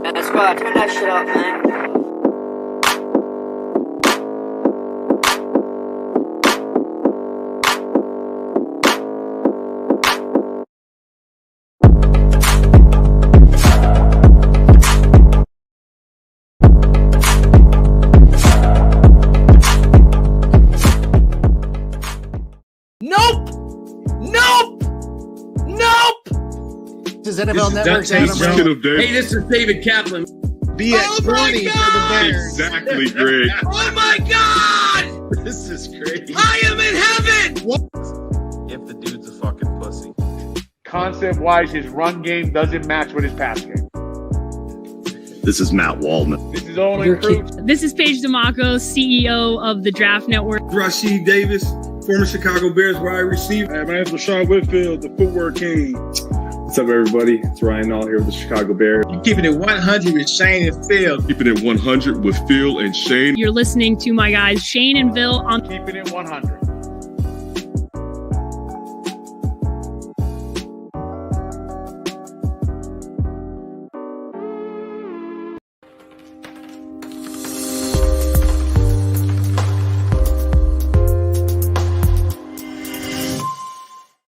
That's right, turn that shit up, man. NFL Network. Hey, this is David Kaplan. Be at 20 for the Bears. Exactly, Greg. Oh my God! This is crazy. I am in heaven! What? If the dude's a fucking pussy. Concept-wise, his run game doesn't match with his pass game. This is Matt Waldman. This is Olin Cruz. This is Paige DeMacco, CEO of the Draft Network. Rasheed Davis, former Chicago Bears wide receiver. Hey, my name is Rashad Whitfield, the footwork king. What's up, everybody? It's Ryan Nall here with the Chicago Bears. You're keeping it 100 with Shayne and Phil. Keeping it 100 with Phil and Shayne. You're listening to my guys Shayne and Phil on Keeping It 100.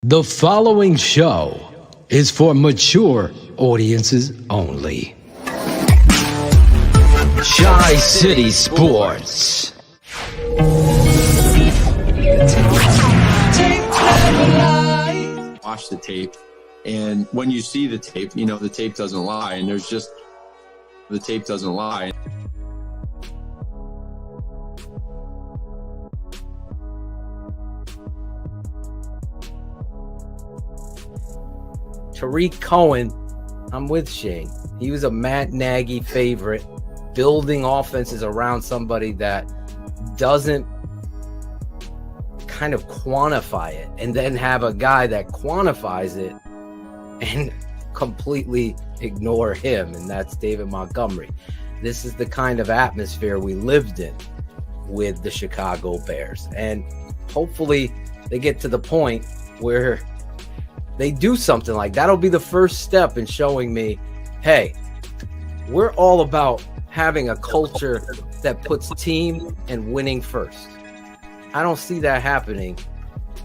The following show is for mature audiences only. Shy City Sports. Watch the tape, and when you see the tape, you know the tape doesn't lie, and the tape doesn't lie. Tariq Cohen, I'm with Shayne. He was a Matt Nagy favorite, building offenses around somebody that doesn't kind of quantify it, and then have a guy that quantifies it and completely ignore him, and that's David Montgomery. This is the kind of atmosphere we lived in with the Chicago Bears, and hopefully they get to the point where they do something like that'll be the first step in showing me, hey, we're all about having a culture that puts team and winning first. I don't see that happening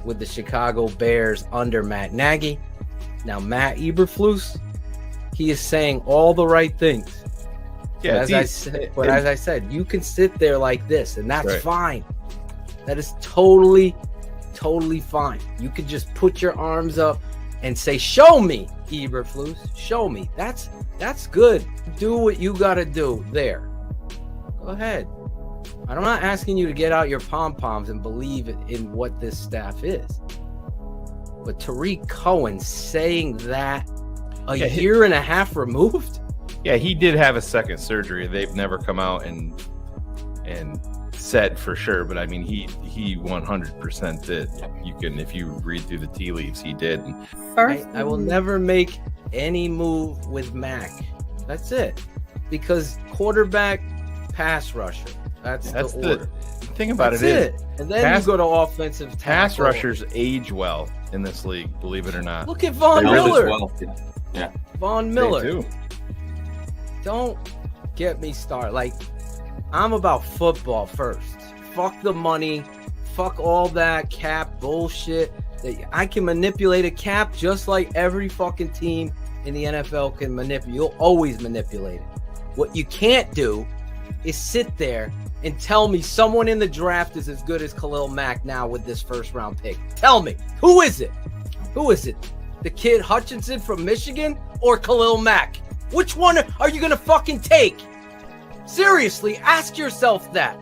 with the Chicago Bears under Matt Nagy. Now, Matt Eberflus, he is saying all the right things. Yeah, as I said, you can sit there like this, and that's fine. That is totally fine. You could just put your arms up and say, show me, Eberflus, show me. That's good. Do what you got to do there. Go ahead. I'm not asking you to get out your pom-poms and believe in what this staff is. But Tariq Cohen saying that a year and a half removed? Yeah, he did have a second surgery. They've never come out and said for sure, but I mean, he 100% did. You can, if you read through the tea leaves, he did. I will never make any move with Mac. That's it. Because quarterback, pass rusher. That's the order. The thing about That's it is, and then you go to offensive tackle. Pass rushers age well in this league, believe it or not. Look at Von Miller. Well. Yeah. Von Miller. They do. Don't get me started. Like, I'm about football first. Fuck the money. Fuck all that cap bullshit. I can manipulate a cap just like every fucking team in the NFL can manipulate. You'll always manipulate it. What you can't do is sit there and tell me someone in the draft is as good as Khalil Mack now with this first round pick. Tell me, who is it? Who is it? The kid Hutchinson from Michigan or Khalil Mack? Which one are you going to fucking take? Seriously, ask yourself that.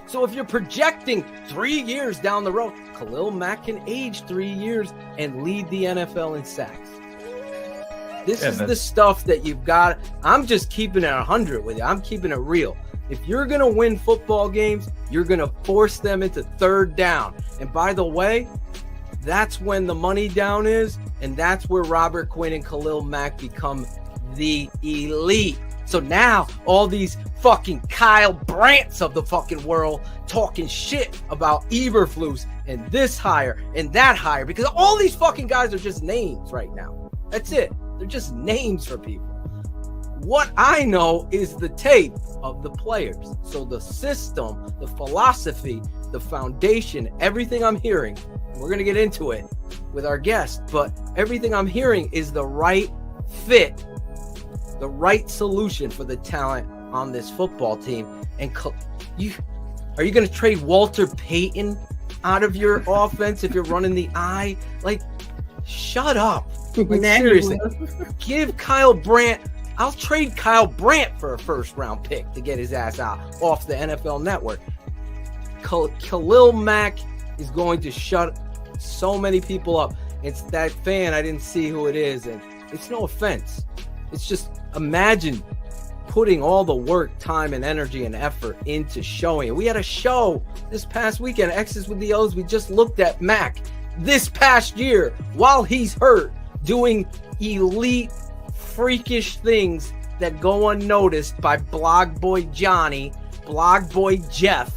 So if you're projecting 3 years down the road, Khalil Mack can age 3 years and lead the NFL in sacks. This is the stuff that you've got. I'm just keeping it 100 with you. I'm keeping it real. If you're going to win football games, you're going to force them into third down. And by the way, that's when the money down is, and that's where Robert Quinn and Khalil Mack become the elite. So now all these fucking Kyle Brandts of the fucking world talking shit about Eberflus and this hire and that hire, because all these fucking guys are just names right now. That's it. They're just names for people. What I know is the tape of the players. So the system, the philosophy, the foundation, everything I'm hearing, we're going to get into it with our guest, but everything I'm hearing is the right fit, the right solution for the talent on this football team. And are you going to trade Walter Payton out of your offense if you're running the eye? Like, shut up. Like, seriously. Give Kyle Brandt. I'll trade Kyle Brandt for a first-round pick to get his ass out off the NFL Network. Khalil Mack is going to shut so many people up. It's that fan. I didn't see who it is, and it's no offense. It's just imagine putting all the work, time, and energy and effort into showing it. We had a show this past weekend, X's with the O's. We just looked at Mac this past year while he's hurt, doing elite, freakish things that go unnoticed by Blog Boy Johnny, Blog Boy Jeff,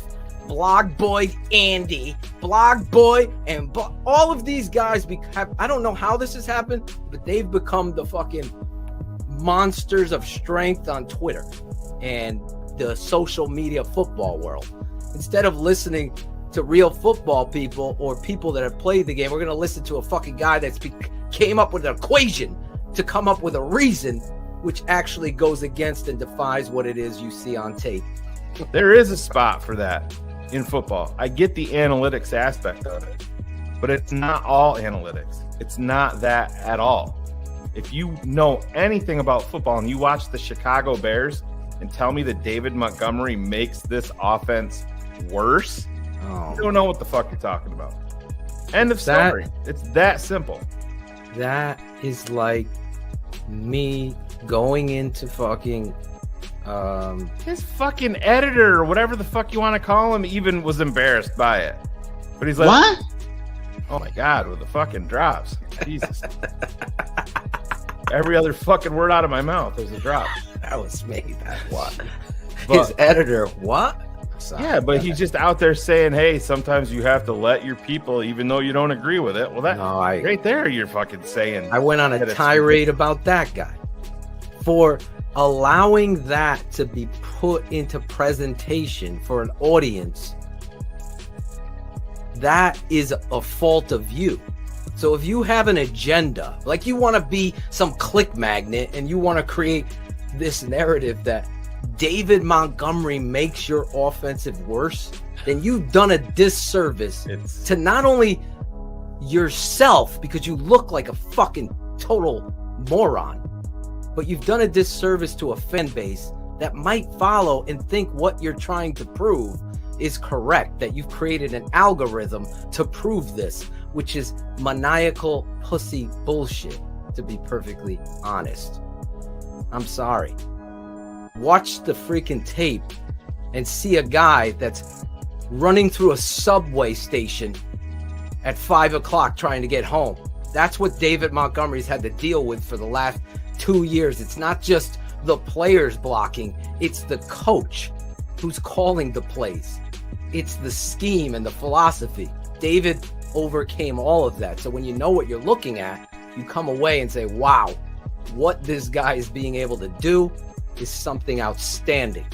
Blog Boy Andy, Blog Boy, and all of these guys I don't know how this has happened, but they've become the fucking monsters of strength on Twitter and the social media football world. Instead of listening to real football people or people that have played the game, we're going to listen to a fucking guy that's came up with an equation to come up with a reason which actually goes against and defies what it is you see on tape. There is a spot for that in football. I get the analytics aspect of it, but it's not all analytics. It's not that at all. If you know anything about football and you watch the Chicago Bears and tell me that David Montgomery makes this offense worse, you don't know what the fuck you're talking about. End of story. It's that simple. That is like me going into fucking his fucking editor or whatever the fuck you want to call him even was embarrassed by it. But he's like, what? Oh my God, with the fucking drops. Jesus. Every other fucking word out of my mouth, there's a drop. That was me. That what? His editor, what? Sorry. Yeah, but he's just out there saying, hey, sometimes you have to let your people, even though you don't agree with it. Well, right there, you're fucking saying. I went on a tirade about that guy for allowing that to be put into presentation for an audience. That is a fault of you. So if you have an agenda, like you want to be some click magnet and you want to create this narrative that David Montgomery makes your offensive worse, then you've done a disservice to not only yourself, because you look like a fucking total moron, but you've done a disservice to a fan base that might follow and think what you're trying to prove is correct, that you've created an algorithm to prove this, which is maniacal pussy bullshit, to be perfectly honest. I'm sorry. Watch the freaking tape and see a guy that's running through a subway station at 5 o'clock trying to get home. That's what David Montgomery's had to deal with for the last 2 years. It's not just the players blocking, it's the coach who's calling the plays. It's the scheme and the philosophy. David overcame all of that. So when you know what you're looking at, you come away and say, wow, what this guy is being able to do is something outstanding.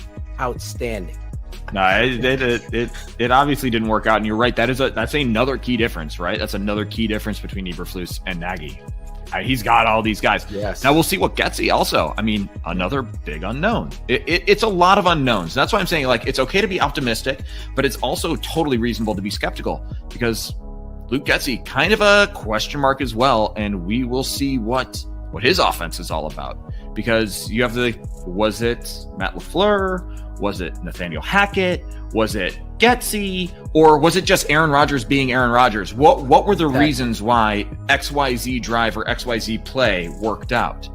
No, it obviously didn't work out, and you're right. That's another key difference, right? That's another key difference between Eberflus and Nagy. He's got all these guys. Yes. Now we'll see what Getsy also. I mean, another big unknown. It's a lot of unknowns. That's why I'm saying, like, it's okay to be optimistic, but it's also totally reasonable to be skeptical, because Luke Getsy kind of a question mark as well, and we will see what his offense is all about. Because you have was it Matt LaFleur? Was it Nathaniel Hackett? Was it Getsy? Or was it just Aaron Rodgers being Aaron Rodgers? What were the reasons why XYZ drive or XYZ play worked out?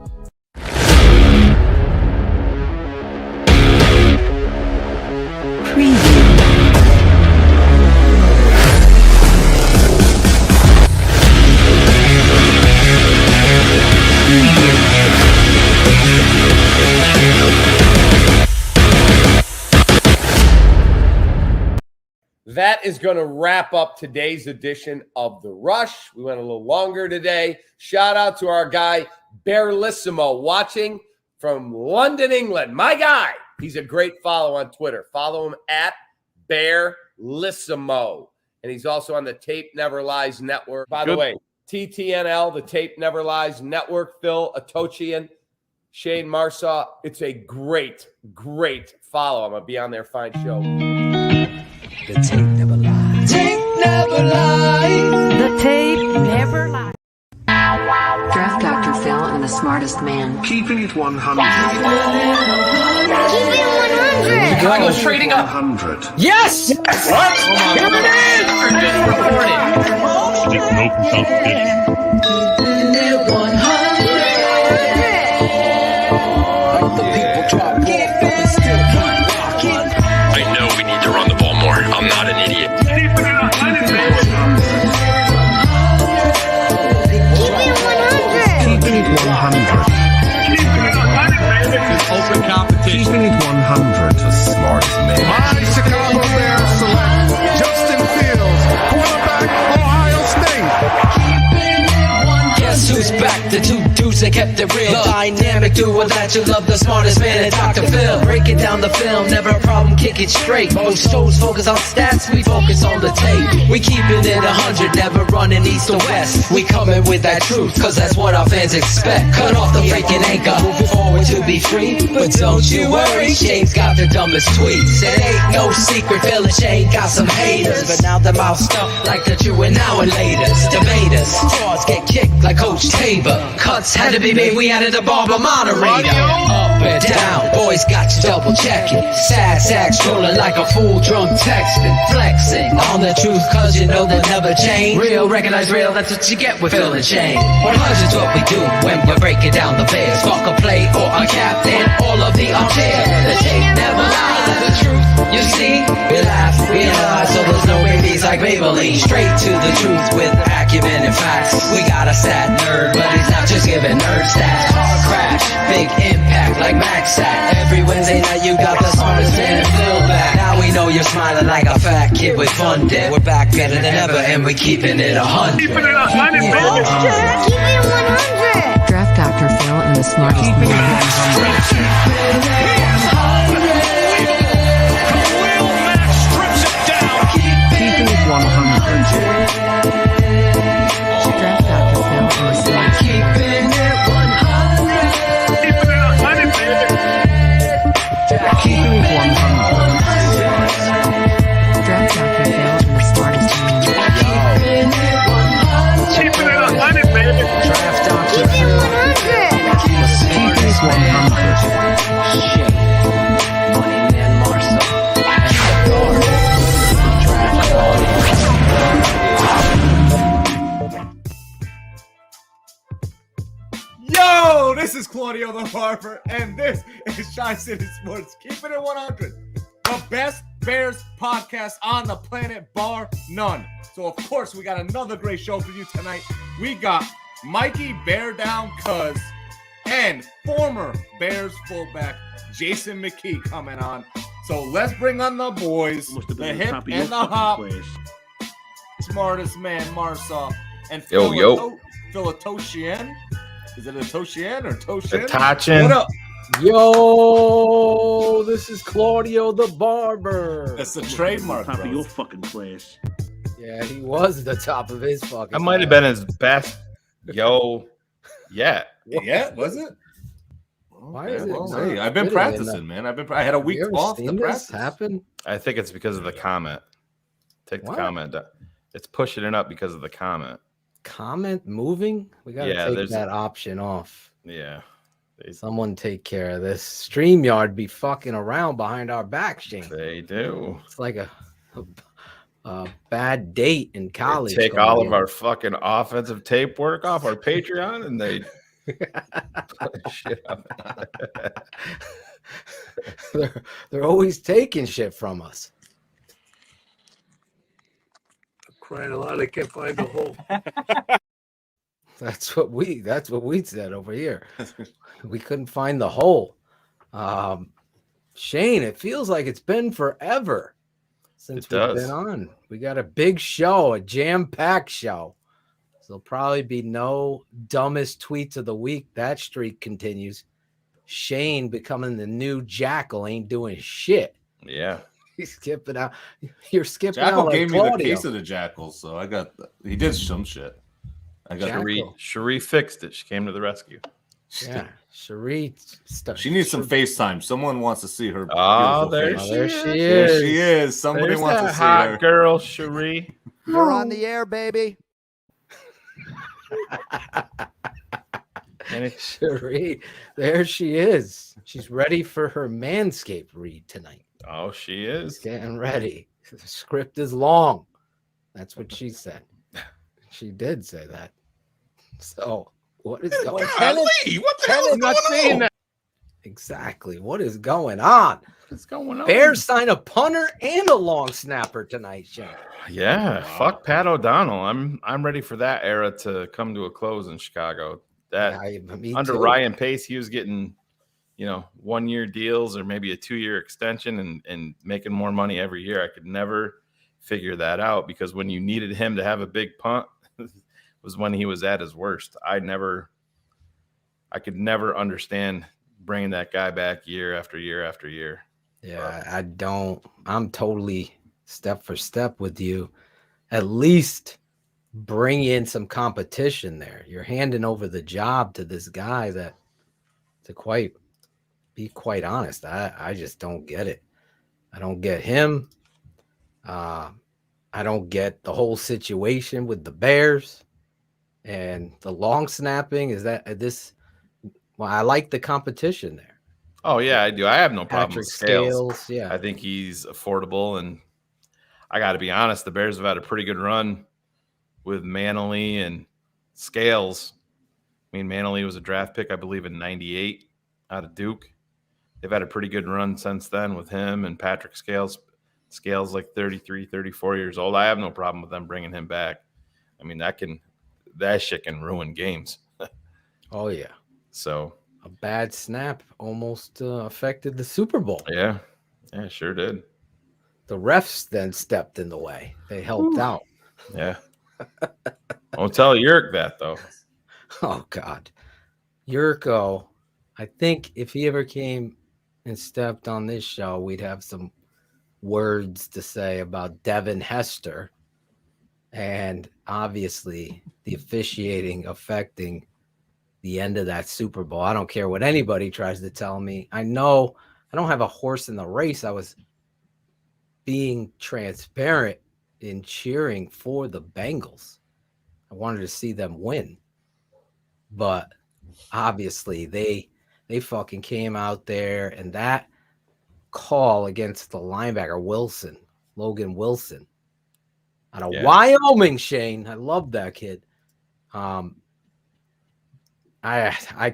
That is going to wrap up today's edition of The Rush. We went a little longer today. Shout out to our guy, Bearlissimo, watching from London, England. My guy. He's a great follow on Twitter. Follow him at Bearlissimo. And he's also on the Tape Never Lies Network. By the way, TTNL, the Tape Never Lies Network, Phil Atochian, Shayne Marsaw. It's a great, great follow. I'm going to be on their fine show. The tape never lies. Tape never lies. The tape never lies. Draft Dr. Phil and the smartest man. Keeping it 100. Keeping it 100. Chicago's trading up. 100. Yes! What? Here it is! Just reported. Stick no competition. Keeping it 100. Like the people drop off, but we still keep rocking. I know we need to run the ball more. I'm not an idiot. Keeping it 100, baby. Keeping it 100. Keeping it 100, baby. Open competition. Keeping it 100. The smartest man. My Chicago Bears select Justin Fields, quarterback, Ohio State. Guess who's back? The two dudes that kept it real. The dynamic duo that you love, the smartest man and Dr. Phil. Breaking down the film, never a problem, kick it straight. Most shows focus on stats, we focus on the tape. We keeping it 100, never running east or west. We coming with that truth, cause that's what our fans expect. Cut off the freaking anchor, moving forward to be free. But don't you worry, Shayne's got the dumbest tweets. It ain't no secret, Phil and Shayne got some haters. But now they're moused up like the true and now and laters. Debaters, frauds get kicked like Coach Tabor. Cuts had to be made, we added a barber moderator. Up and down, boys got you double checking. Sad sacks trolling like a fool drunk texting. Flexing on the truth cause you know they'll never change. Real, recognize real, that's what you get with Phil and Shayne. 100's what we do when we're breaking down the Bears. Fuck a play or a captain, all of the unfair. The tape never lies, the truth you see. We laugh, we analyze, so there's no babies like Maybelline. Straight to the truth with acumen and facts. We got a sad nerd, but he's not just giving nerd stats. Car crash, big impact like Max Sack. Every Wednesday night you got the smartest man and Phil back. Now we know you're smiling like a fat kid with fun day. We're back better than ever and we keeping it 100. Keeping it 100, baby. Keeping it 100. Draft Dr. Phil and the smartest Keeping it man. 100. Keeping it 100. Draft Dr. Phil and the smartest man. Keeping it 100. Keeping it 100, baby. Keeping it 100. Draft Dr. Phil and the smartest man. Keeping it 100. Keeping it 100, baby. Draft Dr. Keeping Phil. it 100. Keeping it 100. Shayne, Money Man Marsaw, and the guard. Draft Yo, this is Claudio the Barber, and this is Tri-City Sports. Keeping it 100. The best Bears podcast on the planet, bar none. So, of course, we got another great show for you tonight. We got Mikey Beardown Cuz and former Bears fullback Jason McKie coming on. So let's bring on the boys, the hip and the hop, smartest man Marsaw, and Phil Atochian. Is it Atochian or Toshin? Atochian. What up? Yo, this is Claudio the Barber. That's the trademark. Top of your fucking class. Yeah, he was the top of his fucking. That might have been his best. Yo, yeah, yeah, was it? Why is it? Well, not hey, I've been fitting practicing, in man. I had a week You ever off seen to this practice. happen? I think it's because of the comment. Take the What? comment down. It's pushing it up because of the comment. Comment moving? We gotta Yeah, take there's- that option off. Yeah. Someone take care of this. StreamYard be fucking around behind our back, Shayne. They do. It's like a bad date in college. They take going all of in. our fucking offensive tape work off our Patreon and they put shit up. they're always taking shit from us. Crying a lot, I can't find the hole. That's what we said over here. We couldn't find the hole. Shayne, it feels like it's been forever since we've been on. We got a big show, a jam-packed show. So there'll probably be no dumbest tweets of the week. That streak continues. Shayne becoming the new Jackal ain't doing shit. Yeah. He's skipping out. You're skipping Jackal out like gave me Claudio. the case of the Jackal, so I got. He did some shit. I got Cherie fixed it. She came to the rescue. Yeah, Cherie. She needs some FaceTime. Someone wants to see her. Oh, there she is. Somebody There's wants that to see hot her. girl, Cherie. You're on the air, baby. And Cherie, there she is. She's ready for her Manscaped read tonight. Oh, she is. She's getting ready. The script is long. That's what she said. She did say that. So, what is going on? What the hell is going on? That. Exactly. What is going on? What's going on? Bears sign a punter and a long snapper tonight, Shayne. Yeah, fuck Pat O'Donnell. I'm ready for that era to come to a close in Chicago. That under Ryan Pace, he was getting, 1-year deals or maybe a 2-year extension and making more money every year. I could never figure that out because when you needed him to have a big punt was when he was at his worst. I could never understand bringing that guy back year after year after year. Yeah, I'm totally step for step with you. At least bring in some competition there. You're handing over the job to this guy that, to be quite honest, I just don't get it. I don't get him. I don't get the whole situation with the Bears and the long snapping. Is that this? Well, I like the competition there. Oh yeah, I do. I have no problem with Scales. Yeah, I think he's affordable, and I got to be honest. The Bears have had a pretty good run with Manley and Scales. I mean, Manley was a draft pick, I believe, in '98 out of Duke. They've had a pretty good run since then with him and Patrick Scales. Scales like 33, 34 years old. I have no problem with them bringing him back. I mean, that shit can ruin games. Oh yeah. So a bad snap almost affected the Super Bowl. Yeah, sure did. The refs then stepped in the way. They helped out. Yeah. Don't tell Yerk that though. Oh God, Yurko. I think if he ever came and stepped on this show, we'd have some words to say about Devin Hester, and obviously the officiating affecting the end of that Super Bowl. I don't care what anybody tries to tell me. I know I don't have a horse in the race. I was being transparent in cheering for the Bengals. I wanted to see them win. But obviously they fucking came out there, and that call against the linebacker Logan Wilson out of Wyoming, Shayne. I love that kid. I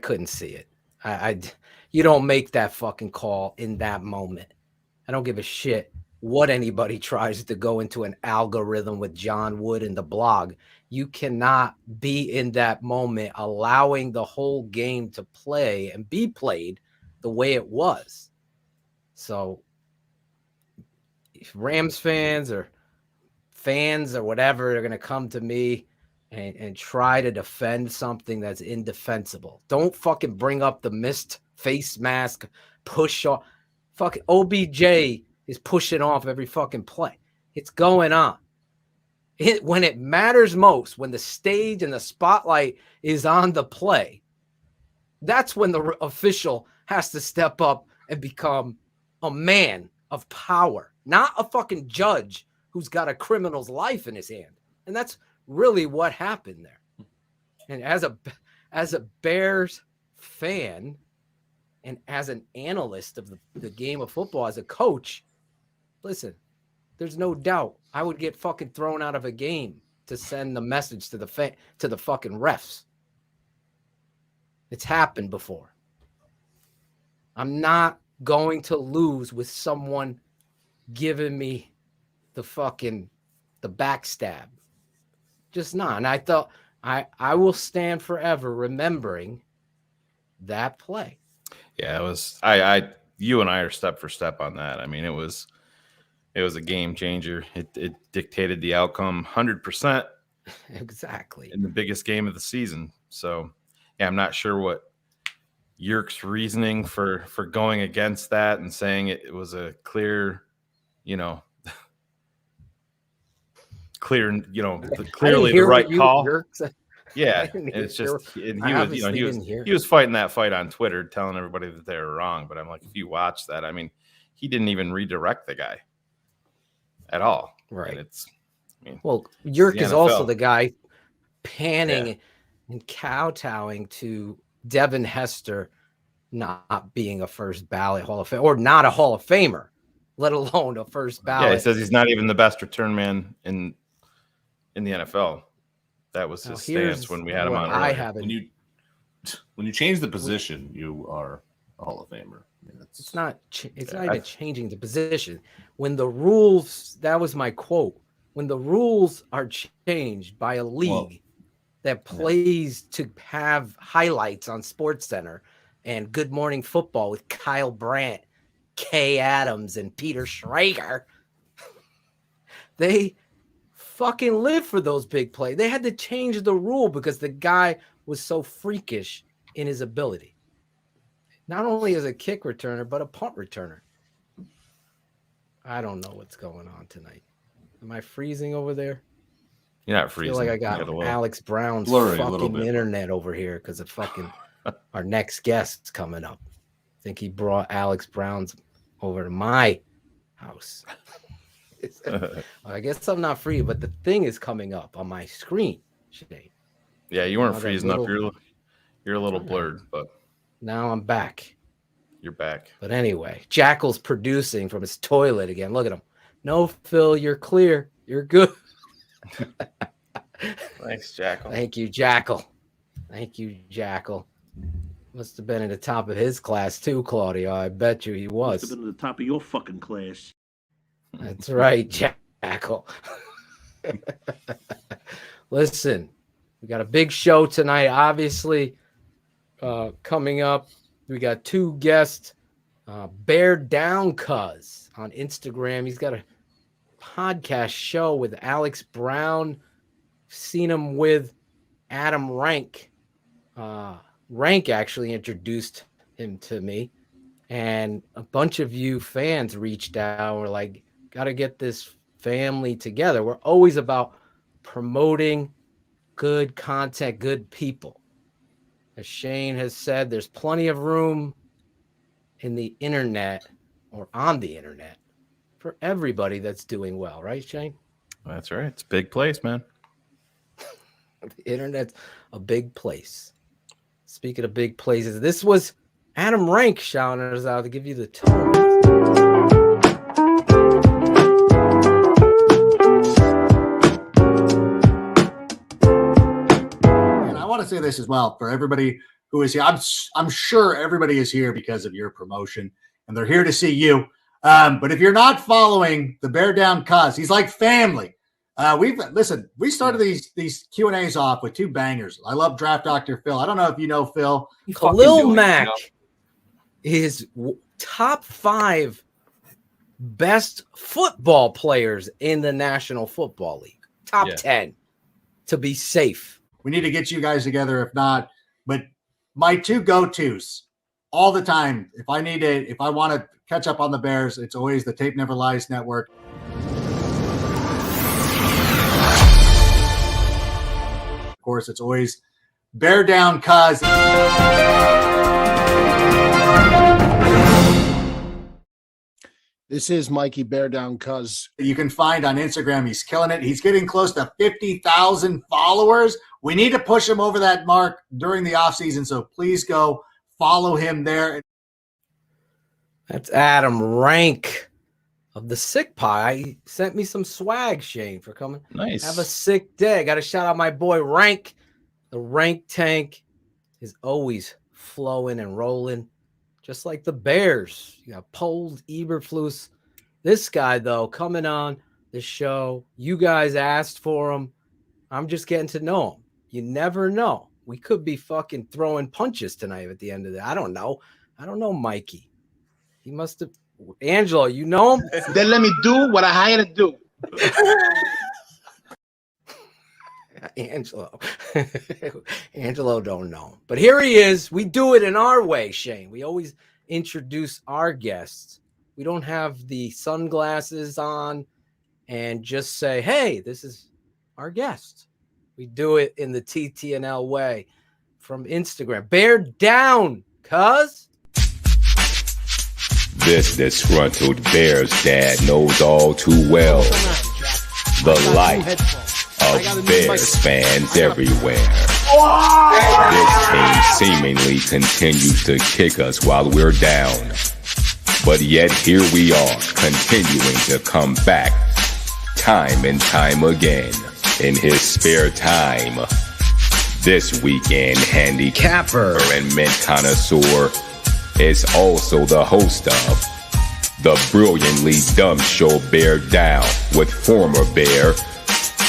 couldn't see it. You don't make that fucking call in that moment. I don't give a shit what anybody tries to go into an algorithm with John Wood in the blog. You cannot be in that moment allowing the whole game to play and be played the way it was. So if Rams fans or whatever are going to come to me and try to defend something that's indefensible, don't fucking bring up the missed face mask push off. Fucking OBJ is pushing off every fucking play. It's going on. When it matters most, when the stage and the spotlight is on the play, that's when the official has to step up and become a man of power, not a fucking judge who's got a criminal's life in his hand. And that's really what happened there. And as a Bears fan and as an analyst of the game of football, as a coach, listen, there's no doubt I would get fucking thrown out of a game to send the message to the fucking refs. It's happened before. I'm not going to lose with someone giving me the backstab. Just not. And I thought I will stand forever remembering that play. Yeah, it was you and I are step for step on that. I mean, it was a game changer. It dictated the outcome 100%. Exactly. In the biggest game of the season. So, yeah, I'm not sure what Yerk's reasoning for going against that and saying it was a clear, clearly the right call. Yeah, it's just he was fighting that fight on Twitter, telling everybody that they were wrong. But I'm like, if you watch that, I mean, he didn't even redirect the guy at all. Right. And Yerk is also the guy panning and kowtowing to Devin Hester not being a first ballot Hall of Famer or not a Hall of Famer, let alone a first ballot. Yeah, he says he's not even the best return man in the NFL. That was his stance when we had him on. When you change the position, you are a Hall of Famer. I mean, it's not even changing the position. When the rules, that was my quote. When the rules are changed by a league that plays to have highlights on SportsCenter and Good Morning Football with Kyle Brandt, Kay Adams, and Peter Schrager, they fucking live for those big plays. They had to change the rule because the guy was so freakish in his ability. Not only as a kick returner, but a punt returner. I don't know what's going on tonight. Am I freezing over there? You're not freezing. I feel like I got Alex Brown's fucking internet over here because of fucking our next guest's coming up. I think he brought Alex Brown's over to my house. I guess I'm not free, but the thing is coming up on my screen, Shayne. Yeah, you weren't freezing up. You're a little blurred, but now I'm back. You're back. But anyway, Jackal's producing from his toilet again. Look at him. No, Phil, you're clear. You're good. Thanks, Jackal. Thank you, Jackal. Thank you, Jackal. Must have been at the top of his class too, Claudio. I bet you he was. Must have been at the top of your fucking class. That's right, Jackal. Listen, we got a big show tonight, obviously, coming up. We got two guests. Beardown Cuz on Instagram. He's got a podcast show with Alex Brown. Seen him with Adam Rank. Rank actually introduced him to me. And a bunch of you fans reached out. We're like, got to get this family together. We're always about promoting good content, good people. As Shayne has said, there's plenty of room in the internet or on the internet for everybody that's doing well, right, Shayne? That's right. It's a big place, man. The internet's a big place. Speaking of big places, this was Adam Rank shouting us out to give you the tone. And I want to say this as well for everybody who is here. I'm sure everybody is here because of your promotion, and they're here to see you. But if you're not following the Beardown Cuz, he's like family. We started these Q&As off with two bangers. I love Draft Dr. Phil. I don't know if you know Phil. Khalil Mack is top 5 best football players in the National Football League. Top 10 to be safe. We need to get you guys together if not. But my two go-tos all the time, if I want to catch up on the Bears, it's always the Tape Never Lies Network. Of course, it's always Beardown Cuz. This is Mikey Beardown Cuz. You can find on Instagram. He's killing it. He's getting close to 50,000 followers. We need to push him over that mark during the offseason, so please go follow him there. That's Adam Rank of the Sick Pie. He sent me some swag, Shayne, for coming. Nice. Have a sick day. Got to shout out my boy Rank. The Rank tank is always flowing and rolling, just like the Bears. You got Poles, Eberflus. This guy, though, coming on the show. You guys asked for him. I'm just getting to know him. You never know. We could be fucking throwing punches tonight at the end of it. I don't know. I don't know Mikey. He must have. Angelo, you know him? Then let me do what I had to do. Angelo. Angelo don't know. But here he is. We do it in our way, Shayne. We always introduce our guests. We don't have the sunglasses on and just say, hey, this is our guest. We do it in the TTNL way from Instagram. Beardown, cuz. This disgruntled Bears dad knows all too well the life of Bears fans everywhere. This team seemingly continues to kick us while we're down. But yet here we are, continuing to come back time and time again in his spare time. This weekend handicapper and mint connoisseur is also the host of the brilliantly dumb show Beardown with former Bear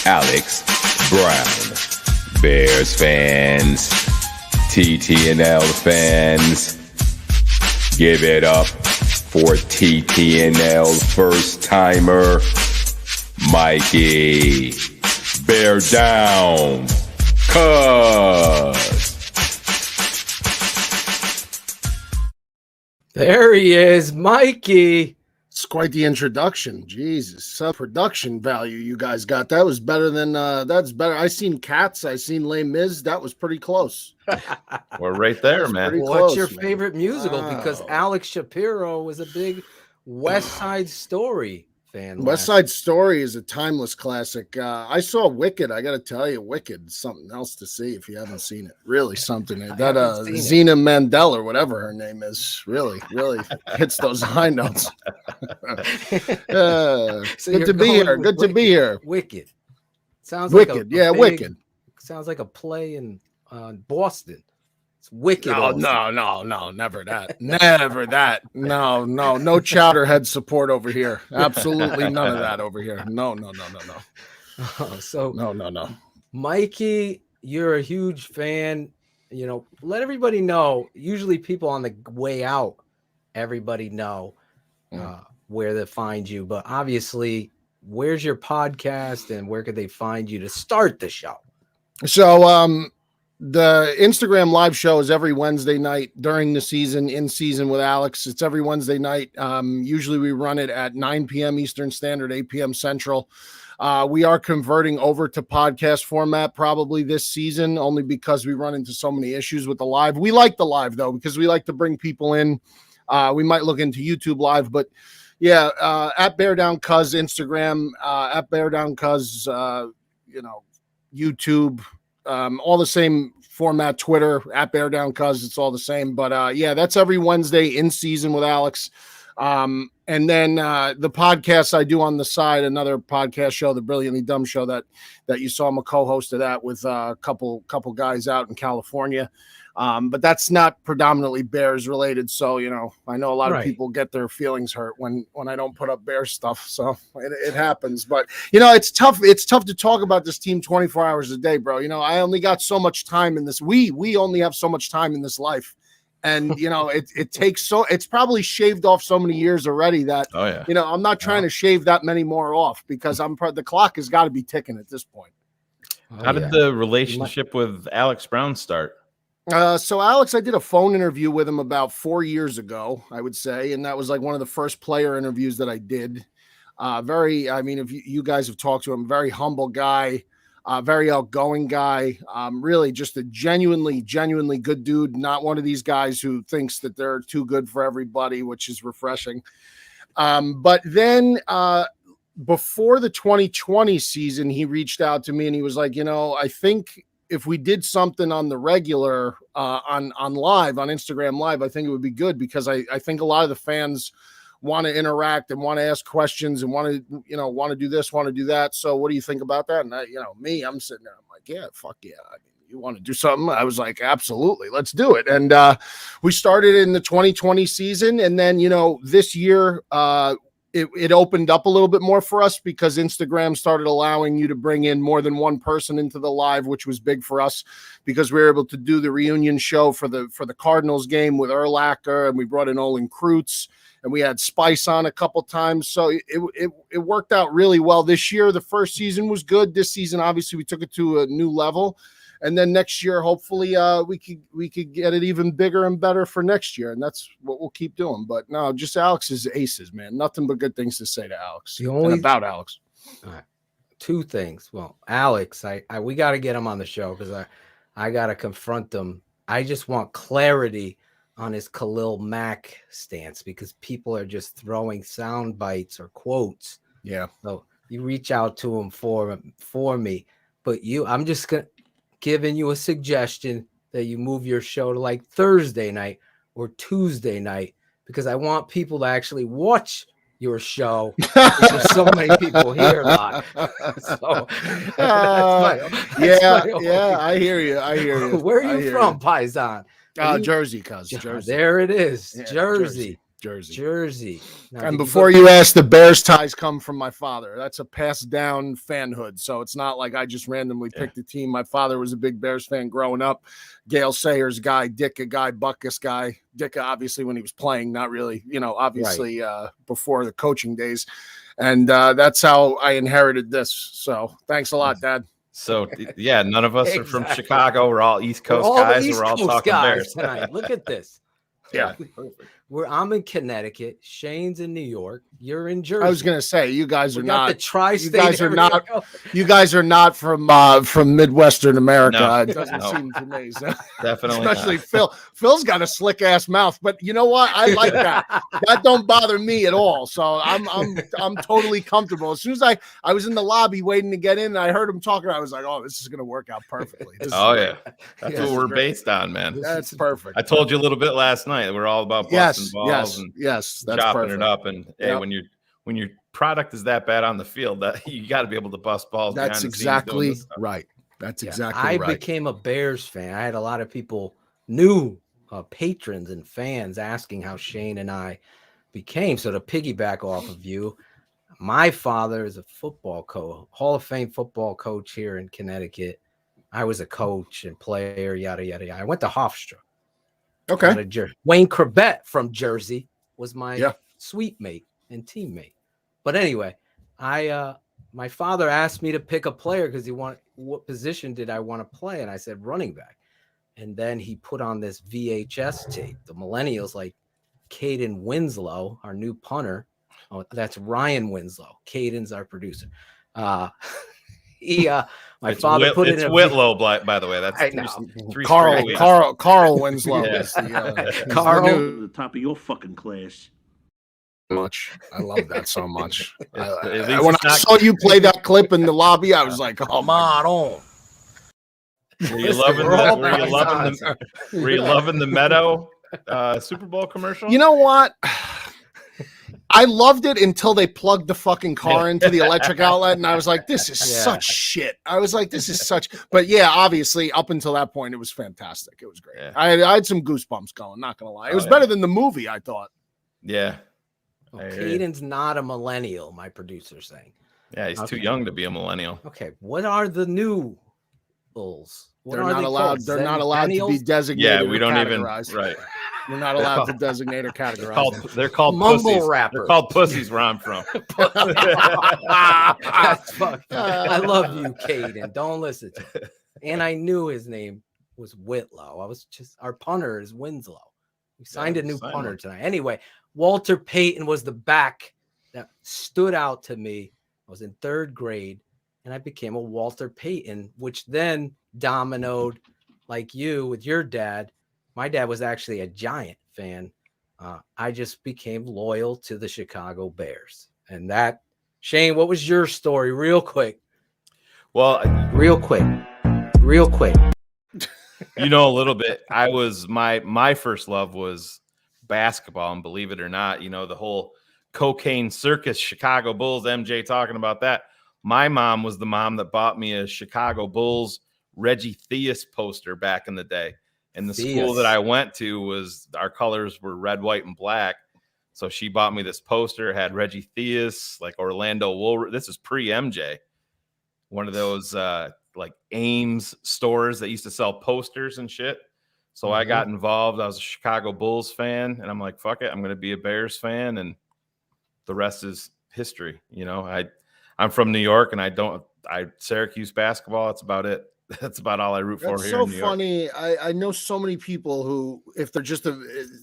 Alex Brown. Bears fans, TTNL fans, give it up for TTNL first timer Mikey. Beardown, cuz. There he is, Mikey. It's quite the introduction. Jesus, some production value you guys got. That was better than that's better. I seen Cats. I seen Les Mis. That was pretty close. We're right there, man. What's your favorite musical? Because Alex Shapiro was a big West Side Story fan. West Side Story is a timeless classic. I saw Wicked. I got to tell you, Wicked, something else to see if you haven't seen it. Really something. That Zena Mandel or whatever her name is really hits those high notes. So good to be here. Good to be here. Wicked. Sounds Wicked. like Wicked. Sounds like a play in Boston. It's Wicked. No, never that. Never that. No Chowderhead support over here. Absolutely none of that over here. No. Oh, so no. Mikey, you're a huge fan. You know, let everybody know. Usually people on the way out, everybody know where to find you. But obviously, where's your podcast and where could they find you to start the show? So, the Instagram live show is every Wednesday night during the season, in season with Alex. It's every Wednesday night. Usually we run it at 9 p.m. Eastern Standard, 8 p.m. Central. We are converting over to podcast format probably this season, only because we run into so many issues with the live. We like the live, though, because we like to bring people in. We might look into YouTube live, but yeah, at Beardown Cuz Instagram, at Beardown Cuz, YouTube, all the same format. Twitter at Beardown Cuz, it's all the same. But yeah, that's every Wednesday in season with Alex. And then the podcast I do on the side, another podcast show, the Brilliantly Dumb Show that you saw. I'm a co-host of that with a couple guys out in California. But that's not predominantly Bears related. So, I know a lot of people get their feelings hurt when I don't put up Bears stuff. So it happens. But, it's tough. It's tough to talk about this team 24 hours a day, bro. I only got so much time in this. We only have so much time in this life. And, it takes it's probably shaved off so many years already that, I'm not trying to shave that many more off because the clock has got to be ticking at this point. How did the relationship with Alex Brown start? So Alex, I did a phone interview with him about 4 years ago, I would say. And that was like one of the first player interviews that I did. If you guys have talked to him, very humble guy, very outgoing guy, really just a genuinely good dude. Not one of these guys who thinks that they're too good for everybody, which is refreshing. But then before the 2020 season, he reached out to me and he was like, I think if we did something on the regular on live, on Instagram live, I think it would be good because I think a lot of the fans want to interact and want to ask questions and want to do this, want to do that. So what do you think about that? And I'm sitting there, I'm like, yeah, fuck yeah. I mean, you want to do something? I was like, absolutely, let's do it. And we started in the 2020 season. And then, this year it opened up a little bit more for us because Instagram started allowing you to bring in more than one person into the live, which was big for us because we were able to do the reunion show for the Cardinals game with Urlacher, and we brought in Olin Kreutz, and we had Spice on a couple times. So it worked out really well this year. The first season was good. This season, obviously, we took it to a new level. And then next year, hopefully, we could get it even bigger and better for next year, and that's what we'll keep doing. But no, just Alex's aces, man. Nothing but good things to say to Alex. And about Alex. All right. Two things. Well, Alex, we got to get him on the show because I got to confront him. I just want clarity on his Khalil Mack stance because people are just throwing sound bites or quotes. Yeah. So you reach out to him for me, but I'm just giving you a suggestion that you move your show to like Thursday night or Tuesday night because I want people to actually watch your show. There's so many people here live. So I hear you. Where are you from, Paisan? Jersey, cuz. Jersey. There it is. Yeah, Jersey. Now, and before you ask, the Bears ties come from my father. That's a passed down fanhood. So it's not like I just randomly picked a team. My father was a big Bears fan growing up. Gail Sayers guy, Dicka guy, Buckus guy. Dicka, obviously, when he was playing, not really, obviously before the coaching days. And that's how I inherited this. So thanks a lot, Dad. So, yeah, none of us are from Chicago. We're all East Coast guys. We're all talking Bears tonight. Look at this. Yeah. I'm in Connecticut. Shane's in New York. You're in Jersey. I was gonna say you guys are not the tri-state. You guys are not from Midwestern America. No. It doesn't seem to me. So. Definitely, especially not. Phil. Phil's got a slick ass mouth, but you know what? I like that. That don't bother me at all. So I'm totally comfortable. As soon as I was in the lobby waiting to get in, and I heard him talking, I was like, oh, this is gonna work out perfectly. That's what we're based on, man. That's perfect. I told you a little bit last night. We're all about busting balls and that's chopping perfect. it up. And hey, when your product is that bad on the field, that you got to be able to bust balls. That's exactly right. That's exactly right. I became a Bears fan. I had a lot of people, new patrons and fans, asking how Shayne and I became. So to piggyback off of you, my father is a football coach, Hall of Fame football coach here in Connecticut. I was a coach and player, yada yada yada. I went to Hofstra. Okay. Wayne Corbett from Jersey was my suite mate and teammate. But anyway, my father asked me to pick a player because he wanted what position did I want to play, and I said running back. And then he put on this VHS tape. The millennials like Caden Winslow, our new punter. Oh, that's Ryan Winslow. Caden's our producer. My father put it in Whitlow, by the way. That's three Carl Winslow. Yes. Carl to the top of your fucking class. Much. I love that so much. When I saw you play that clip in the lobby, I was like, "Oh my god!" Were you loving the Meadow Super Bowl commercial? You know what? I loved it until they plugged the fucking car into the electric outlet, and I was like, "This is such shit." I was like, "This is such." But yeah, obviously, up until that point, it was fantastic. It was great. Yeah. I had some goosebumps going. Not gonna lie, it was better than the movie. I thought. Yeah. Caden's not a millennial, my producer's saying. Yeah, he's too young to be a millennial. Okay, what are the new Bulls? They're not allowed to be designated. Yeah, we don't even right. We're not allowed to designate or categorize. They're called mumble pussies. rappers. They're called pussies where I'm from. That's fucking. I love you, Caden. Don't listen to him. And I knew his name was Whitlow. I was just our punter is Winslow. We signed a new punter tonight. Anyway, Walter Payton was the back that stood out to me. I was in third grade, and I became a Walter Payton, which then dominoed like you with your dad. My dad was actually a Giant fan. I just became loyal to the Chicago Bears. And that, Shayne, what was your story real quick? Well, real quick. You know, a little bit. I was my first love was basketball, and believe it or not, you know, the whole cocaine circus, Chicago Bulls, MJ talking about that. My mom was the mom that bought me a Chicago Bulls Reggie Theus poster back in the day. And the school that I went to was our colors were red, white, and black. So she bought me this poster. It had Reggie Theus, like Orlando Woolridge. This is pre-MJ. One of those like Ames stores that used to sell posters and shit. So I got involved. I was a Chicago Bulls fan, and I'm like, fuck it, I'm going to be a Bears fan, and the rest is history. You know, I'm from New York, and I Syracuse basketball. That's about it. That's about all I root for here in New York. That's so funny. I know so many people who, if they're just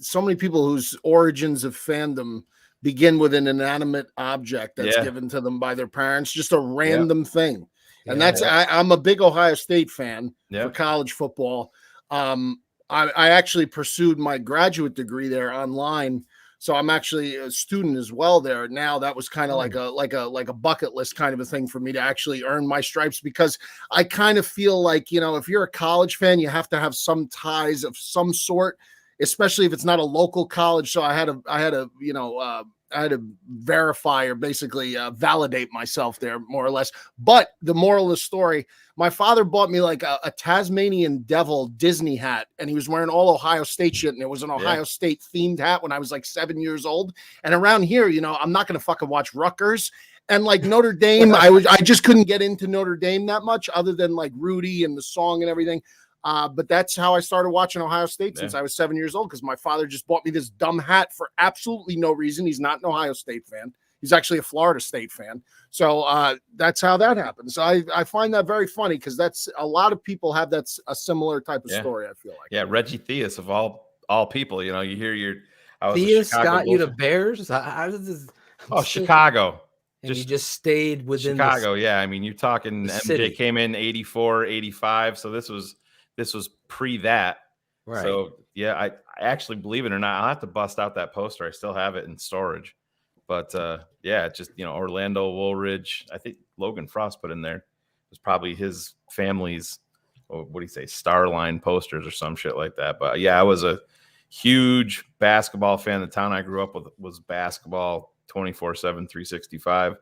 so many people whose origins of fandom begin with an inanimate object that's given to them by their parents, just a random thing. And I'm a big Ohio State fan for college football. I actually pursued my graduate degree there online. So I'm actually a student as well there. Now that was kind of like a bucket list kind of a thing for me to actually earn my stripes, because I kind of feel like, you know, if you're a college fan, you have to have some ties of some sort, especially if it's not a local college. So I had to verify or basically validate myself there, more or less. But the moral of the story, my father bought me like a Tasmanian devil Disney hat, and he was wearing all Ohio State shit, and it was an Ohio State themed hat when I was like 7 years old. And around here, you know, I'm not going to fucking watch Rutgers. And like Notre Dame, I just couldn't get into Notre Dame that much, other than like Rudy and the song and everything. But that's how I started watching Ohio State since I was 7 years old, because my father just bought me this dumb hat for absolutely no reason. He's not an Ohio State fan. He's actually a Florida State fan. So that's how that happened. So I find that very funny, because that's a lot of people have a similar type of story, I feel like. Yeah, Reggie Theus of all people. You know, you hear Theus got you to Bears? How does this? Chicago. And you just stayed within Chicago. Yeah, I mean, you're talking MJ city. Came in 84, 85. So this was pre that. Right. So yeah, I actually, believe it or not, I'll have to bust out that poster. I still have it in storage. But yeah, just, you know, Orlando Woolridge, I think Logan Frost put in there. It was probably his family's, what do you say, Starline posters or some shit like that. But yeah, I was a huge basketball fan. The town I grew up with was basketball 24/7, 365.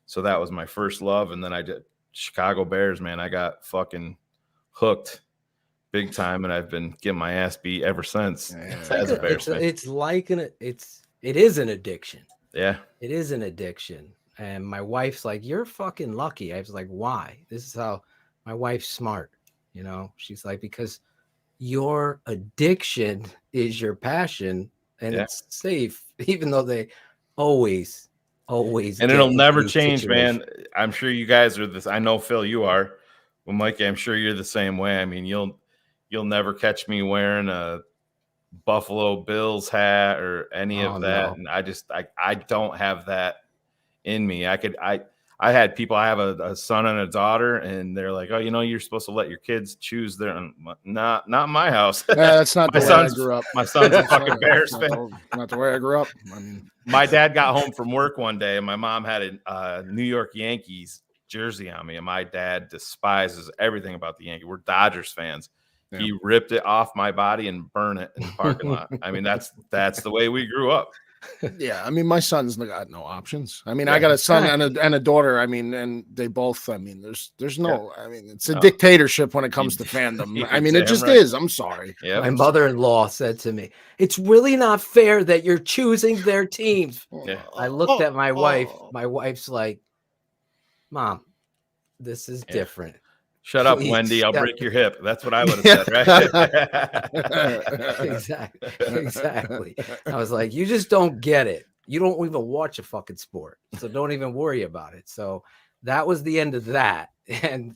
So that was my first love. And then I did Chicago Bears, man. I got fucking hooked big time, and I've been getting my ass beat ever since. As a Bears fan. It is an addiction. Yeah, it is an addiction. And my wife's like, "You're fucking lucky." I was like, "Why?" This is how my wife's smart. You know, she's like, because your addiction is your passion, and it's safe, even though they always. And it'll never change, man. I'm sure you guys are this. I know, Phil, you are. Well, Mikey, I'm sure you're the same way. I mean, you'll never catch me wearing a Buffalo Bills hat or any of that. No. And I don't have that in me. I had people, I have a son and a daughter, and they're like, "Oh, you know, you're supposed to let your kids choose their," not in my house. Yeah, that's not the way I grew up. My son's a fucking Bears fan. Not the way I grew up. I mean, my dad got home from work one day, and my mom had a New York Yankees jersey on me, and my dad despises everything about the Yankees. We're Dodgers fans. Yeah. He ripped it off my body and burned it in the parking lot. I mean, that's the way we grew up. Yeah, I mean, my son's got no options. I mean, I got a son and a daughter. I mean, and they both. I mean, there's no. I mean, it's a dictatorship when it comes to fandom. I mean, it just is. I'm sorry. Yeah. My mother-in-law said to me, "It's really not fair that you're choosing their teams." Yeah. I looked at my wife. My wife's like, "Mom, this is different." Shut up, Wendy. I'll break your hip. That's what I would have said, right? Exactly. I was like, you just don't get it. You don't even watch a fucking sport. So don't even worry about it. So that was the end of that. And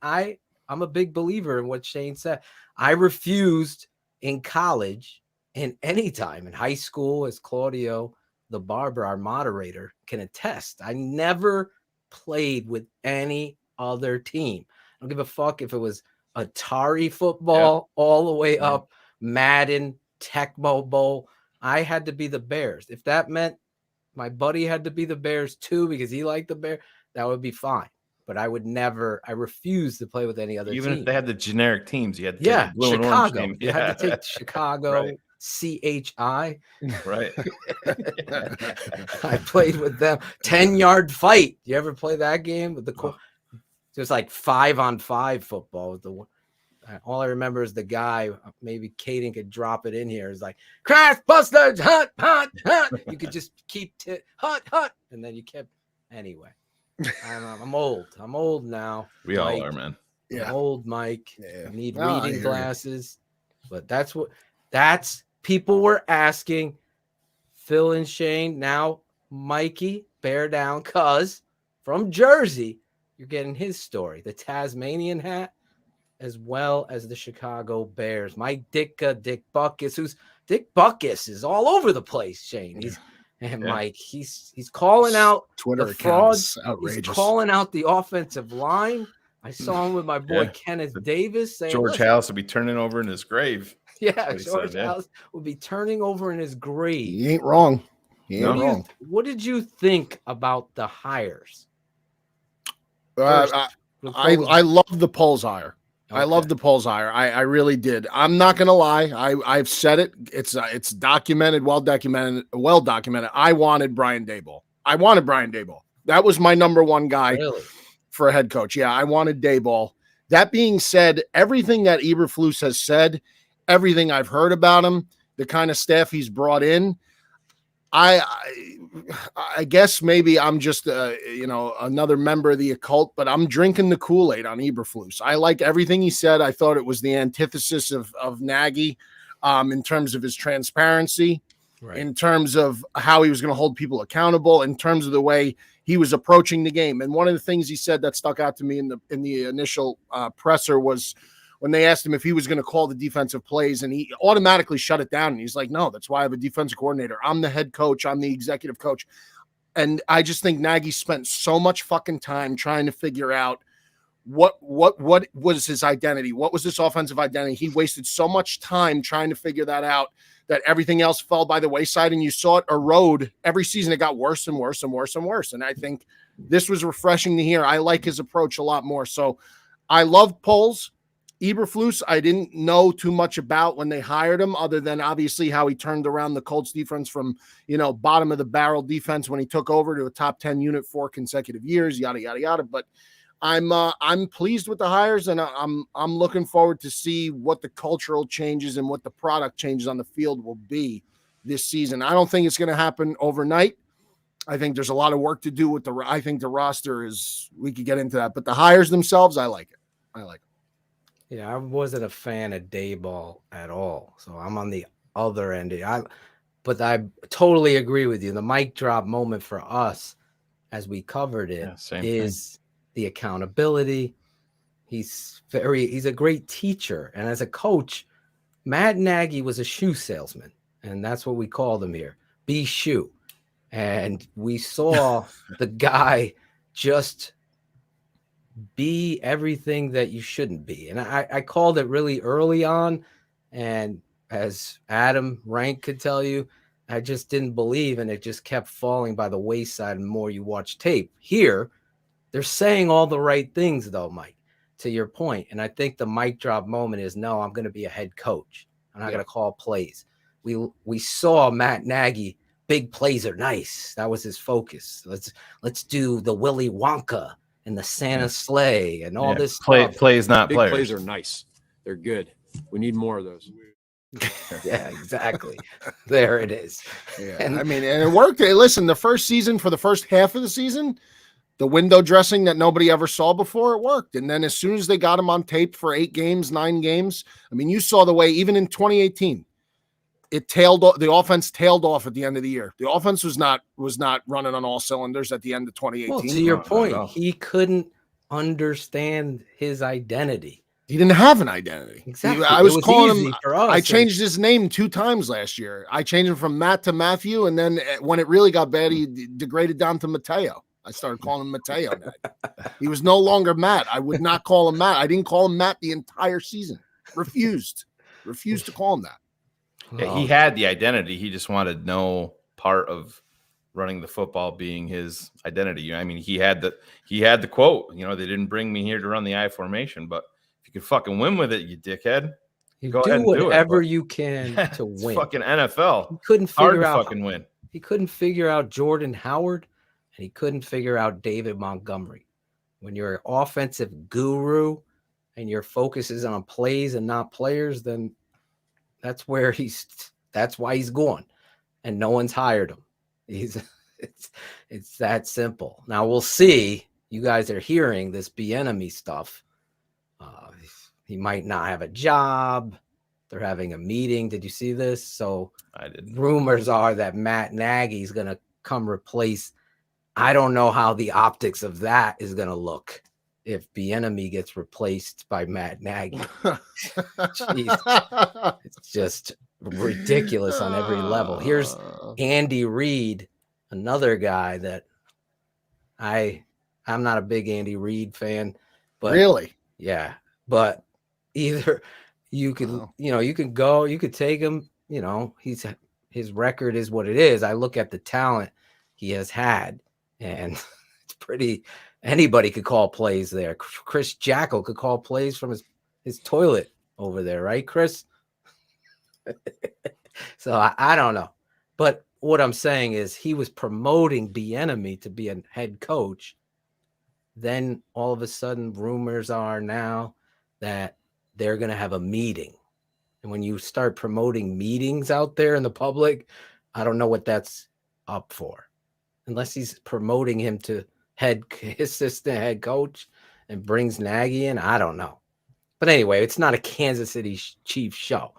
I'm a big believer in what Shayne said. I refused in college and anytime in high school, as Claudio, the barber, our moderator, can attest. I never played with any other team. I don't give a fuck if it was Atari football all the way up, Madden, Tecmo Bowl. I had to be the Bears. If that meant my buddy had to be the Bears too because he liked the Bears, that would be fine. But I refused to play with any other Even team. If they had the generic teams, you had to take the blue Chicago. And orange team. You had to take Chicago, CHI. Right. I played with them. 10-yard fight. You ever play that game with the It was like 5-on-5 football with All I remember is the guy, maybe Caden could drop it in here, is like, crash busters, hunt, hunt, hunt. You could just keep hunt, hunt. And then you kept, anyway. I'm old. I'm old now. We all are, man. I'm old, Mike. I need I reading hear glasses. But that's people were asking Phil and Shayne. Now, Mikey, Beardown, cuz from Jersey, you're getting his story. The Tasmanian hat, as well as the Chicago Bears. Mike Ditka, Dick Buckus, Dick Buckus is all over the place, Shayne. Mike, he's calling out Twitter the frauds. Outrageous. He's calling out the offensive line. I saw him with my boy Kenneth Davis saying George Halas will be turning over in his grave. Yeah, George Halas will be turning over in his grave. He ain't wrong. He ain't wrong. What did you think about the hires? I love the Poles hire. Okay. I love the Poles hire. I really did. I'm not gonna lie. I've said it. It's documented, well documented. I wanted Brian Daboll. That was my number one guy for a head coach. Yeah, I wanted Daboll. That being said, everything that Eberflus has said, everything I've heard about him, the kind of staff he's brought in, I guess maybe I'm just another member of the occult, but I'm drinking the Kool-Aid on Eberflus. I like everything he said. I thought it was the antithesis of Nagy in terms of his transparency, in terms of how he was going to hold people accountable, in terms of the way he was approaching the game. And one of the things he said that stuck out to me in the initial presser was when they asked him if he was going to call the defensive plays, and he automatically shut it down. And he's like, no, that's why I have a defensive coordinator. I'm the head coach. I'm the executive coach. And I just think Nagy spent so much fucking time trying to figure out what was his identity? What was this offensive identity? He wasted so much time trying to figure that out that everything else fell by the wayside, and you saw it erode every season. It got worse and worse and worse and worse. And I think this was refreshing to hear. I like his approach a lot more. So I love Poles. Eberflus, I didn't know too much about when they hired him, other than obviously how he turned around the Colts defense from, bottom of the barrel defense when he took over to a top 10 unit 4 consecutive years, yada, yada, yada. But I'm pleased with the hires, and I'm looking forward to see what the cultural changes and what the product changes on the field will be this season. I don't think it's going to happen overnight. I think there's a lot of work to do with I think the roster is, we could get into that, but the hires themselves, I like it. Yeah, I wasn't a fan of Daboll at all. So I'm on the other end. But I totally agree with you. The mic drop moment for us, as we covered it, is the accountability. He's a great teacher. And as a coach, Matt Nagy was a shoe salesman. And that's what we called him here. Be shoe. And we saw the guy just be everything that you shouldn't be. And I called it really early on. And as Adam Rank could tell you, I just didn't believe, and it just kept falling by the wayside the more you watch tape. Here, they're saying all the right things, though, Mike, to your point. And I think the mic drop moment is, no, I'm going to be a head coach. I'm not going to call plays. We saw Matt Nagy, big plays are nice. That was his focus. Let's do the Willy Wonka and the Santa sleigh and all this stuff. Plays, not big players. Plays are nice. They're good. We need more of those. Yeah, exactly. There it is. Yeah, and it worked. Hey, listen, the first season, for the first half of the season, the window dressing that nobody ever saw before, it worked. And then as soon as they got him on tape for 8 games, 9 games, you saw the way, even in 2018, the offense tailed off at the end of the year. The offense was not running on all cylinders at the end of 2018. Well, to your point, he couldn't understand his identity. He didn't have an identity. Exactly. I was calling him. For us, I changed his name 2 times last year. I changed him from Matt to Matthew, and then when it really got bad, he degraded down to Mateo. I started calling him Mateo. He was no longer Matt. I would not call him Matt. I didn't call him Matt the entire season. Refused to call him that. Yeah, he had the identity. He just wanted no part of running the football being his identity. He had the quote. They didn't bring me here to run the I formation, but if you could fucking win with it, you dickhead, go ahead and do whatever you can to win. Fucking NFL. He couldn't figure out fucking win. He couldn't figure out Jordan Howard, and he couldn't figure out David Montgomery. When you're an offensive guru and your focus is on plays and not players, then that's why he's gone, and no one's hired him. It's that simple. Now we'll see. You guys are hearing this Bieniemy stuff. He might not have a job. They're having a meeting. Did you see this? So I didn't. Rumors are that Matt Nagy's going to come replace. I don't know how the optics of that is going to look if Bieniemy gets replaced by Matt Nagy. It's just ridiculous on every level. Here's Andy Reid, another guy that I'm not a big Andy Reid fan, but really, yeah. But either you could, you could take him. His record is what it is. I look at the talent he has had, and it's pretty. Anybody could call plays there. Chris Jackal could call plays from his toilet over there, right, Chris? So I don't know. But what I'm saying is he was promoting Bieniemy to be a head coach. Then all of a sudden, rumors are now that they're going to have a meeting. And when you start promoting meetings out there in the public, I don't know what that's up for. Unless he's promoting him to assistant head coach and brings Nagy in, I don't know. But anyway, it's not a Kansas City Chiefs show.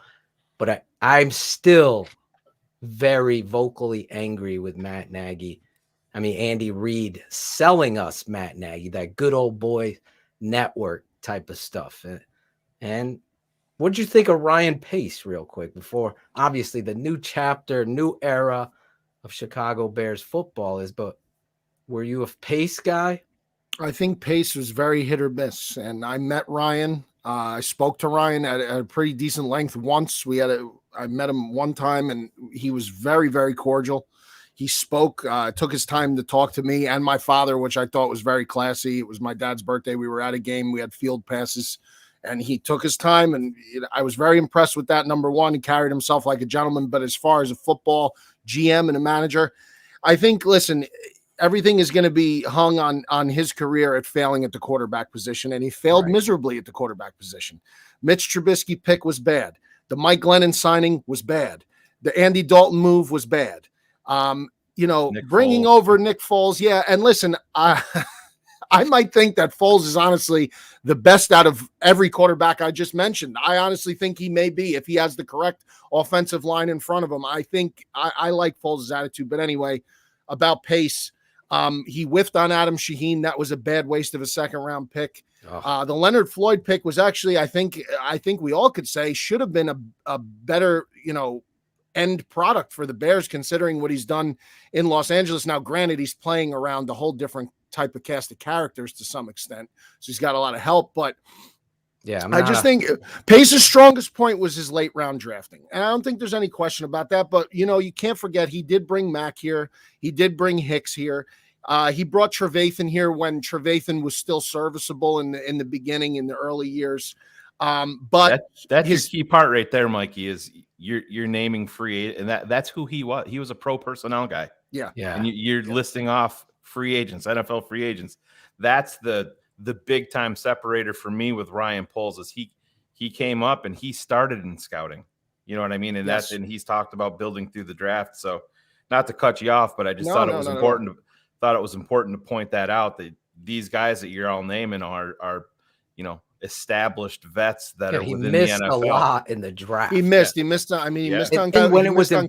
But I'm still very vocally angry with Matt Nagy. I mean, Andy Reid selling us Matt Nagy, that good old boy network type of stuff. And what did you think of Ryan Pace real quick before, obviously, the new chapter, new era of Chicago Bears football is, but were you a Pace guy? I think Pace was very hit or miss. And I met Ryan. I spoke to Ryan at a pretty decent length once. I met him one time, and he was very, very cordial. He spoke, took his time to talk to me and my father, which I thought was very classy. It was my dad's birthday. We were at a game. We had field passes, and he took his time, and I was very impressed with that. Number one, he carried himself like a gentleman. But as far as a football GM and a manager, I think, listen, everything is going to be hung on his career at failing at the quarterback position, and he failed miserably at the quarterback position. Mitch Trubisky pick was bad. The Mike Glennon signing was bad. The Andy Dalton move was bad. Bringing over Nick Foles. Yeah. And listen, I might think that Foles is honestly the best out of every quarterback I just mentioned. I honestly think he may be, if he has the correct offensive line in front of him. I think I like Foles' attitude. But anyway, about Pace, he whiffed on Adam Shaheen. That was a bad waste of a second-round pick. The Leonard Floyd pick was actually, I think we all could say, should have been a better, end product for the Bears, considering what he's done in Los Angeles. Now, granted, he's playing around a whole different type of cast of characters to some extent, so he's got a lot of help. But yeah, I just think Pace's strongest point was his late round drafting, and I don't think there's any question about that. But you can't forget he did bring Mack here, he did bring Hicks here. He brought Trevathan here when Trevathan was still serviceable in the beginning, in the early years. But that's his key part right there, Mikey, is you're naming free agent, and that's who he was. He was a pro personnel guy. Yeah. And you're listing off free agents, NFL free agents. That's the big time separator for me with Ryan Poles, is he came up and he started in scouting. You know what I mean? And and he's talked about building through the draft. So not to cut you off, but I just thought it was important. Thought it was important to point that out, that these guys that you're all naming are established vets that are within the NFL. He missed a lot in the draft. He missed on. He missed on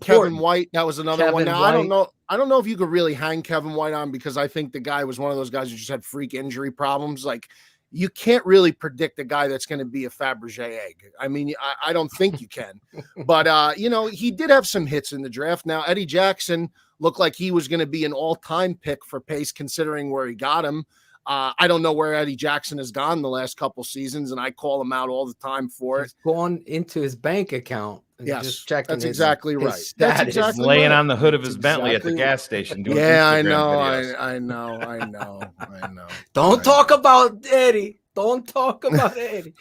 Kevin White. That was another one. Now, I don't know if you could really hang Kevin White on, because I think the guy was one of those guys who just had freak injury problems. Like, you can't really predict a guy that's going to be a Fabergé egg. I mean, I don't think you can. But he did have some hits in the draft. Now, Eddie Jackson looked like he was going to be an all-time pick for Pace, considering where he got him. I don't know where Eddie Jackson has gone the last couple seasons, and I call him out all the time for it. He's gone into his bank account. And just checking. That's exactly right. That's exactly laying on the hood of his Bentley at the gas station. Doing I Instagram know. videos. I know. Don't talk about Eddie. Don't talk about Eddie.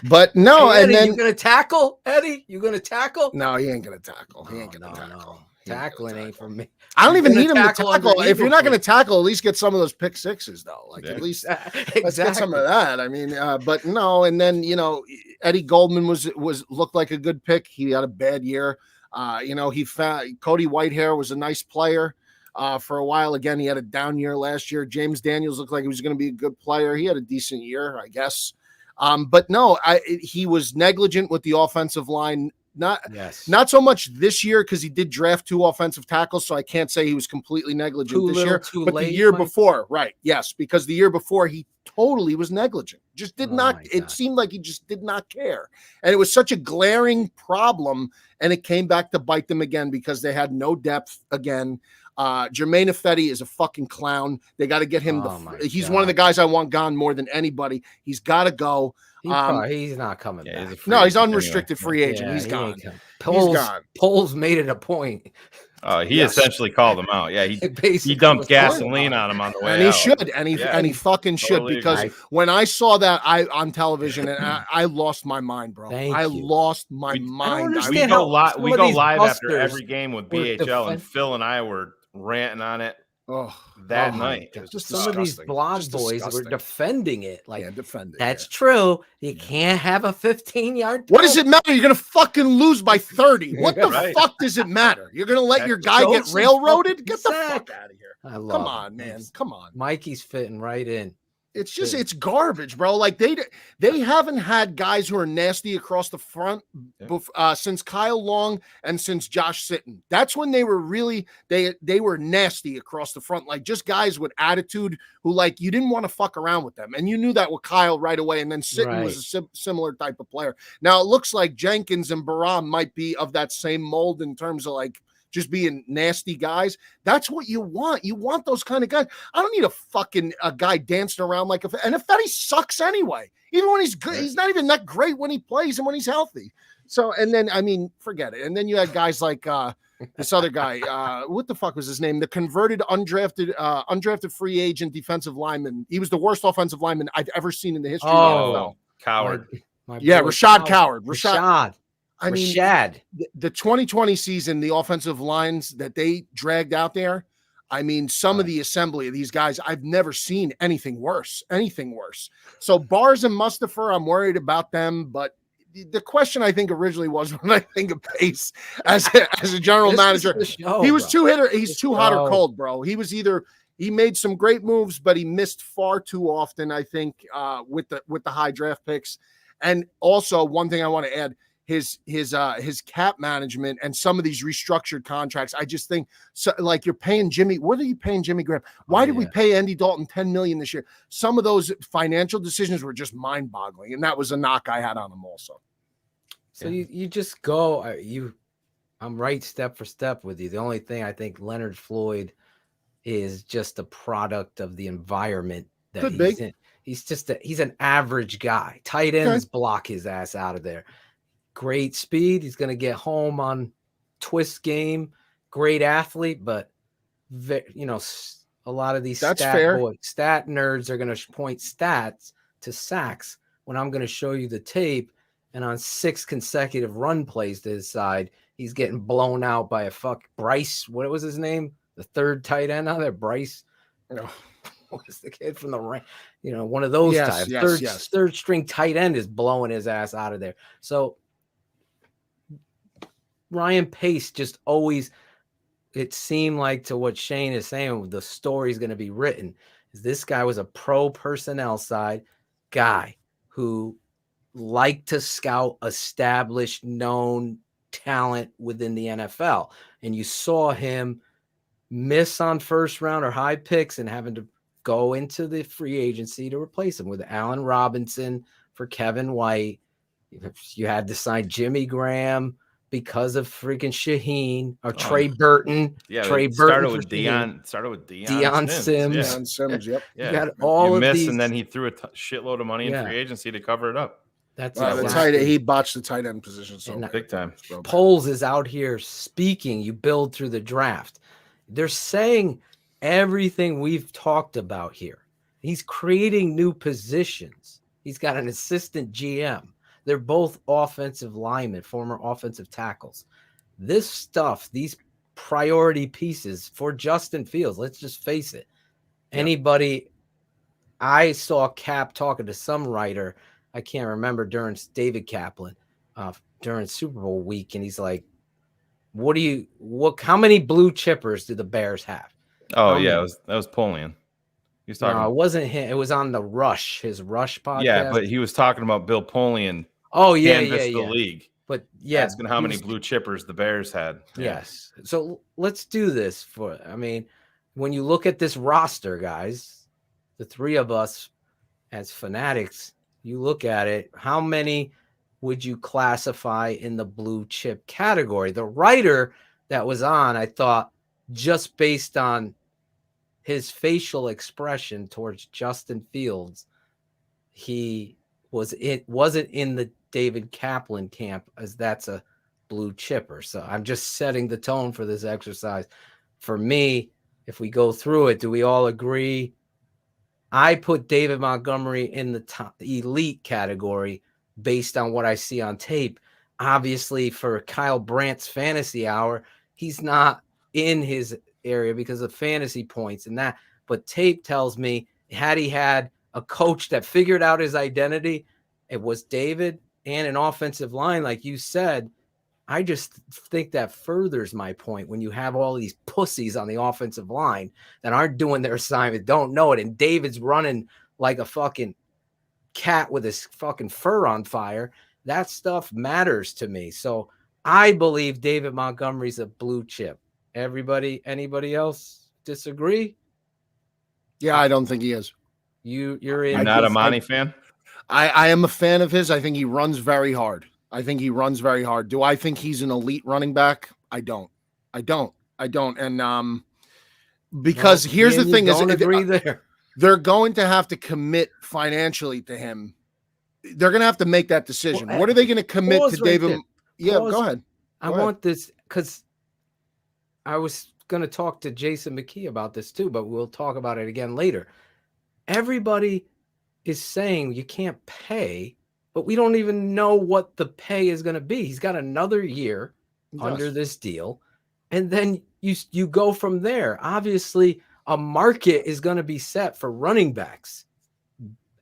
But no, hey, Eddie, and then you gonna tackle Eddie? You gonna tackle? No, he ain't gonna tackle. He ain't gonna tackle. tackling ain't for me. I don't even need him to tackle tackle. If you're not going to underneath tackle, at least get some of those pick sixes, though. Like Yeah. at least Exactly. let's get some of that. I mean, but no. And then Eddie Goldman was looked like a good pick. He had a bad year. He found Cody Whitehair was a nice player for a while. Again, he had a down year last year. James Daniels looked like he was going to be a good player. He had a decent year, I guess. But no, he was negligent with the offensive line. Not so much this year because he did draft 2 offensive tackles, so I can't say he was completely negligent this year. But the year before, right? Yes, because the year before he totally was negligent. Just did not. It seemed like he just did not care, and it was such a glaring problem. And it came back to bite them again because they had no depth again. Jermaine Ifedi is a fucking clown. They got to get him. He's one of the guys I want gone more than anybody. He's got to go. He's not coming back. He's unrestricted free agent. He's gone. He's gone. Poles made it a point. He essentially called him out. Yeah, he dumped gasoline on him on the way and he out. should, and he fucking should, Totally because agree. when I saw that on television, and I lost my mind, bro. I lost my mind. We go live after every game with BHL, and Phil and I were ranting on it that night. It was Just some of these blonde boys were defending it. Like, defending. That's true. You can't have a 15-yard. What does it matter? You're gonna fucking lose by 30. What the fuck does it matter? You're gonna let your guy get railroaded? Get the fuck out of here. Come on, man. Come on. Mikey's fitting right in. It's just it's garbage, bro. Like they haven't had guys who are nasty across the front since Kyle Long and since Josh Sitton. That's when they were really they were nasty across the front, like just guys with attitude who like you didn't want to fuck around with them, and you knew that with Kyle right away. And then Sitton was a similar type of player. Now it looks like Jenkins and Baram might be of that same mold in terms of like just being nasty guys. That's what you want. You want those kind of guys. I don't need a guy dancing around like and Ifedi sucks anyway. Even when he's good, he's not even that great when he plays and when he's healthy. So, and then, I mean, forget it. And then you had guys like this other guy. What the fuck was his name? The converted undrafted free agent defensive lineman. He was the worst offensive lineman I've ever seen in the history of the NFL. Coward. Rashad Coward. Rashad. I mean, the 2020 season, the offensive lines that they dragged out there, I mean, some of the assembly of these guys, I've never seen anything worse. So Bars and Mustafa, I'm worried about them. But the question I think originally was when I think of Pace as a general manager, he was he's too hot or cold, bro. He was he made some great moves, but he missed far too often, I think, with the high draft picks. And also one thing I want to add, his cap management and some of these restructured contracts. I just think like you're paying Jimmy. What are you paying Jimmy Graham? Why did we pay Andy Dalton $10 million this year? Some of those financial decisions were just mind boggling. And that was a knock I had on him also. So you just go, I'm right step for step with you. The only thing I think Leonard Floyd is just a product of the environment that he's in. He's an average guy. Tight ends block his ass out of there. Great speed. He's going to get home on twist game. Great athlete, but a lot of these stat nerds are going to point stats to sacks when I'm going to show you the tape. And on 6 consecutive run plays to his side, he's getting blown out by a Bryce. What was his name? The third tight end out there, Bryce. What was the kid from the rank? One of those types. Third string tight end is blowing his ass out of there. So Ryan Pace just always, it seemed like to what Shayne is saying, the story's going to be written. This guy was a pro personnel side guy who liked to scout established, known talent within the NFL. And you saw him miss on first round or high picks and having to go into the free agency to replace him with Allen Robinson for Kevin White. You had to sign Jimmy Graham because of freaking Shaheen or Trey Burton. Yeah, Trey started Burton with Deion Sims. Yeah. Deion Sims, yep. Yeah. You got all of these, and then he threw a shitload of money in free agency to cover it up. That's he botched the tight end position so big time. Poles is out here speaking. You build through the draft. They're saying everything we've talked about here. He's creating new positions. He's got an assistant GM. They're both offensive linemen, former offensive tackles. This stuff, these priority pieces for Justin Fields. Let's just face it. Anybody, I saw Cap talking to some writer, I can't remember, during David Kaplan, during Super Bowl week, and he's like, how many blue chippers do the Bears have? Oh, yeah, that was Polian. He was talking. No, it wasn't him. It was on his Rush podcast. Yeah, but he was talking about Bill Polian. Oh, yeah, the league. But yeah, asking how many blue chippers the Bears had. Yes. So let's do this when you look at this roster, guys, the three of us as fanatics, you look at it, how many would you classify in the blue chip category? The writer that was on, I thought, just based on his facial expression towards Justin Fields, wasn't in the David Kaplan camp, as that's a blue chipper. So I'm just setting the tone for this exercise. For me, if we go through it, do we all agree? I put David Montgomery in the top elite category based on what I see on tape. Obviously, for Kyle Brandt's fantasy hour, he's not in his area because of fantasy points and that. But tape tells me, had he had a coach that figured out his identity, it was David, and an offensive line, like you said. I just think that furthers my point when you have all these pussies on the offensive line that aren't doing their assignment, don't know it, and David's running like a fucking cat with his fucking fur on fire. That stuff matters to me. So I believe David Montgomery's a blue chip. Anybody else disagree? Yeah, I don't think he is. You're in. You're not a Monty fan? I am a fan of his. I think he runs very hard. Do I think he's an elite running back? I don't. And because here's the thing: they're going to have to commit financially to him. They're going to have to make that decision. What are they going to commit to David? Go ahead. I want this because I was going to talk to Jason McKie about this too, but we'll talk about it again later. Everybody is saying you can't pay, but we don't even know what the pay is going to be. He's got another year under this deal, and then you go from there. Obviously, a market is going to be set for running backs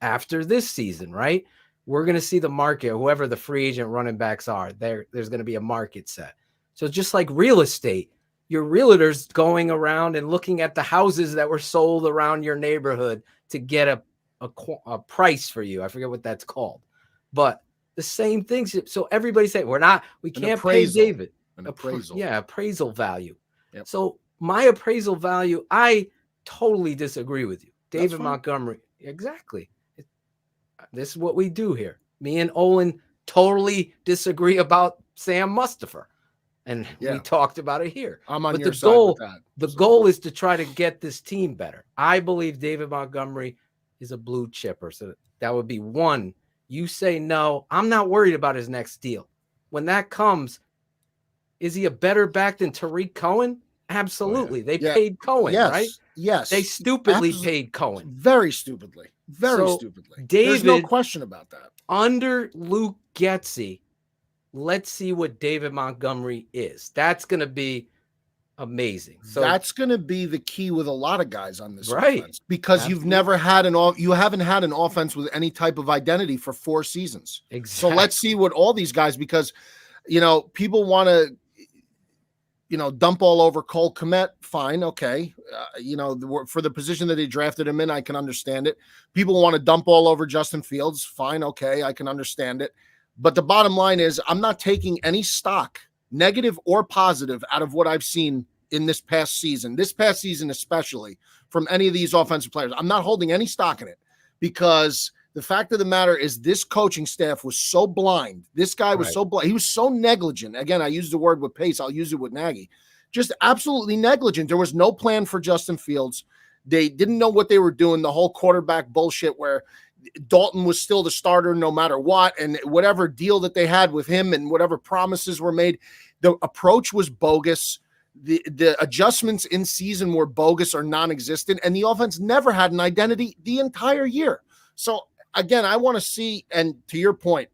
after this season, right? We're going to see the market, whoever the free agent running backs are, there's going to be a market set. So just like real estate, your realtor's going around and looking at the houses that were sold around your neighborhood to get a price for you. I forget what that's called, but the same things. So everybody say we can't pay David an appraisal. Appraisal value. Yep. So my appraisal value, I totally disagree with you. David Montgomery. Exactly. This is what we do here. Me and Olin totally disagree about Sam Mustipher. And we talked about it here. I'm on your side with that. The goal is to try to get this team better. I believe David Montgomery is a blue chipper. So that would be one. You say no. I'm not worried about his next deal. When that comes, is he a better back than Tariq Cohen? Absolutely. They paid Cohen, right? Yes. They stupidly paid Cohen. Very stupidly. Stupidly. There's no question about that. Under Luke Getsy, let's see what David Montgomery is. That's going to be amazing. So that's going to be the key with a lot of guys on this offense, because you haven't had an offense with any type of identity for 4 seasons. Exactly. So let's see what all these guys, because people want to dump all over Cole Kmet. Fine, okay. For the position that they drafted him in, I can understand it. People want to dump all over Justin Fields. Fine, okay, I can understand it. But the bottom line is, I'm not taking any stock, negative or positive, out of what I've seen in this past season especially, from any of these offensive players. I'm not holding any stock in it, because the fact of the matter is this coaching staff was so blind. This guy was so blind. He was so negligent. Again, I used the word with Pace. I'll use it with Nagy. Just absolutely negligent. There was no plan for Justin Fields. They didn't know what they were doing. The whole quarterback bullshit where Dalton was still the starter no matter what, and whatever deal that they had with him and whatever promises were made, the approach was bogus. The adjustments in season were bogus or non-existent, and the offense never had an identity the entire year. So again, I want to see, and to your point,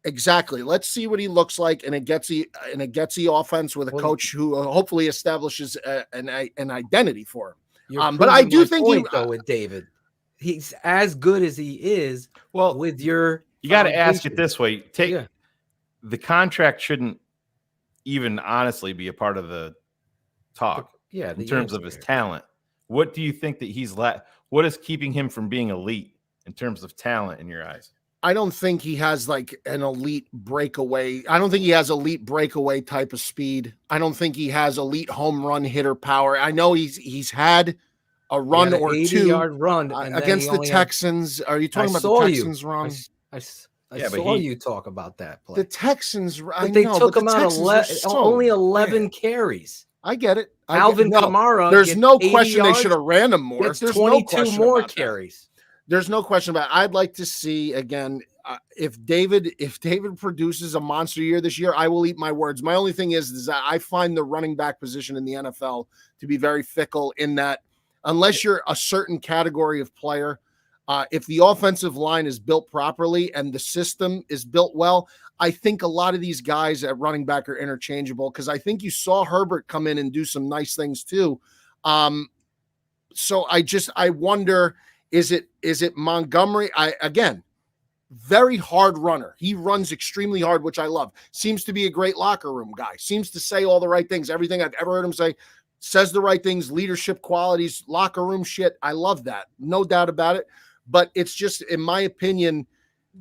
Exactly. Let's see what he looks like in a Getsy offense with a coach who hopefully establishes an identity for him. But I do think with David, he's as good as he is. Well, with your, you got to ask it this way: the contract shouldn't even honestly be a part of the talk. Yeah, in terms of his talent, what do you think that he's what is keeping him from being elite in terms of talent in your eyes? I don't think he has like an elite breakaway. I don't think he has elite breakaway type of speed. I don't think he has elite home run hitter power. I know he's had a run or 80-yard run against the Texans. Are you talking about the Texans run? I saw you talk about that play. The Texans, but they took him out only 11 carries. I get it. Alvin Kamara. There's no question they should have ran him more. There's 22 more carries. There's no question about it. I'd like to see again if David produces a monster year this year, I will eat my words. My only thing is that I find the running back position in the NFL to be very fickle in that unless you're a certain category of player, if the offensive line is built properly and the system is built well, I think a lot of these guys at running back are interchangeable because I think you saw Herbert come in and do some nice things too. So I wonder. Is it Montgomery? Again, very hard runner. He runs extremely hard, which I love. Seems to be a great locker room guy. Seems to say all the right things. Everything I've ever heard him say, says the right things, leadership qualities, locker room shit. I love that. No doubt about it. But it's just, in my opinion,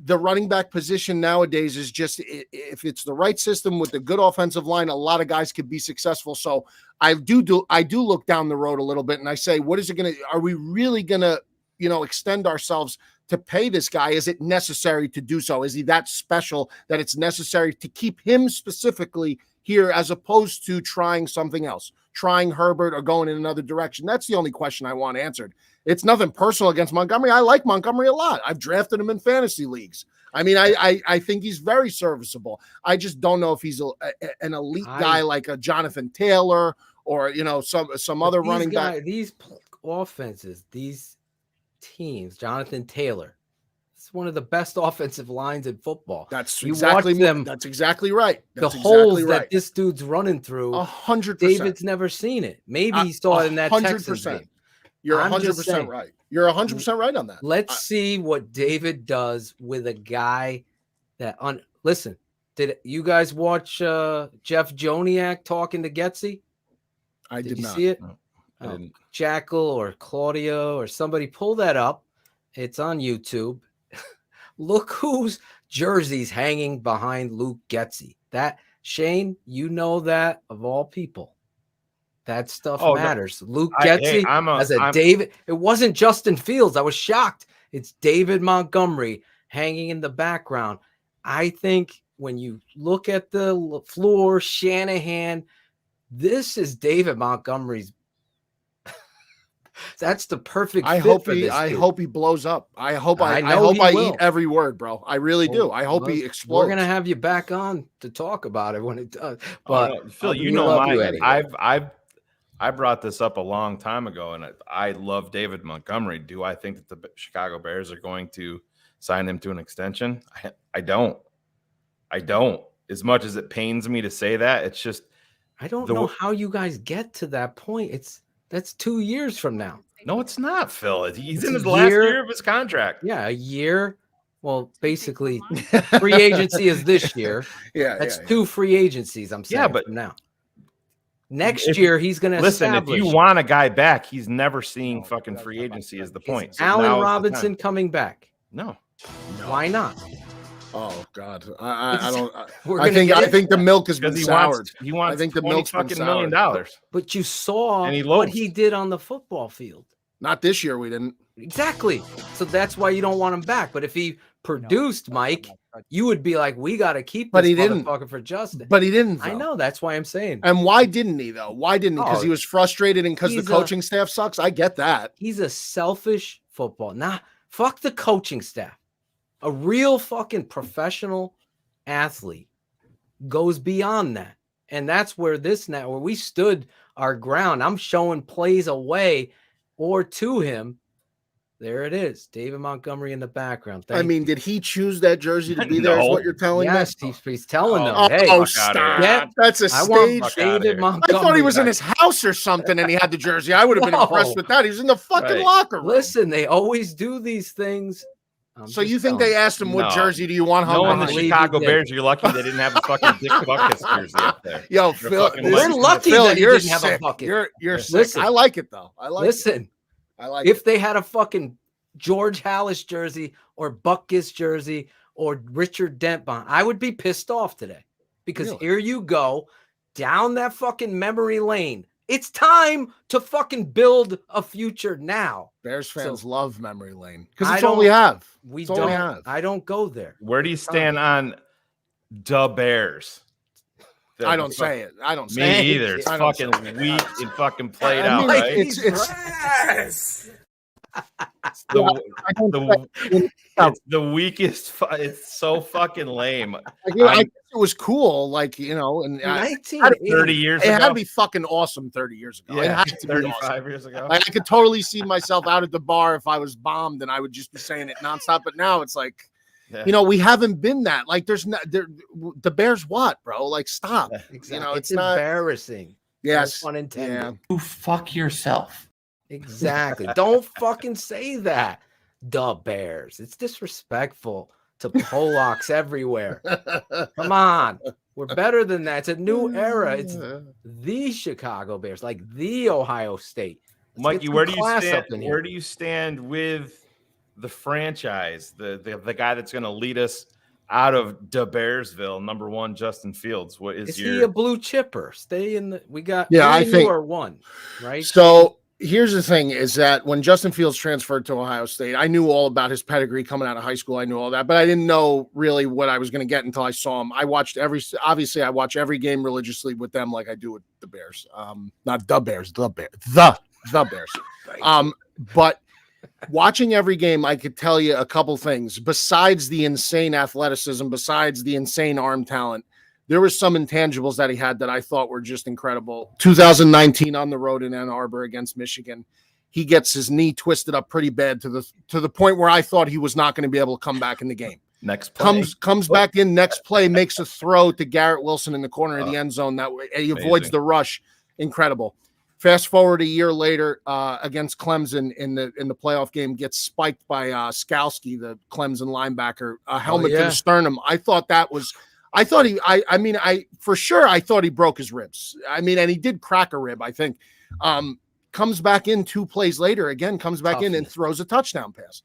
the running back position nowadays is just, if it's the right system with a good offensive line, a lot of guys could be successful. So I do look down the road a little bit and I say, are we really going to, extend ourselves to pay this guy? Is it necessary to do so? Is he that special that it's necessary to keep him specifically here as opposed to trying something else, trying Herbert or going in another direction? That's the only question I want answered. It's nothing personal against Montgomery. I like Montgomery a lot. I've drafted him in fantasy leagues. I mean, I think he's very serviceable. I just don't know if he's an elite guy like a Jonathan Taylor or, some other running back. These offenses, these teams, Jonathan Taylor, it's one of the best offensive lines in football. That's exactly them. That's exactly right. That's the holes that this dude's running through, 100%. David's never seen it. Maybe he saw it in that 100%. Texans game. You're 100% right. You're 100% right on that. Let's see what David does with a guy that listen. Did you guys watch Jeff Joniak talking to Getsy? I did not see it. No. Jackal or Claudio or somebody pull that up. It's on YouTube. Look whose jersey's hanging behind Luke Getsy. That Shayne, that of all people, that stuff matters. Luke Getsy David. It wasn't Justin Fields. I was shocked. It's David Montgomery hanging in the background. I think when you look at the floor, Shanahan, this is David Montgomery's. That's the perfect. I hope he blows up. I hope I eat every word, bro. I really do. I hope he explodes. We're gonna have you back on to talk about it when it does. But Phil, I brought this up a long time ago, and I love David Montgomery. Do I think that the Chicago Bears are going to sign him to an extension? I don't. As much as it pains me to say that, it's just I don't know how you guys get to that point. That's 2 years from now. No, it's not, Phil. He's in his last year of his contract. Yeah, a year. Well, basically, free agency is this year. That's 2 free agencies. I'm saying from now. Next year, he's going to establish. If you want a guy back, he's never seeing fucking free agency is the point. So Allen Robinson coming back? No. Why not? Oh God, I don't. I think the milk has been soured. He wants. I think the milk's been $1 million. But you saw what he did on the football field. Not this year. We didn't. Exactly. So that's why you don't want him back. But if he produced, Mike, you would be like, we got to keep this motherfucker for Justin. But he didn't. I know. That's why I'm saying. And why didn't he though? Why didn't he? Because he was frustrated and because the coaching staff sucks. I get that. He's a selfish football. Fuck the coaching staff. A real fucking professional athlete goes beyond that. And that's where where we stood our ground. I'm showing plays away or to him There it is. David Montgomery in the background. I mean, did he choose that jersey to be there? Is No. what you're telling Yes, me? he's telling them. Oh, Hey, stop! get- That's a I want stage. David I Montgomery. thought he was in his house or something, and he had the jersey. I would have been No. impressed with that. He was in the fucking Right. locker room. Listen, they always do these things. So you think they asked him what jersey do you want hung Knowing the behind? Chicago Bears, you're lucky they didn't have a fucking Dick Buckus jersey up there. Yo, They're Phil, fucking We're lucky Phil, that he you're didn't have a sick. bucket. You're sick. Listen. I like it though. I like it. Listen, I like if it. they had a fucking George Halas jersey or Buckus jersey or Richard Dent behind, I would be pissed off today because Really? here you go down that fucking memory lane. It's time to fucking build a future now. Bears fans So- love memory lane because I it's all we don't- have. We It's all we don't. have. I don't go there. Where do you stand on the Bears? I don't say it. I don't Me say it. either. It's I don't fucking say it. weak and fucking played I out, mean, right? It's It's the weakest. It's so fucking lame. I guess it was cool, like and 30 years it had ago. to be fucking awesome 30 years ago. It Yeah, had to be 35 awesome. years ago. Like, I could totally see myself out at the bar if I was bombed, and I would just be saying it nonstop. But now it's like, Yeah. we haven't been that. Like, there's not the Bears. What, bro? Like, stop. Exactly. It's not. embarrassing. Yes. No pun intended. Yeah. You fuck yourself. Exactly. Don't fucking say that. The Bears. It's disrespectful to Polacks everywhere. Come on. We're better than that. It's a new era. It's the Chicago Bears, like the Ohio State. Let's Mikey, get some where do you class stand? up in here. Where do you stand with the franchise, the guy that's going to lead us out of the Bearsville? Number one, Justin Fields. What is he a blue chipper? Stay in the. We got. Yeah, me I and you think- are one, right? So here's the thing: is that when Justin Fields transferred to Ohio State, I knew all about his pedigree coming out of high school. I knew all that, but I didn't know really what I was going to get until I saw him. I watched obviously I watch every game religiously with them, like I do with the Bears. Not the Bears, the Bears. But watching every game, I could tell you a couple things. Besides the insane athleticism, besides the insane arm talent, there were some intangibles that he had that I thought were just incredible. 2019 on the road in Ann Arbor against Michigan, he gets his knee twisted up pretty bad to the point where I thought he was not going to be able to come back in the game. Next play. Comes back in next play, makes a throw to Garrett Wilson in the corner of the end zone. That way he avoids Amazing. the rush. Incredible. Fast forward a year later against Clemson in the playoff game, gets spiked by Skalski, the Clemson linebacker, a helmet to the sternum. I thought he broke his ribs. I mean, and he did crack a rib, I think. Comes back in 2 plays later, again, comes back in and throws a touchdown pass.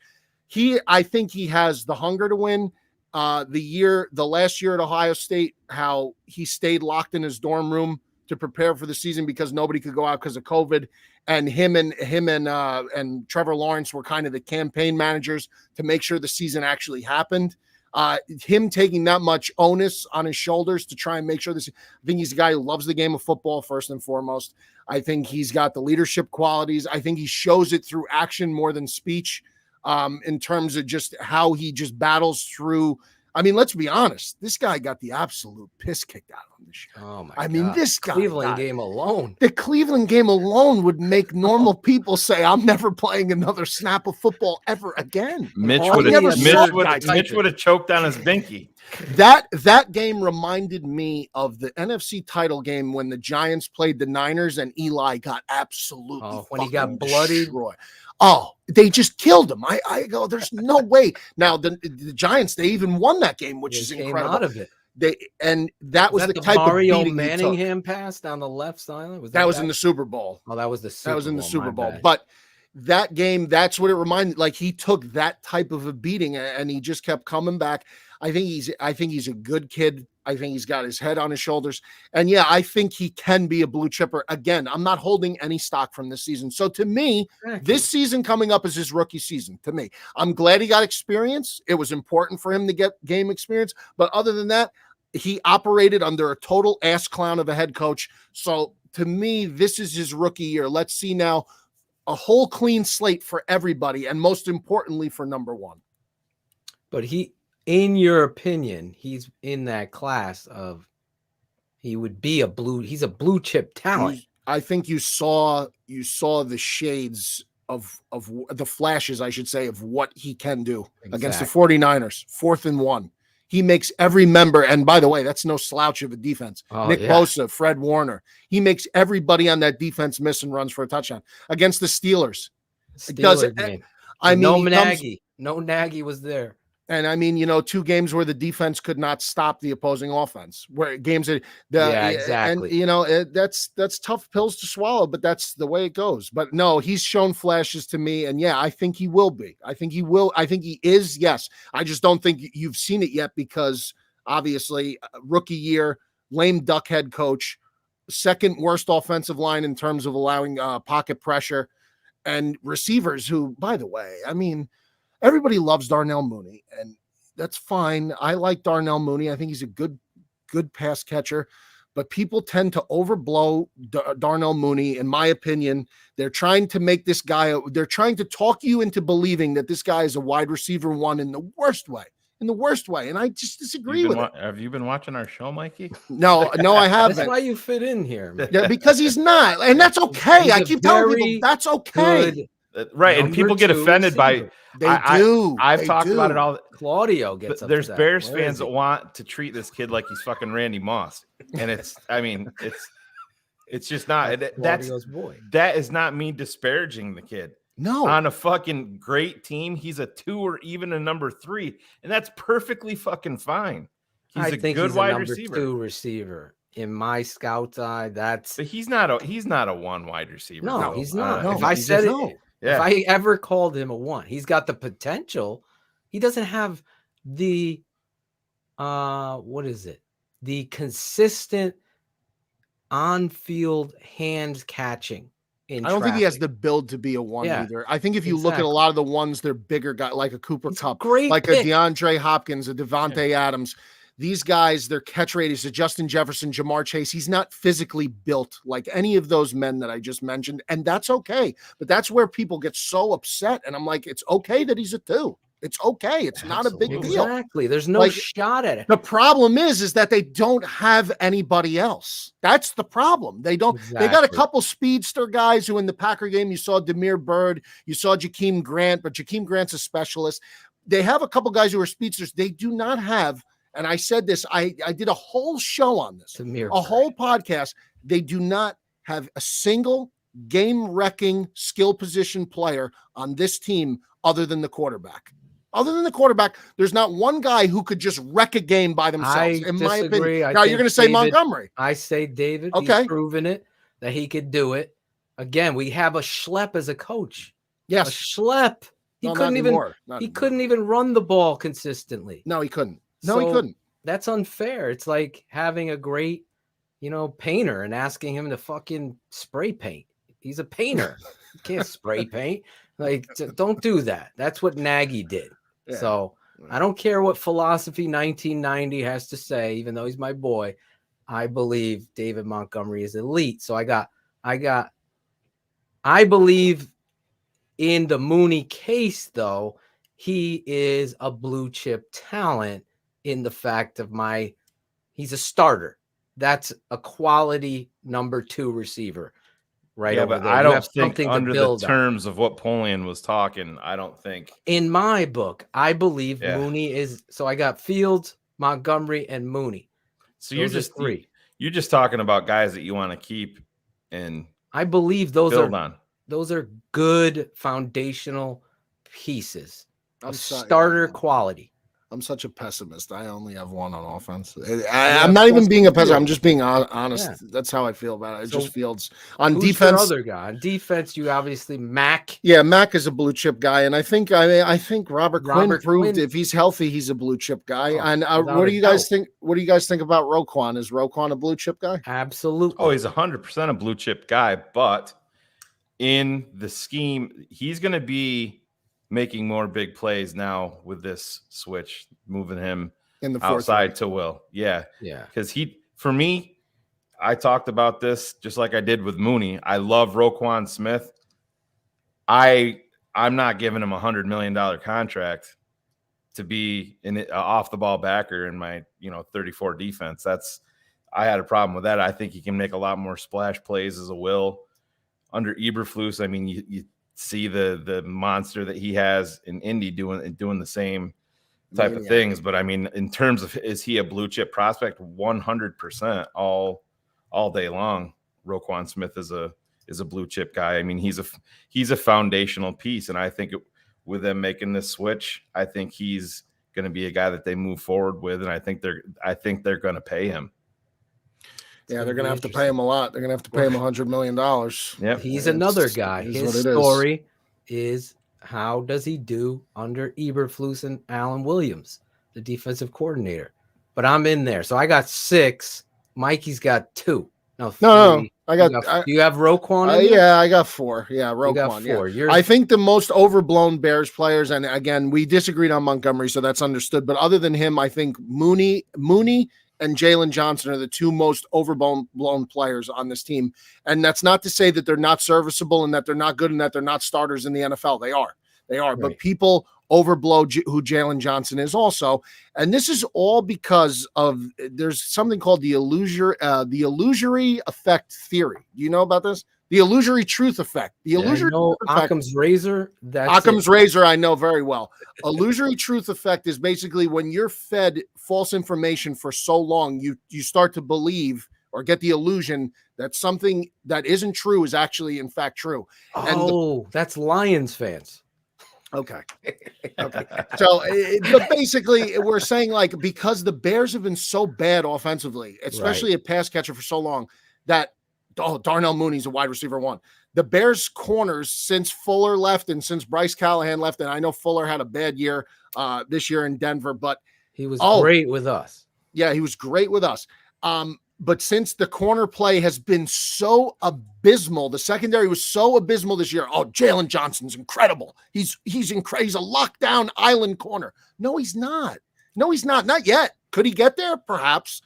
I think he has the hunger to win. The last year at Ohio State, how he stayed locked in his dorm room to prepare for the season because nobody could go out because of COVID. And him and Trevor Lawrence were kind of the campaign managers to make sure the season actually happened. Him taking that much onus on his shoulders to try and make sure this. I think he's a guy who loves the game of football first and foremost. I think he's got the leadership qualities. I think he shows it through action more than speech, in terms of just how he just battles through. I mean, let's be honest. This guy got the absolute piss kicked out of him this year. Oh my! I mean, God. this guy. Cleveland game alone. The Cleveland game alone would make normal people say, "I'm never playing another snap of football ever again." Mitch I would never have saw a guy type it. choked on his binky. That game reminded me of the NFC title game when the Giants played the Niners and Eli got absolutely when he got bloodied. destroyed. Oh, they just killed him. I go, there's no way. Now the Giants, they even won that game, which is Came incredible. out of it. That was the type Mario of beating he took. Manningham pass down the left sideline. That was in the Super Bowl. Oh, that was the Super That was in the Bowl, Super my Bowl. bad. But that game, that's what it reminded. Like, he took that type of a beating and he just kept coming back. I think he's a good kid. I think he's got his head on his shoulders. And yeah, I think he can be a blue chipper. Again, I'm not holding any stock from this season. So to me, this season coming up is his rookie season. To me, I'm glad he got experience. It was important for him to get game experience. But other than that, he operated under a total ass clown of a head coach. So to me, this is his rookie year. Let's see now a whole clean slate for everybody. And most importantly, for number one. But in your opinion, he's in that class of he's a blue chip talent. I think you saw the shades of the flashes, I should say, of what he can do against the 49ers. 4th and 1. He makes every member, and by the way, that's no slouch of a defense. Nick Bosa, Fred Warner. He makes everybody on that defense miss and runs for a touchdown. Against the Steelers. No Nagy was there. And I mean, 2 games where the defense could not stop the opposing offense. Where games that exactly. And that's tough pills to swallow, but that's the way it goes. But no, he's shown flashes to me, and I think he will be. I think he will. I think he is. Yes, I just don't think you've seen it yet because obviously rookie year, lame duck head coach, second worst offensive line in terms of allowing pocket pressure, and receivers who, by the way, I mean. Everybody loves Darnell Mooney, and that's fine. I like Darnell Mooney. I think he's a good pass catcher, but people tend to overblow Darnell Mooney. In my opinion, they're trying to make this guy. They're trying to talk you into believing that this guy is a wide receiver 1 in the worst way. And I just disagree with it. Have you been watching our show, Mikey? No, I haven't. That's why you fit in here. Yeah, because he's not, and that's okay. I keep telling people that's okay. Right, and people get offended by. I've talked about it all. Claudio gets. There's Bears fans that want to treat this kid like he's fucking Randy Moss, and it's just not. That is not me disparaging the kid. No, on a fucking great team, he's a 2 or even a number 3, and that's perfectly fucking fine. He's a good wide receiver. 2 receiver. In my scout's eye, but he's not a 1 wide receiver. No, he's not. No, if I said it. No. If I ever called him a 1, he's got the potential. He doesn't have the the consistent on-field hand catching. I don't think he has the build to be a 1 either. I think if you look at a lot of the ones, they're bigger guys like a Cooper Kupp, like a DeAndre Hopkins, a Devontae Adams. These guys, their catch rate is a Justin Jefferson, Jamar Chase. He's not physically built like any of those men that I just mentioned, and that's okay. But that's where people get so upset, and I'm like, it's okay that he's a 2. It's okay. It's not a big deal. Exactly. There's no shot at it. The problem is that they don't have anybody else. That's the problem. They don't. Exactly. They got a couple speedster guys who in the Packer game, you saw Demir Bird, you saw Jakeem Grant, but Jakeem Grant's a specialist. They have a couple guys who are speedsters. They do not have. And I said this, I did a whole show on this, whole podcast. They do not have a single game-wrecking skill position player on this team other than the quarterback. There's not one guy who could just wreck a game by themselves, in my opinion. Now, you're going to say Montgomery. I say David. Okay. He's proven it, that he could do it. Again, we have a Schlepp as a coach. Yes. A Schlepp. He couldn't even run the ball consistently. No, he couldn't. No, he couldn't. That's unfair. It's like having a great, painter and asking him to fucking spray paint. He's a painter. He can't spray paint. Like, don't do that. That's what Nagy did. Yeah. So I don't care what Philosophy 1990 has to say, even though he's my boy. I believe David Montgomery is elite. So I believe in the Mooney case, though, he is a blue chip talent. In the fact of he's a starter. That's a quality number 2 receiver, right? Yeah, but there. I don't think under the terms of what Polian was talking, I don't think. In my book, I believe Mooney is. So I got Fields, Montgomery, and Mooney. So you're just 3. You're just talking about guys that you want to keep, and I believe those are good foundational pieces of starter quality. I'm such a pessimist. I only have 1 on offense. I'm not even being a pessimist. I'm just being honest. Yeah. That's how I feel about it. It just feels on defense. Other guy on defense, you obviously Mac. Yeah, Mac is a blue chip guy, and I think Robert Quinn proved if he's healthy, he's a blue chip guy. And what do you guys think? What do you guys think about Roquan? Is Roquan a blue chip guy? Absolutely. Oh, he's 100% a blue chip guy, but in the scheme, he's going to be making more big plays now with this switch, moving him in the outside to Will. Yeah. Because for me, I talked about this just like I did with Mooney. I love Roquan Smith. I'm not giving him $100 million contract to be an off the ball backer in my 34 defense. I had a problem with that. I think he can make a lot more splash plays as a Will under Eberflus. I mean, see the monster that he has in Indy doing the same type of things. But I mean, in terms of, is he a blue chip prospect? 100% all day long. Roquan Smith is a blue chip guy. I mean, he's a foundational piece, and I think with them making this switch, I think he's going to be a guy that they move forward with, and I think they're going to pay him. Yeah, they're going to have to pay him a lot. They're going to have to pay him $100 million. Yeah, he's another guy. His story is how does he do under Eberflus and Alan Williams, the defensive coordinator? But I'm in there, so I got 6. Mikey's got 2. No, I got. Do you have Roquan? Yeah, I got 4. Yeah, Roquan. You got 4. Yeah. I think the most overblown Bears players, and again, we disagreed on Montgomery, so that's understood. But other than him, I think Mooney, and Jalen Johnson are the 2 most overblown players on this team. And that's not to say that they're not serviceable and that they're not good and that they're not starters in the NFL. They are. Right. But people overblow who Jalen Johnson is also. And this is all because of there's something called the illusory effect theory. Do you know about this? The illusory truth effect. The illusory Occam's razor. Occam's razor, I know very well. Illusory truth effect is basically when you're fed false information for so long, you start to believe or get the illusion that something that isn't true is actually in fact true. That's Lions fans. Okay. So but basically we're saying, like, because the Bears have been so bad offensively, especially a pass catcher for so long, that Darnell Mooney's a wide receiver 1. The Bears corners, since Fuller left and since Bryce Callahan left, and I know Fuller had a bad year this year in Denver, but he was great with us. Yeah, he was great with us. But since the corner play has been so abysmal, the secondary was so abysmal this year. Oh, Jalen Johnson's incredible. He's incredible. He's a lockdown island corner. No, he's not. Not yet. Could he get there? Perhaps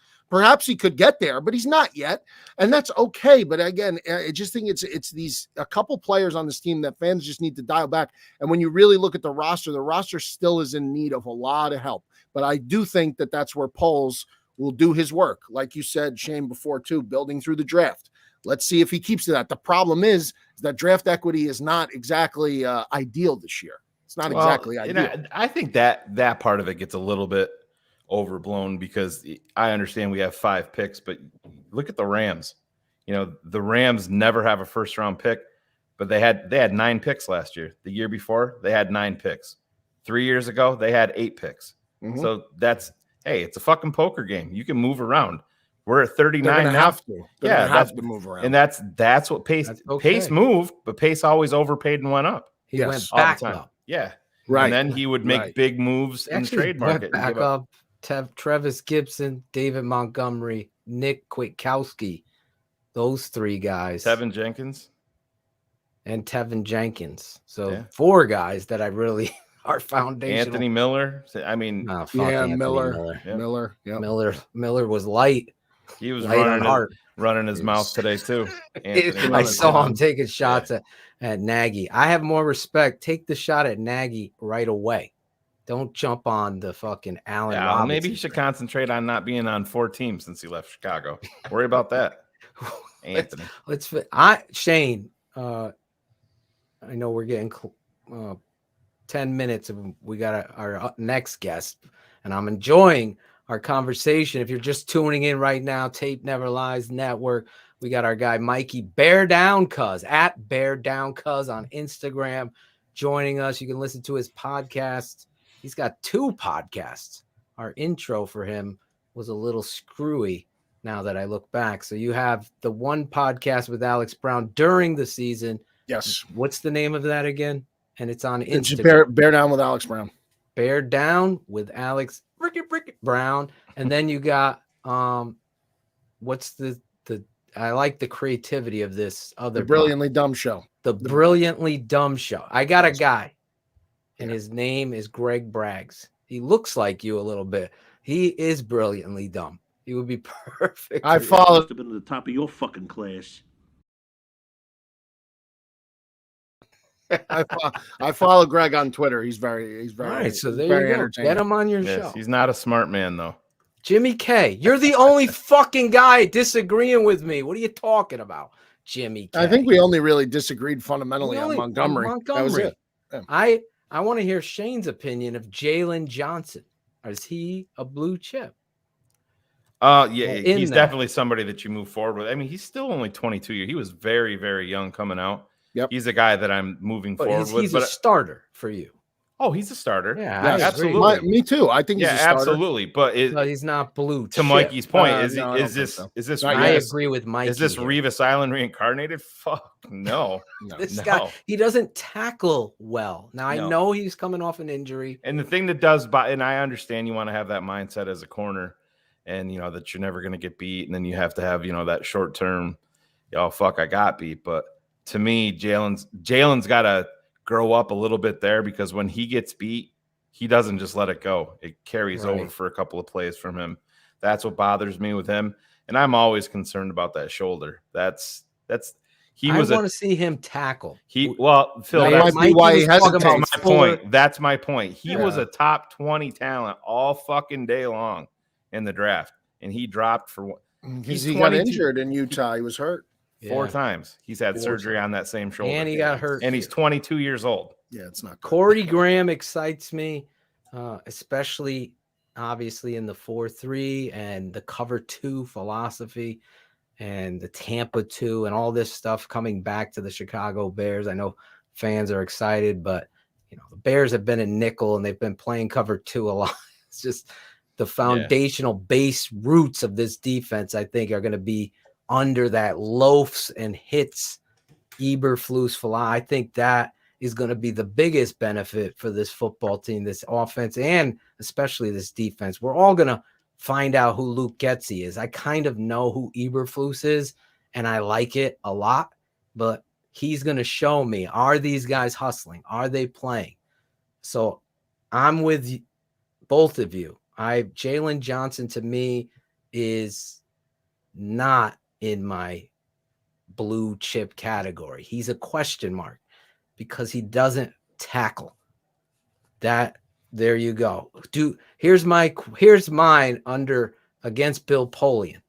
he could get there, but he's not yet. And that's okay. But again, I just think it's these a couple players on this team that fans just need to dial back. And when you really look at the roster still is in need of a lot of help. But I do think that that's where Poles will do his work. Like you said, Shayne, before too, building through the draft. Let's see if he keeps to that. The problem is that draft equity is not exactly ideal this year. It's not exactly ideal. I think that part of it gets a little bit overblown because I understand we have 5 picks, but look at the Rams. You know, the Rams never have a first round pick, but they had 9 picks last year. The year before, they had 9 picks. 3 years ago, they had 8 picks. Mm-hmm. So hey, it's a fucking poker game. You can move around. We're at 39 now. Have to move around. And that's what Pace Pace moved, but Pace always overpaid and went up. He went back up. Yeah. Right. And then he would make big moves in the trade market. Back up. Travis Gibson, David Montgomery, Nick Kwiatkowski. Those 3 guys. Tevin Jenkins. So 4 guys that I really are foundational. Anthony Miller. I mean, Miller. Miller was light. He was running his mouth today too. I saw him taking shots at Nagy. I have more respect. Take the shot at Nagy right away. Don't jump on the fucking Allen Robinson. Maybe he should concentrate on not being on 4 teams since he left Chicago. Worry about that, Anthony. Shayne. I know we're getting 10 minutes. We got our next guest, and I'm enjoying our conversation. If you're just tuning in right now, Tape Never Lies Network. We got our guy Mikey Beardown Cuz at Beardown Cuz on Instagram joining us. You can listen to his podcast. He's got 2 podcasts. Our intro for him was a little screwy now that I look back. So you have the one podcast with Alex Brown during the season. Yes. What's the name of that again? And it's on Instagram. It's Bear Down with Alex Brown. Bear Down with Alex Brown. And then you got what's the I like the creativity of this other Brilliantly Dumb Show. The Brilliantly Dumb Show. I got a guy, and his name is Greg Braggs. He looks like you a little bit. He is brilliantly dumb. He would be perfect. I followed. Must have been at the top of your fucking class. I follow Greg on Twitter. He's very all right. So there you go. Get him on your show. He's not a smart man though. Jimmy K, you're the only fucking guy disagreeing with me. What are you talking about? Jimmy K. I think we only really disagreed fundamentally on Montgomery. That was it. Yeah. I want to hear Shayne's opinion of Jalen Johnson. Is he a blue chip? He's definitely somebody that you move forward with. I mean, he's still only 22 years. He was very, very young coming out. Yep. He's a guy that I'm moving forward with. He's a starter for you. Oh, he's a starter. Yeah, absolutely. Me too. I think he's a starter. Absolutely. But he's not blue. To Mikey's point, is this? I agree with Mikey. Is this Revis Island reincarnated? Fuck no. This guy, he doesn't tackle well. Now I know he's coming off an injury. And the thing that does, and I understand you want to have that mindset as a corner, and that you're never going to get beat, and then you have to have that short term. I got beat. But to me, Jalen's got to grow up a little bit there, because when he gets beat, he doesn't just let it go. It carries over for a couple of plays from him. That's what bothers me with him. And I'm always concerned about that shoulder. I want to see him tackle. Phil, that might be why he hesitates. That's my point. He was a top 20 talent all fucking day long in the draft, and he dropped for one. He got injured in Utah. He was hurt. 4 times. He's had surgery on that same shoulder. And he got hurt. And he's 22 years old. Yeah, it's not good. Corey Graham excites me, especially obviously in the 4-3 and the cover 2 philosophy and the Tampa 2 and all this stuff coming back to the Chicago Bears. I know fans are excited, but the Bears have been in nickel and they've been playing cover 2 a lot. It's just the foundational base roots of this defense, I think, are going to be under that loafs and hits Eberflus philosophy. I think that is going to be the biggest benefit for this football team, this offense, and especially this defense. We're all going to find out who Luke Getsy is. I kind of know who Eberflus is, and I like it a lot, but he's going to show me, are these guys hustling? Are they playing? So I'm with both of you. Jalen Johnson, to me, is not in my blue chip category. He's a question mark because he doesn't tackle. There you go. Here's mine under against Bill Polian.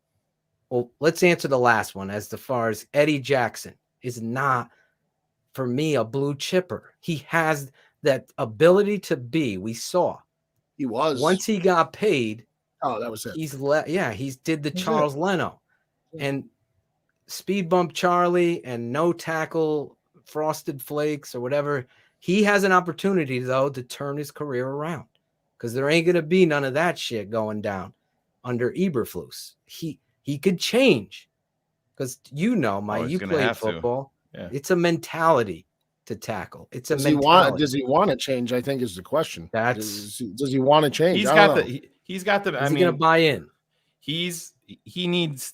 Well, let's answer the last one as far as Eddie Jackson is not, for me, a blue chipper. He has that ability to be. We saw. He was. Once he got paid. Oh, that was it. He did the Charles Leno. And speed bump Charlie and no tackle Frosted Flakes or whatever. He has an opportunity, though, to turn his career around, because there ain't going to be none of that shit going down under Eberflus. He could change, because you played football. Yeah. It's a mentality to tackle. It's does he want to change? I think is the question. Does he want to change? He's got the. Is he going to buy in? He needs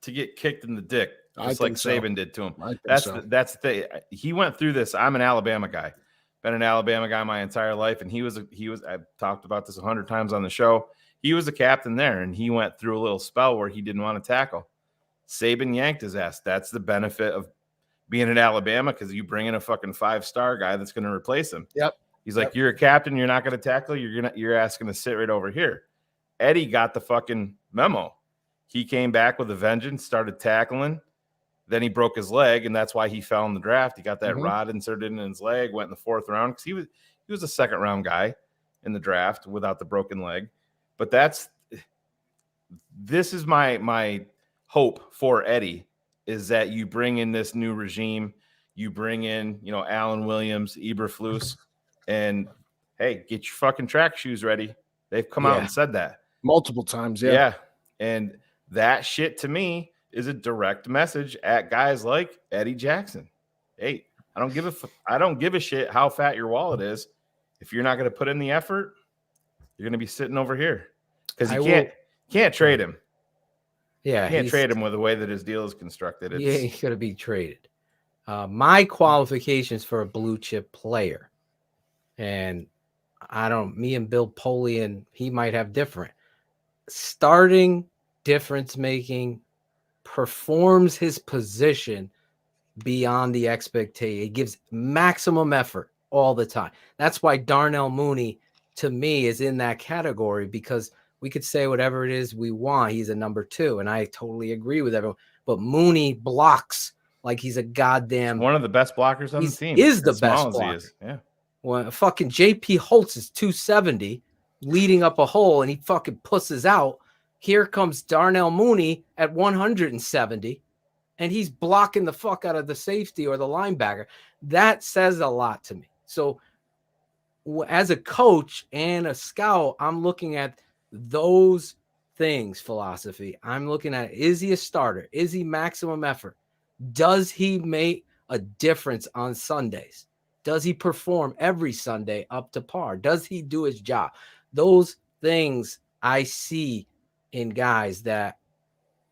to get kicked in the dick, just like Saban did to him. That's the thing. He went through this. I'm an Alabama guy. Been an Alabama guy my entire life, and he was. I've talked about this 100 times on the show. He was a captain there, and he went through a little spell where he didn't want to tackle. Saban yanked his ass. That's the benefit of being at Alabama, because you bring in a fucking 5-star guy that's going to replace him. Yep. He's like, you're a captain. You're not going to tackle. You're asking to sit right over here. Eddie got the fucking memo. He came back with a vengeance, started tackling. Then he broke his leg, and that's why he fell in the draft. He got that rod inserted in his leg, went in the 4th round, because he was a 2nd round guy in the draft without the broken leg. But this is my hope for Eddie, is that you bring in this new regime, you bring in, Alan Williams, Eberflus, and hey, get your fucking track shoes ready. They've come out and said that multiple times. Yeah. And that shit to me is a direct message at guys like Eddie Jackson. Hey, I don't give a shit how fat your wallet is. If you're not going to put in the effort, you're going to be sitting over here, because you can't trade him. Yeah, you can't trade him with the way that his deal is constructed. He's going to be traded. My qualifications for a blue chip player, and me and Bill Polian, he might have different. Starting, difference making, performs his position beyond the expectation. He gives maximum effort all the time. That's why Darnell Mooney, to me, is in that category, because we could say whatever it is we want. He's a number 2, and I totally agree with everyone. But Mooney blocks like he's a goddamn one of the best blockers on the team. Is the as small best as he blocker. is. Yeah. Well, fucking JP Holtz is 270, leading up a hole, and he fucking pusses out. Here comes Darnell Mooney at 170, and he's blocking the fuck out of the safety or the linebacker. That says a lot to me. So as a coach and a scout, I'm looking at those things, philosophy. I'm looking at, is he a starter? Is he maximum effort? Does he make a difference on Sundays? Does he perform every Sunday up to par? Does he do his job? Those things I see in guys that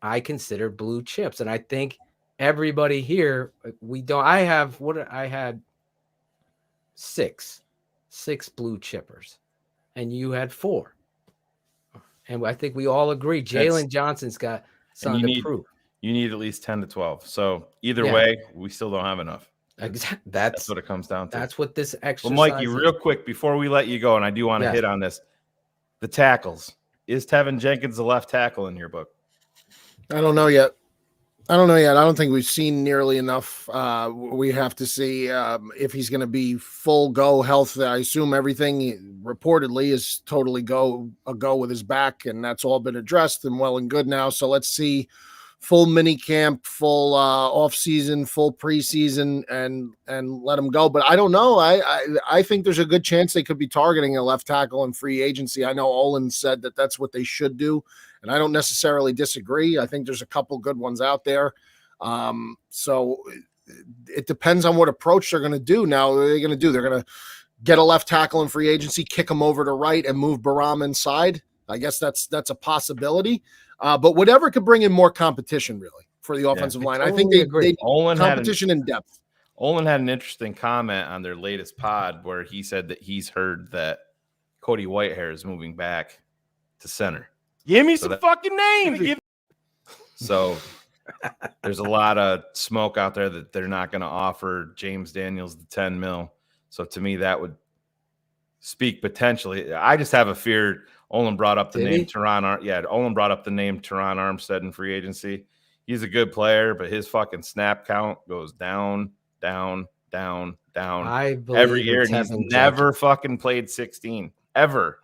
I consider blue chips. And I think everybody here, I had six blue chippers, and you had 4. And I think we all agree Jalen Johnson's got something to prove. You need at least 10 to 12. So either way, we still don't have enough. Exactly. That's what it comes down to. That's what this exercise Well, Mikey, real quick before we let you go, and I do want to hit on this, the tackles. Is Tevin Jenkins the left tackle in your book? I don't know yet. I don't think we've seen nearly enough. We have to see if he's going to be full go health. I assume everything reportedly is totally go with his back, and that's all been addressed and well and good now. So let's see full mini camp, full off season, full preseason, and let him go. But I don't know. I think there's a good chance they could be targeting a left tackle in free agency. I know Olin said that that's what they should do, and I don't necessarily disagree. I think there's a couple good ones out there. So it depends on what approach they're going to do. Now, what are they going to do? They're going to get a left tackle in free agency, kick him over to right, and move Baram inside. I guess that's a possibility. But whatever could bring in more competition, really, for the offensive line. I think they agree. Competition in depth. Olin had an interesting comment on their latest pod where he said that he's heard that Cody Whitehair is moving back to center. Give me some fucking names. So there's a lot of smoke out there that they're not going to offer James Daniels the 10 mil. So to me, that would speak potentially. I just have a fear. Olin brought up the name Teron. Olin brought up the name Teron Armstead in free agency. He's a good player, but his fucking snap count goes down, down, down, down every year. And he's never fucking played 16 ever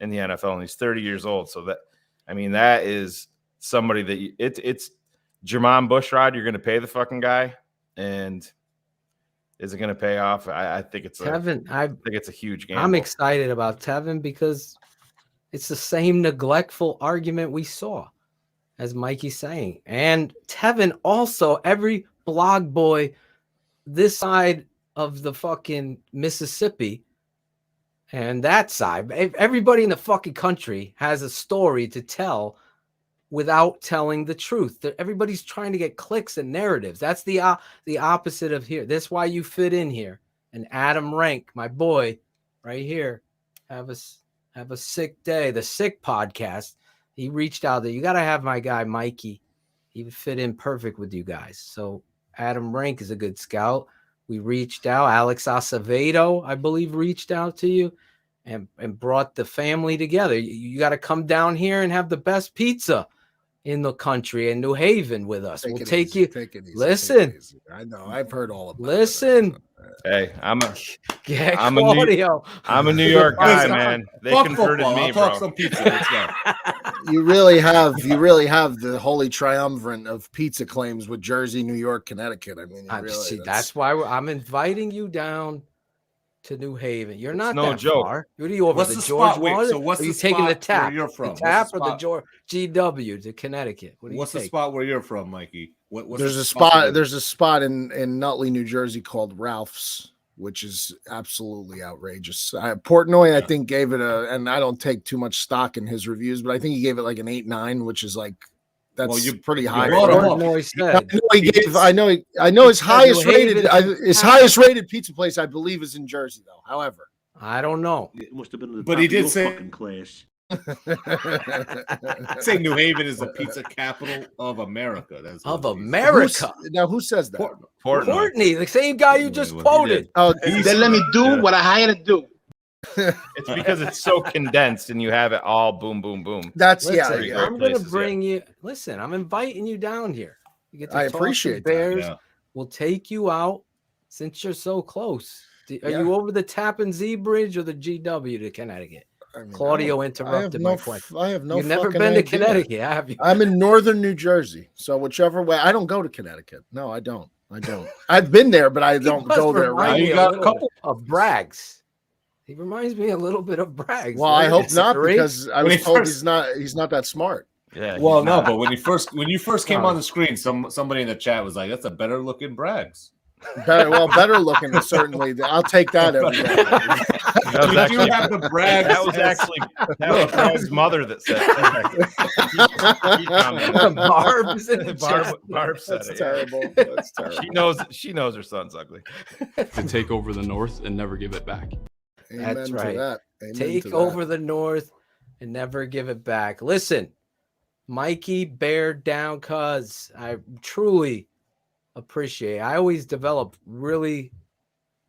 in the NFL, and he's 30 years old. So that is somebody that it's Jermon Bushrod. You're going to pay the fucking guy, and is it going to pay off? I think it's Tevin. I think it's a huge game. I'm excited about Tevin because it's the same neglectful argument we saw, as Mikey's saying. And Tevin also, every blog boy this side of the fucking Mississippi and that side, everybody in the fucking country has a story to tell without telling the truth. Everybody's trying to get clicks and narratives. That's the opposite of here. That's why you fit in here. And Adam Rank, my boy, right here, have a sick day. The Sick podcast. He reached out there. You got to have my guy Mikey. He would fit in perfect with you guys. So Adam Rank is a good scout. We reached out. Alex Acevedo, I believe, reached out to you and brought the family together. You got to come down here and have the best pizza in the country in New Haven with us. We'll take you. Listen. I know. I've heard all of it. Listen. Hey, I'm a New York guy, man. They converted me, I'll bro. talk some pizza. Let's go. You really have the holy triumvirate of pizza claims with Jersey, New York, Connecticut. I mean, that's why I'm inviting you down to New Haven. You're not no that joke. far. What are you over What's the the George spot? Wait, Water? so what's are you the taking the spot tap? where you're from? The tap What's the or the spot? George GW to Connecticut? What do What's you the spot where you're from, Mikey? What's there's the a spot. where- There's a spot in Nutley, New Jersey called Ralph's, which is absolutely outrageous. Portnoy, I think, gave it and I don't take too much stock in his reviews, but I think he gave it like an 8.9, which is like that's pretty high. Portnoy said. I know his highest rated pizza place, I believe, is in Jersey, though. However, I don't know. It must have been the But top he of did your say- fucking class. Say New Haven is the pizza capital of America. That's Of what he said. America. Who says that? Courtney, the same guy you just quoted. Oh, Then let me do what I hired to do. It's because it's so condensed and you have it all boom, boom, boom. That's I'm going to bring you. Listen, I'm inviting you down here. You get to I talk appreciate to Bears. that. we'll take you out since you're so close. Are Yeah. you over the Tappan Zee Bridge or the GW to Connecticut? Claudio interrupted my question. I have no. You've never fucking been to idea. Connecticut, have you? I'm in northern New Jersey, so whichever way. I don't go to Connecticut. No, I don't. I've been there, but I don't go there. Right? Right? You got a couple of Braggs. He reminds me a little bit of Braggs. Well, I hope not, because I was told he's not that smart. Yeah. Well, no, but when you first came on the screen, somebody in the chat was like, "That's a better looking Braggs." Better looking, certainly. I'll take that every day. That was actually Brag's mother that said that. Barb said That's it. terrible. That's terrible. She knows her son's ugly. To take over the North and never give it back. Amen That's to right. that. Amen Take to that. over the North and never give it back. Listen, Mikey, bear down, cuz I truly appreciate. I always develop really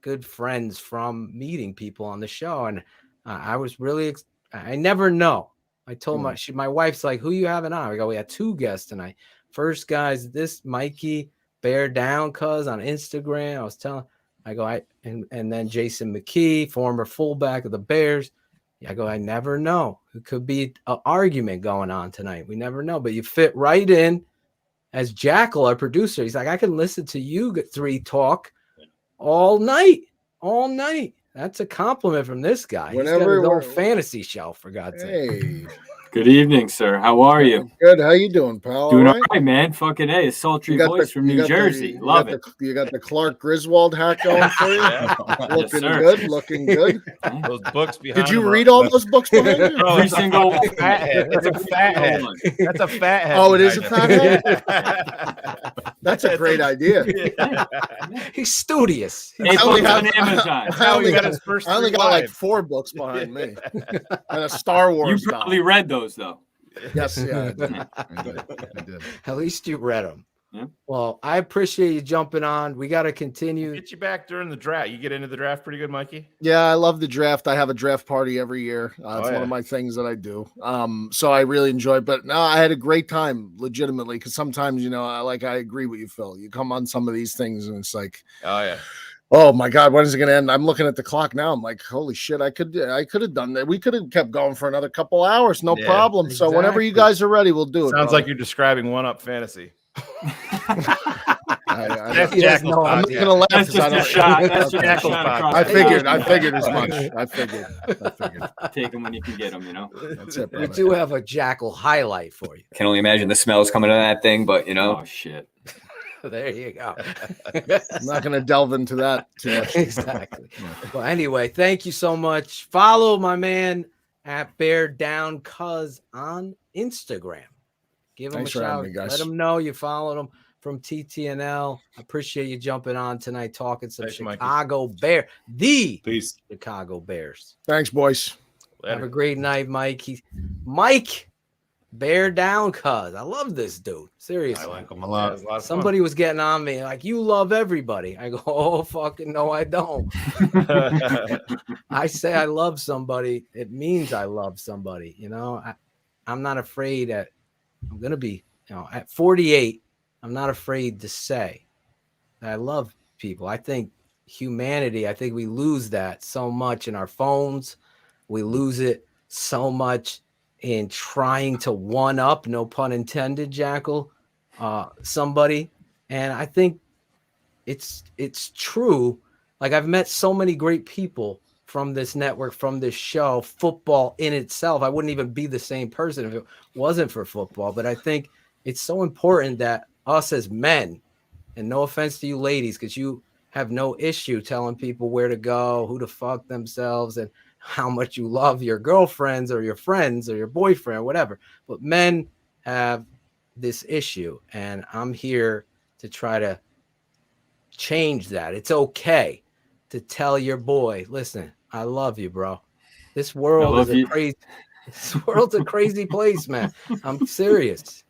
good friends from meeting people on the show, and I was really. I never know. I told my wife's like, "Who you having on?" I go, "We had 2 guests tonight. First guy's this Mikey bear down, cuz on Instagram." I was telling. I go, and then Jason McKie, former fullback of the Bears. I go, I never know. It could be an argument going on tonight. We never know, but you fit right in. As Jackal, our producer, he's like, I can listen to you 3 talk all night. That's a compliment from this guy. He's got his own fantasy show, for God's sake. Good evening, sir. How are you? Good. How you doing, pal? Doing all right, man. Fucking A. A sultry voice from New Jersey. Love it. You got the Clark Griswold hat going for you? Looking good. Looking good. Those books behind Did you read all those books behind you? Every single one. That's a fat head. That's a fat head. Oh, it is a fat head? That's a great idea. He's studious. Hey, books on Amazon. I only got like 4 books behind me. And a Star Wars You probably read those, though. Yes, yeah, I did. At least you read them. Yeah. Well, I appreciate you jumping on. We got to continue. Get you back during the draft. You get into the draft pretty good, Mikey? Yeah, I love the draft. I have a draft party every year. It's one of my things that I do. So I really enjoy it. But no, I had a great time, legitimately, because sometimes, I agree with you, Phil. You come on some of these things and it's like, oh my God, when is it going to end? I'm looking at the clock now. I'm like, holy shit, I could have done that. We could have kept going for another couple hours, no problem. Exactly. So whenever you guys are ready, we'll do it. Sounds like you're describing One Up Fantasy. I'm not going to laugh. That's just a shot. That's just a shot across. I figured as much. I figured. Take them when you can get them, That's it, We do have a Jackal highlight for you. Can only imagine the smells coming out of that thing, but Oh, shit. There you go. I'm not going to delve into that too much. Exactly. Well, anyway, thank you so much. Follow my man at Beardown Cuz on Instagram. Give him Thanks a for having shout. me, guys. Let him know you followed him from TTNL. I appreciate you jumping on tonight, talking some Chicago Bears. Peace. Chicago Bears. Thanks, boys. Have a great night, Mike. Mike. Bear down, cuz I love this dude. Seriously, I like him a lot. Somebody was getting on me like, you love everybody. I go, oh fucking no, I don't. I say I love somebody, it means I love somebody. I'm not afraid I'm gonna be, at 48, I'm not afraid to say that I love people. I think humanity, I think we lose that so much in our phones. We lose it so much in trying to one up, no pun intended, Jackal, somebody. And I think it's true. Like, I've met so many great people from this network, from this show. Football in itself, I wouldn't even be the same person if it wasn't for football. But I think it's so important that us as men, and no offense to you ladies, because you have no issue telling people where to go, who to fuck themselves, and how much you love your girlfriends or your friends or your boyfriend or whatever. But men have this issue, and I'm here to try to change that. It's okay to tell your boy, listen, I love you, bro. This world is this world's a crazy place, man. I'm serious.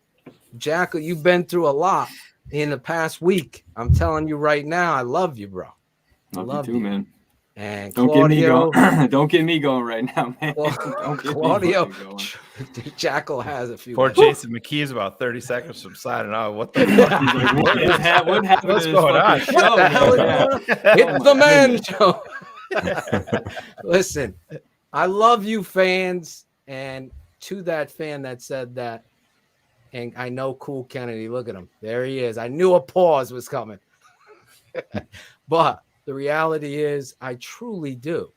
Jackal, you've been through a lot in the past week. I'm telling you right now, I love you, bro. Love you too, man. And Don't Claudio, get me going. Don't get me going right now, man. Don't get Claudio, me going. Jackal has a few. Poor Jason McKie is about 30 seconds from signing out. What the fuck? What happened What's to going on? this fucking What the hell is show? going on? It's the man show. Listen, I love you fans, and to that fan that said that, and I know Cool Kennedy, look at him. There he is. I knew a pause was coming. But the reality is, I truly do.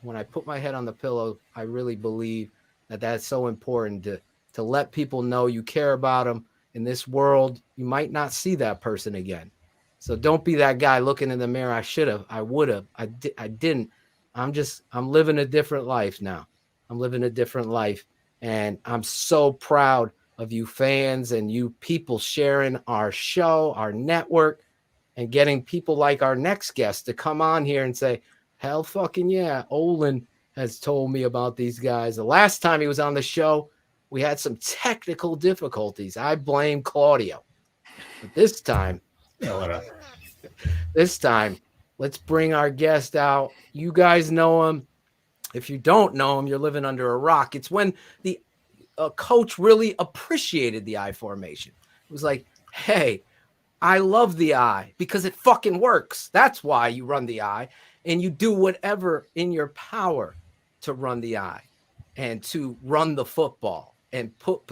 When I put my head on the pillow, I really believe that that's so important to let people know you care about them. In this world, you might not see that person again. So don't be that guy looking in the mirror. I should have. I would have. I didn't. I'm living a different life now. I'm living a different life. And I'm so proud of you fans and you people sharing our show, our network, and getting people like our next guest to come on here and say, hell fucking yeah, Olin has told me about these guys. The last time he was on the show, we had some technical difficulties. I blame Claudio. But this time, let's bring our guest out. You guys know him. If you don't know him, you're living under a rock. It's when the coach really appreciated the I formation. It was like, hey, I love the I because it fucking works. That's why you run the I, and you do whatever in your power to run the I and to run the football and put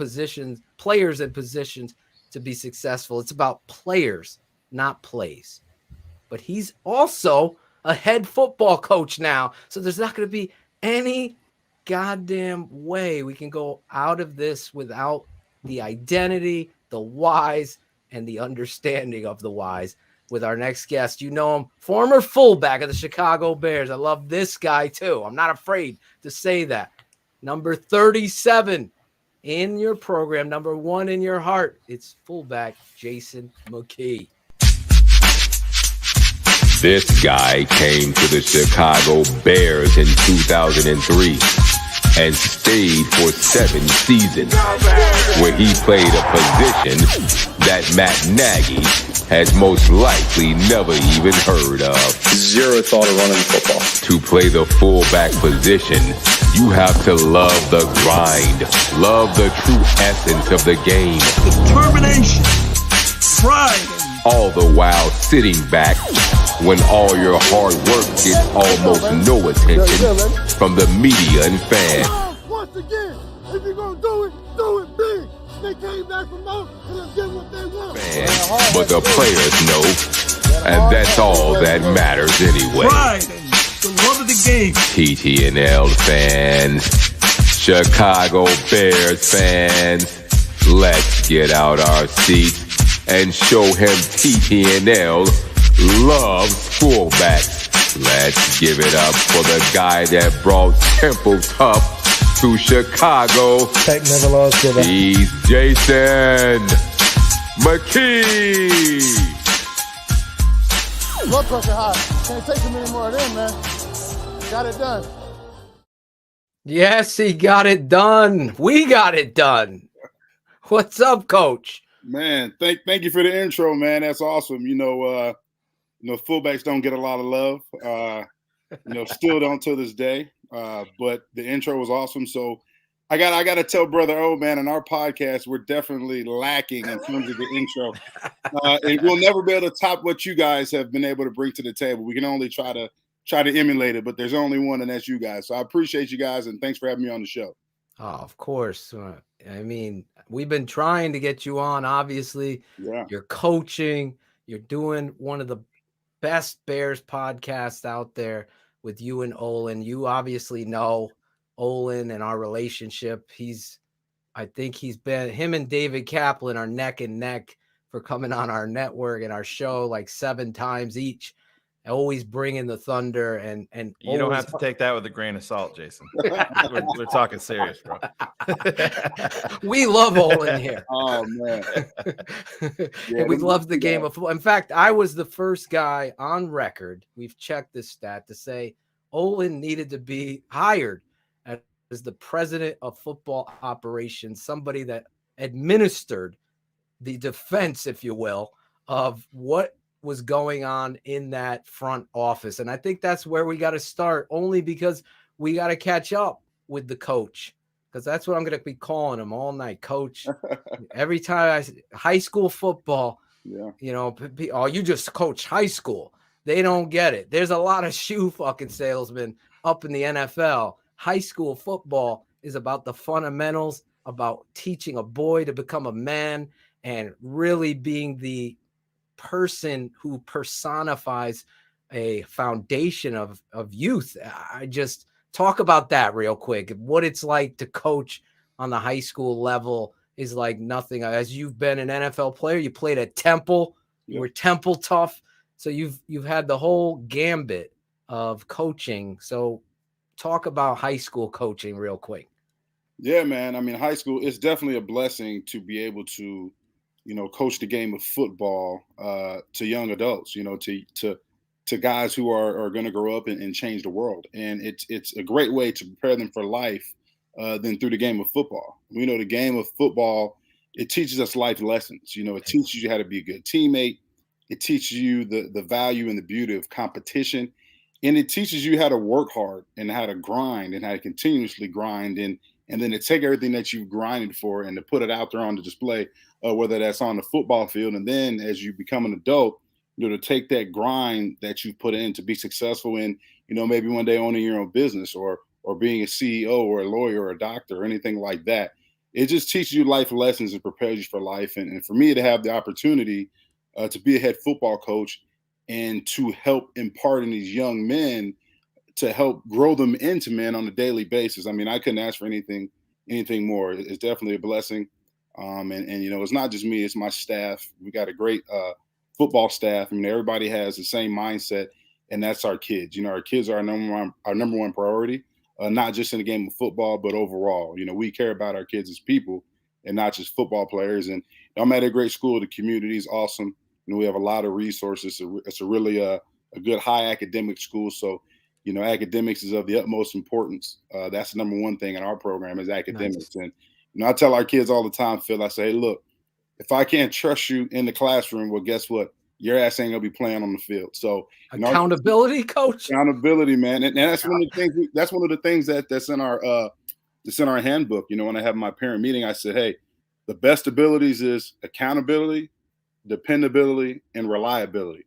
players in positions to be successful. It's about players, not plays. But he's also a head football coach now, so there's not going to be any goddamn way we can go out of this without the identity, the whys, and the understanding of the whys with our next guest. You know him, former fullback of the Chicago Bears. I love this guy too. I'm not afraid to say that. Number 37 in your program, number 1 in your heart. It's fullback Jason McKie. This guy came to the Chicago Bears in 2003 and stayed for 7 seasons, where he played a position that Matt Nagy has most likely never even heard of. Zero thought of running football. To play the fullback position, you have to love the grind, love the true essence of the game. Determination, pride. All the while sitting back when all your hard work gets almost no attention from the media and fans. Once again, if you're going to do it big. They came back from out and let's get what they want. But the players know, and that's all that matters anyway. Pride and the love of the game. TTNL fans, Chicago Bears fans, let's get out our seats and show him TTNL loves fullbacks. Let's give it up for the guy that brought Temple Tough to Chicago. Never lost, brother. He's Jason McKie. Blood pressure high. Can't take him any more of them, man. Got it done. Yes, he got it done. We got it done. What's up, Coach? Man, thank you for the intro, man. That's awesome. You know, fullbacks don't get a lot of love. Still don't to this day. But the intro was awesome. So I got to tell Brother O, man, in our podcast, we're definitely lacking in terms of the intro. And we'll never be able to top what you guys have been able to bring to the table. We can only try to emulate it, but there's only one, and that's you guys. So I appreciate you guys, and thanks for having me on the show. Oh, of course. I mean, we've been trying to get you on, obviously. Yeah. You're coaching. You're doing one of the best Bears podcasts out there with you and Olin. You obviously know Olin and our relationship. I think him and David Kaplan are neck and neck for coming on our network and our show like 7 times each. Always bringing the thunder and you don't have to take that with a grain of salt, Jason. we're talking serious, bro. We love Olin here. Oh man, and we love the game of football. In fact, I was the first guy on record. We've checked this stat to say Olin needed to be hired as the president of football operations, somebody that administered the defense, if you will, of what was going on in that front office. And I think that's where we got to start, only because we got to catch up with the coach, because that's what I'm going to be calling him all night, coach. Every time high school football, you know, oh, you just coach high school. They don't get it. There's a lot of shoe fucking salesmen up in the NFL. High school football is about the fundamentals, about teaching a boy to become a man and really being the person who personifies a foundation of youth. I just talk about that real quick. What it's like to coach on the high school level is like nothing. As you've been an NFL player, you played at Temple, you were Temple tough. So you've had the whole gambit of coaching. So talk about high school coaching real quick. Yeah, man. I mean, high school, it's definitely a blessing to be able to, you know, coach the game of football to young adults, you know, to guys who are going to grow up and change the world. And it's a great way to prepare them for life than through the game of football. We know the game of football, it teaches us life lessons. You know, it teaches you how to be a good teammate. It teaches you the value and the beauty of competition. And it teaches you how to work hard and how to grind and how to continuously grind and then to take everything that you've grinded for and to put it out there on the display, whether that's on the football field. And then as you become an adult, you know, to take that grind that you put in to be successful in, you know, maybe one day owning your own business or being a CEO or a lawyer or a doctor or anything like that. It just teaches you life lessons and prepares you for life. And for me to have the opportunity to be a head football coach and to help impart in these young men, to help grow them into men on a daily basis. I mean, I couldn't ask for anything more. It's definitely a blessing. And you know, it's not just me, it's my staff. We got a great football staff. I mean, everybody has the same mindset, and that's our kids. You know, our kids are our number one priority, not just in the game of football, but overall. You know, we care about our kids as people and not just football players. And I'm at a great school. The community is awesome. You know, we have a lot of resources. It's a really a good high academic school. So, you know, academics is of the utmost importance. That's the number one thing in our program is academics. Nice. And, you know, I tell our kids all the time, Phil, I say, hey, look, if I can't trust you in the classroom, well, guess what? Your ass ain't gonna be playing on the field. So accountability, coach. Accountability, man. And that's one of the things. That's one of the things that's in our handbook. You know, when I have my parent meeting, I said, hey, the best abilities is accountability, dependability, and reliability.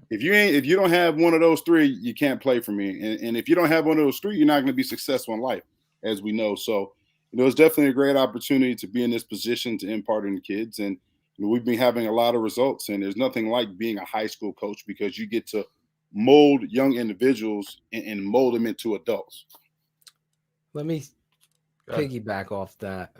If you don't have one of those three, you can't play for me. And if you don't have one of those three, you're not going to be successful in life, as we know. So, you know, it's definitely a great opportunity to be in this position to impart in the kids. And you know, we've been having a lot of results. And there's nothing like being a high school coach because you get to mold young individuals and mold them into adults. Let me piggyback off that.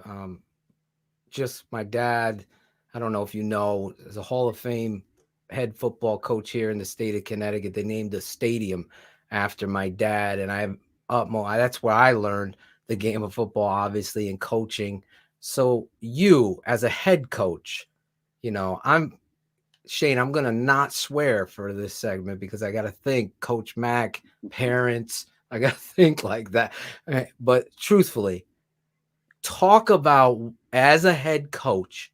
Just my dad, I don't know if you know, is a Hall of Fame head football coach here in the state of Connecticut. They named a stadium after my dad, and that's where I learned the game of football, obviously, and coaching. So you, as a head coach, you know, Shayne, I'm gonna not swear for this segment because I gotta think Coach Mac, parents, I gotta think like that. But truthfully, talk about as a head coach.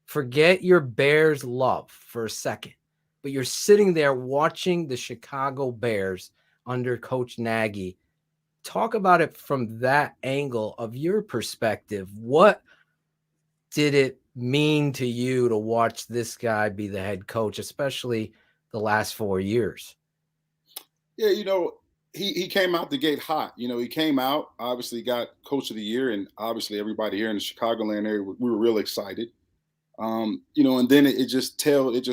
Forget your Bears love for a second, but you're sitting there watching the Chicago Bears under Coach Nagy. Talk about it from that angle of your perspective. What did it mean to you to watch this guy be the head coach, especially the last 4 years? Yeah, you know, he came out the gate hot. You know, he came out, obviously got Coach of the Year, and obviously everybody here in the Chicagoland area, we were real excited. You know, and then it just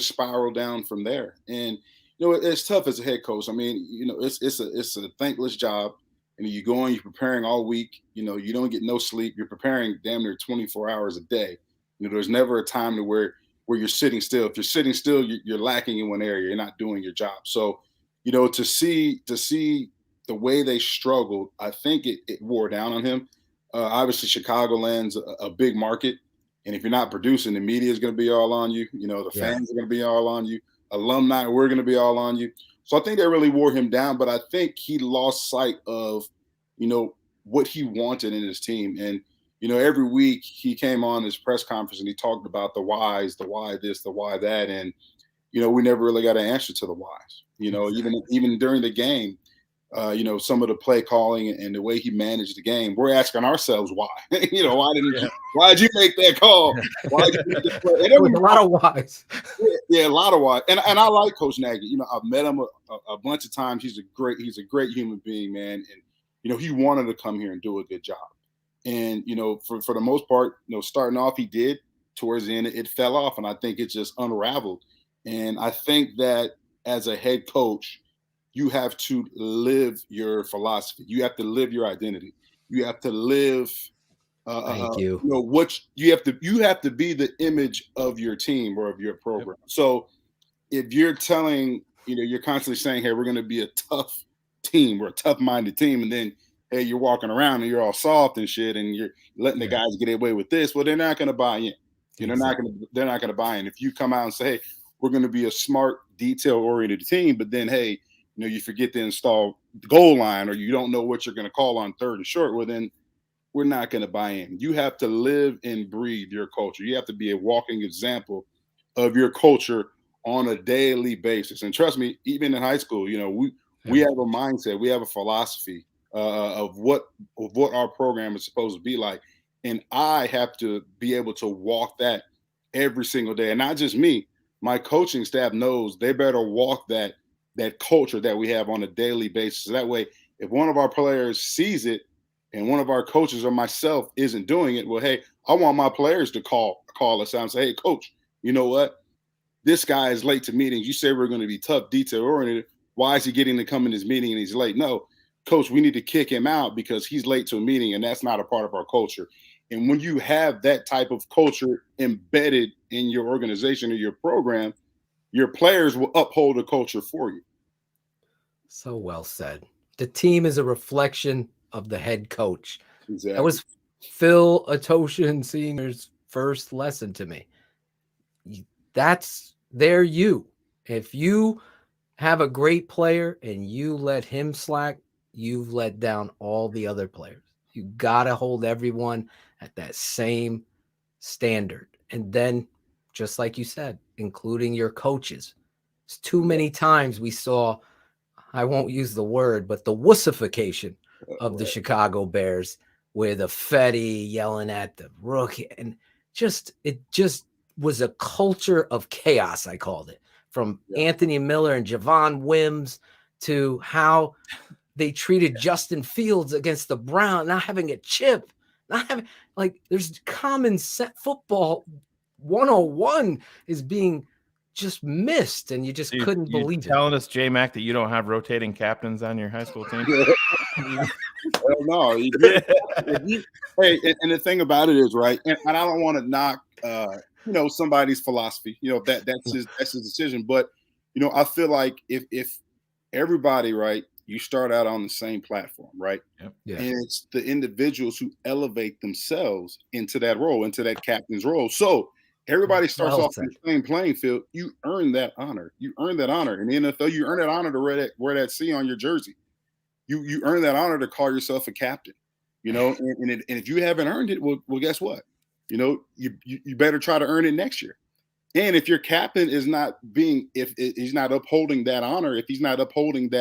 spiraled down from there. And you know, it's tough as a head coach. I mean, you know, it's a thankless job. And you go on, you're preparing all week. You know, you don't get no sleep. You're preparing damn near 24 hours a day. You know, there's never a time to where you're sitting still. If you're sitting still, you're lacking in one area. You're not doing your job. So, you know, to see the way they struggled, I think it wore down on him. Obviously, Chicagoland's a big market. And if you're not producing, the media is going to be all on you. You know, the fans are going to be all on you. Alumni, we're going to be all on you. So I think that really wore him down. But I think he lost sight of, you know, what he wanted in his team. And, you know, every week he came on his press conference and he talked about the whys, the why this, the why that. And, we never really got an answer to the whys. Even during the game, some of the play calling and the way he managed the game, we're asking ourselves why. Why did you make that call? Why did you make this play? And there was a lot of whys. Yeah, a lot of whys. And I like Coach Nagy. I've met him a bunch of times. He's a great human being, man. And he wanted to come here and do a good job. And for the most part, starting off, he did. Towards the end, it fell off, and I think it just unraveled. And I think that as a head coach, you have to live your philosophy. You have to live your identity. You have to live. Thank you. You have to be the image of your team or of your program. Yep. So if you're telling, you're constantly saying, "Hey, we're going to be a tough team. We're a tough-minded team," and then, hey, you're walking around and you're all soft and shit, and you're letting the guys get away with this. Well, they're not going to buy in. They're not going to buy in. If you come out and say, "Hey, we're going to be a smart, detail-oriented team," but then, hey, you forget to install the goal line, or you don't know what you're going to call on third and short, well, then we're not going to buy in. You have to live and breathe your culture. You have to be a walking example of your culture on a daily basis. And trust me, even in high school, we have a mindset, we have a philosophy of what our program is supposed to be like. And I have to be able to walk that every single day. And not just me, my coaching staff knows they better walk that culture that we have on a daily basis. So that way, if one of our players sees it and one of our coaches or myself isn't doing it, well, hey, I want my players to call us out and say, "Hey, coach, you know what? This guy is late to meetings. You say we're going to be tough, detail-oriented. Why is he getting to come in this meeting and he's late?" No, coach, we need to kick him out because he's late to a meeting, and that's not a part of our culture. And when you have that type of culture embedded in your organization or your program, your players will uphold the culture for you. So well said. The team is a reflection of the head coach. Exactly. That was Phil Atoshin Sr.'s first lesson to me. They're you. If you have a great player and you let him slack, you've let down all the other players. You got to hold everyone at that same standard. And then, just like you said, including your coaches. It's too many times we saw, I won't use the word, but the wussification of the Chicago Bears with Fetty yelling at the rookie. And it just was a culture of chaos, I called it. From Anthony Miller and Javon Wims to how they treated Justin Fields against the Browns, not having a chip, there's common set football 101 is being just missed, and you just couldn't believe it. Telling us, J-Mac, that you don't have rotating captains on your high school team? Well, no. Hey, and the thing about it is, right, and I don't want to knock somebody's philosophy, that's his decision. But, I feel like if everybody, right, you start out on the same platform, right? Yep. Yeah. And it's the individuals who elevate themselves into that role, into that captain's role. So everybody starts off in the same playing field. You earn that honor. You earn that honor. In the NFL, you earn that honor to wear that C on your jersey. You earn that honor to call yourself a captain. And if you haven't earned it, well, guess what? You better try to earn it next year. And if your captain is if he's not upholding that honor, if he's not upholding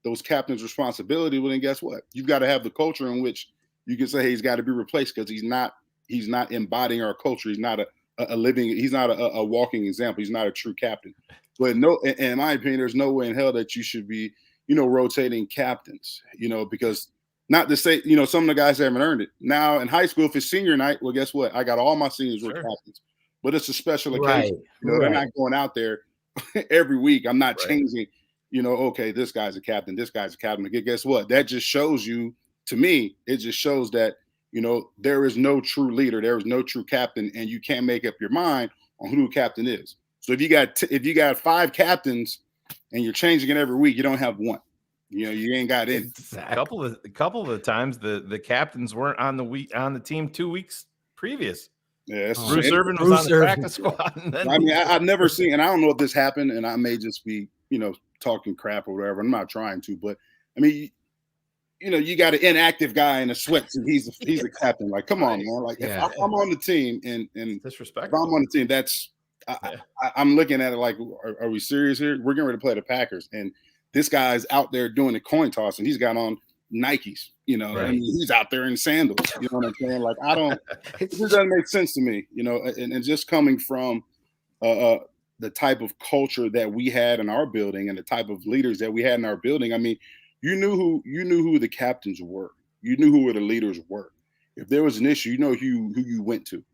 those captains' responsibility, well, then guess what? You've got to have the culture in which you can say, hey, he's got to be replaced because he's not embodying our culture. He's not he's not a walking example. He's not a true captain. But in my opinion, there's no way in hell that you should be, rotating captains, because not to say, some of the guys haven't earned it. Now in high school, if it's senior night, well, guess what? I got all my seniors were captains, but it's a special occasion. They're not going out there every week. I'm not changing, okay, this guy's a captain, this guy's a captain. Again, guess what? That just shows you, to me, it just shows that, there is no true leader. There is no true captain, and you can't make up your mind on who the captain is. So if you got 5 captains and you're changing it every week, you don't have one. You ain't got any. A couple of the times the captains weren't on the team 2 weeks previous. Yeah, Bruce Irvin was on the practice squad. I mean, I've never seen, and I don't know if this happened, and I may just be, talking crap or whatever. I'm not trying to, but I mean, you got an inactive guy in a sweatsuit. He's a captain. Like, come on, man. Like, if I'm on the team and disrespectful. If I'm on the team, that's I'm looking at it like, are we serious here? We're getting ready to play the Packers, and this guy's out there doing the coin toss, and he's got on Nikes. I mean, he's out there in sandals. You know what I'm saying? Like, it doesn't make sense to me. And just coming from the type of culture that we had in our building and the type of leaders that we had in our building. I mean, you knew who the captains were. You knew who the leaders were. If there was an issue, you know who you went to,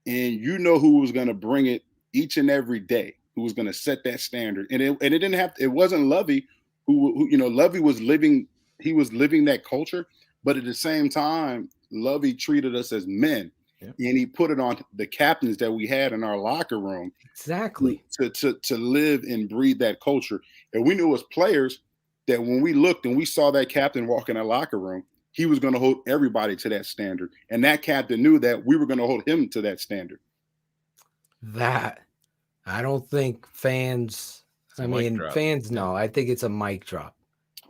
and you know who was going to bring it each and every day, who was going to set that standard. And it didn't have to, it wasn't Lovey who Lovey was living. He was living that culture, but at the same time, Lovey treated us as men. Yep. And he put it on the captains that we had in our locker room. Exactly. To live and breathe that culture. And we knew as players that when we looked and we saw that captain walk in our locker room, he was going to hold everybody to that standard. And that captain knew that we were going to hold him to that standard. That, I don't think fans, fans know. I think it's a mic drop.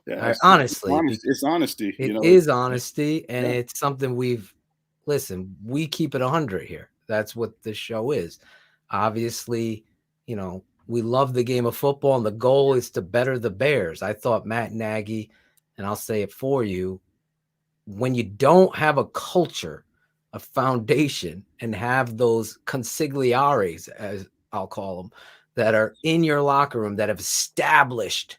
Yeah, honestly. It's honesty. It is honesty, and it's something we keep it 100 here. That's what this show is. Obviously, we love the game of football, and the goal is to better the Bears. I thought Matt Nagy, and I'll say it for you, when you don't have a culture, a foundation, and have those consigliares, as I'll call them, that are in your locker room that have established.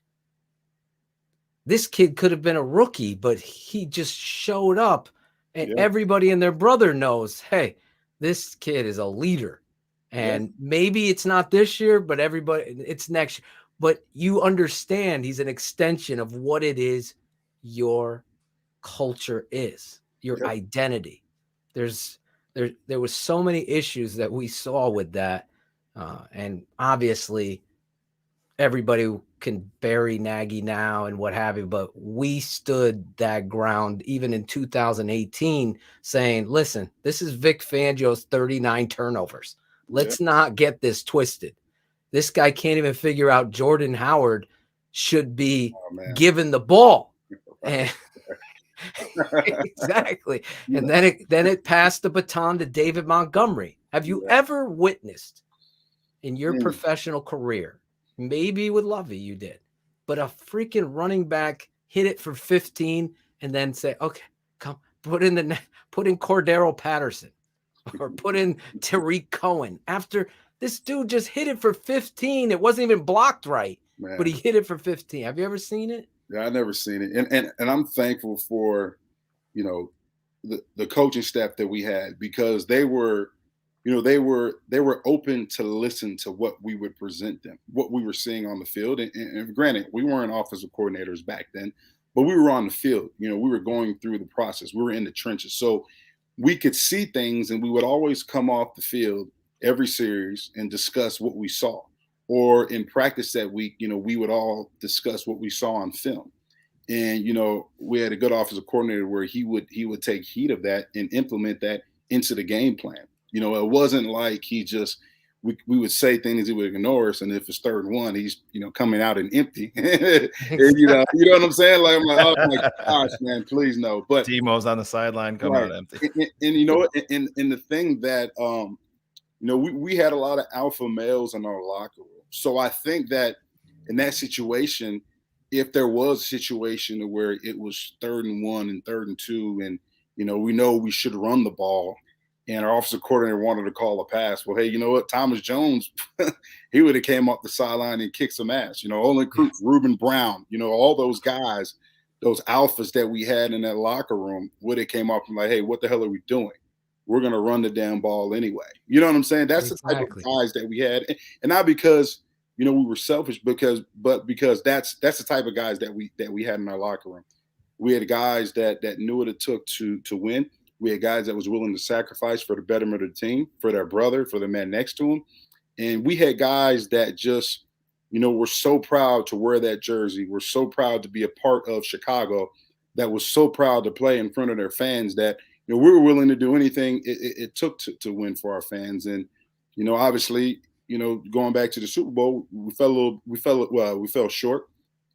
This kid could have been a rookie, but he just showed up. And everybody and their brother knows, hey, this kid is a leader. And maybe it's not this year, but it's next year. But you understand he's an extension of what it is your culture is, your identity. There was so many issues that we saw with that. And obviously, everybody can bury Nagy now and what have you, but we stood that ground even in 2018 saying, listen, this is Vic Fangio's 39 turnovers. Let's not get this twisted. This guy can't even figure out Jordan Howard should be given the ball. And exactly. And then it passed the baton to David Montgomery. Have you ever witnessed in your professional career, maybe with Lovey you did, but a freaking running back hit it for 15 and then say, okay, come put in Cordero Patterson or put in Tariq Cohen after this dude just hit it for 15. It wasn't even blocked right, but he hit it for 15. Have you ever seen it? Yeah, I've never seen it. And I'm thankful for, the coaching staff that we had, because they were open to listen to what we would present them, what we were seeing on the field. And granted, we weren't offensive coordinators back then, but we were on the field. We were going through the process. We were in the trenches. So we could see things, and we would always come off the field every series and discuss what we saw. Or in practice that week, we would all discuss what we saw on film. And, we had a good offensive coordinator where he would take heed of that and implement that into the game plan. It wasn't like we would say things, he would ignore us. And if it's 3rd and 1, he's, coming out and empty. And, you know what I'm saying? Like, I'm like, oh my gosh, man, please no. But Timo's on the sideline coming out empty. And the thing that, we had a lot of alpha males in our locker room. So I think that in that situation, if there was a situation where it was 3rd and 1 and 3rd and 2, and, we know we should run the ball, and our offensive coordinator wanted to call a pass. Well, hey, you know what? Thomas Jones, he would have came off the sideline and kicked some ass. Olin Kreutz, Reuben Brown, all those guys, those alphas that we had in that locker room would have came off and like, hey, what the hell are we doing? We're going to run the damn ball anyway. You know what I'm saying? That's the type of guys that we had. And not because, we were selfish, but because that's the type of guys that we had in our locker room. We had guys that knew what it took to win. We had guys that was willing to sacrifice for the betterment of the team, for their brother, for the man next to him. And we had guys that just, were so proud to wear that jersey. We're so proud to be a part of Chicago, that was so proud to play in front of their fans that, we were willing to do anything it took to win for our fans. And, obviously, going back to the Super Bowl, we fell short.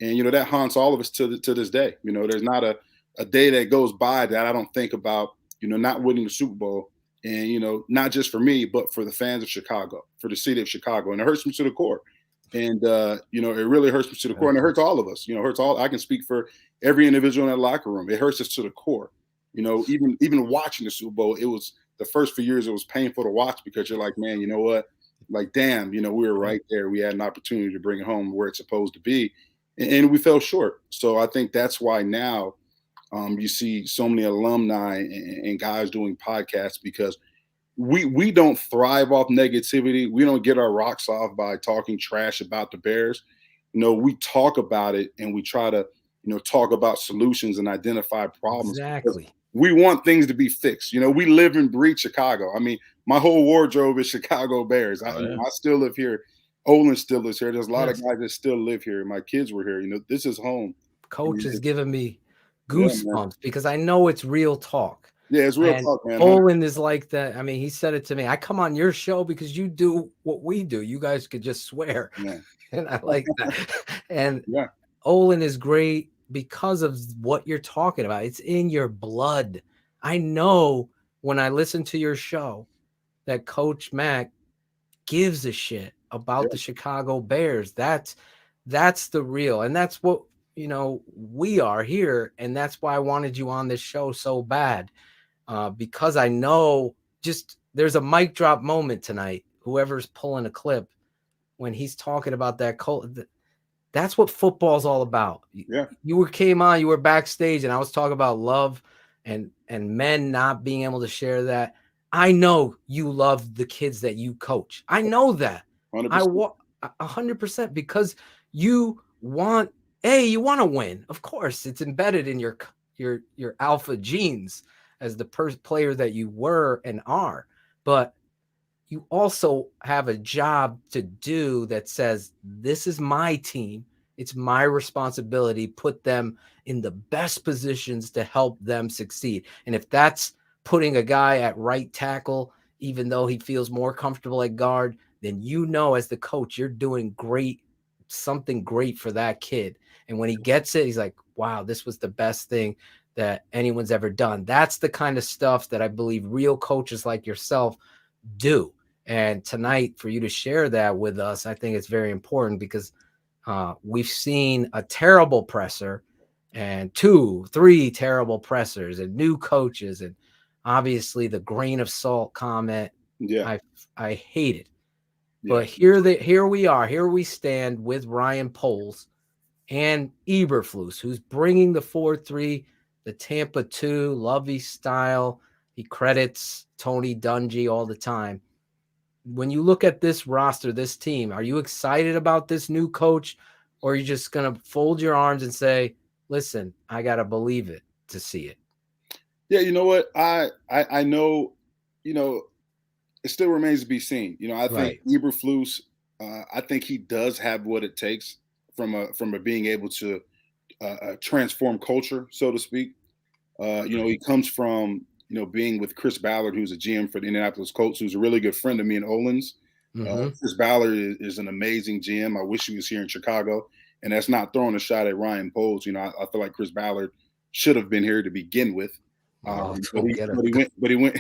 And, that haunts all of us to this day. There's not a day that goes by that I don't think about, not winning the Super Bowl And, you know, not just for me, but for the fans of Chicago, for the city of Chicago. And it hurts me to the core. And, you know, it really hurts me to the core. And it hurts all of us. You know, I can speak for every individual in that locker room. It hurts us to the core. You know, even watching the Super Bowl, it was the first few years, it was painful to watch because you're like, man, you know what? Like, damn, you know, we were right there. We had an opportunity to bring it home where it's supposed to be. And we fell short. So I think that's why now you see so many alumni and guys doing podcasts, because we don't thrive off negativity. We don't get our rocks off by talking trash about the Bears. You know, we talk about it and we try to, you know, talk about solutions and identify problems. Exactly. We want things to be fixed. You know, we live and breathe Chicago. I mean, my whole wardrobe is Chicago Bears. I still live here. Olin still lives here. There's a lot of guys that still live here. My kids were here. You know, this is home. Coach is giving me goosebumps because I know it's real talk. Yeah, it's real talk, man. Olin is like that. I mean, he said it to me. I come on your show because you do what we do. You guys could just swear. Yeah. And I like that. And Olin is great because of what you're talking about. It's in your blood. I know when I listen to your show that Coach Mack gives a shit about the Chicago Bears. That's the real. And that's what, you know, we are here. And that's why I wanted you on this show so bad. Because I know just there's a mic drop moment tonight. Whoever's pulling a clip when he's talking about that that's what football's all about. Yeah. You came on, you were backstage, and I was talking about love and men not being able to share that. I know you love the kids that you coach. I know that. 100%. 100% because you want to win. Of course, it's embedded in your alpha genes as the player that you were and are. But you also have a job to do that says, this is my team. It's my responsibility. Put them in the best positions to help them succeed. And if that's putting a guy at right tackle, even though he feels more comfortable at guard, then you know as the coach, you're doing something great for that kid. And when he gets it, he's like, wow, this was the best thing that anyone's ever done. That's the kind of stuff that I believe real coaches like yourself do. And tonight, for you to share that with us, I think it's very important because we've seen a terrible presser and 2-3 terrible pressers and new coaches. And obviously the grain of salt comment, I hate it. But here we are. Here we stand with Ryan Poles and Eberflus, who's bringing the 4-3, the Tampa 2, Lovey style. He credits Tony Dungy all the time. When you look at this roster, this team, are you excited about this new coach, or are you just going to fold your arms and say, listen, I got to believe it to see it? Yeah, you know what? I know, you know, it still remains to be seen. You know, I think Eberflus, I think he does have what it takes from a being able to transform culture, so to speak. You know, he comes from, you know, being with Chris Ballard, who's a GM for the Indianapolis Colts, who's a really good friend of me and Olin's. Chris Ballard is an amazing GM. I wish he was here in Chicago. And that's not throwing a shot at Ryan Poles. You know, I feel like Chris Ballard should have been here to begin with. But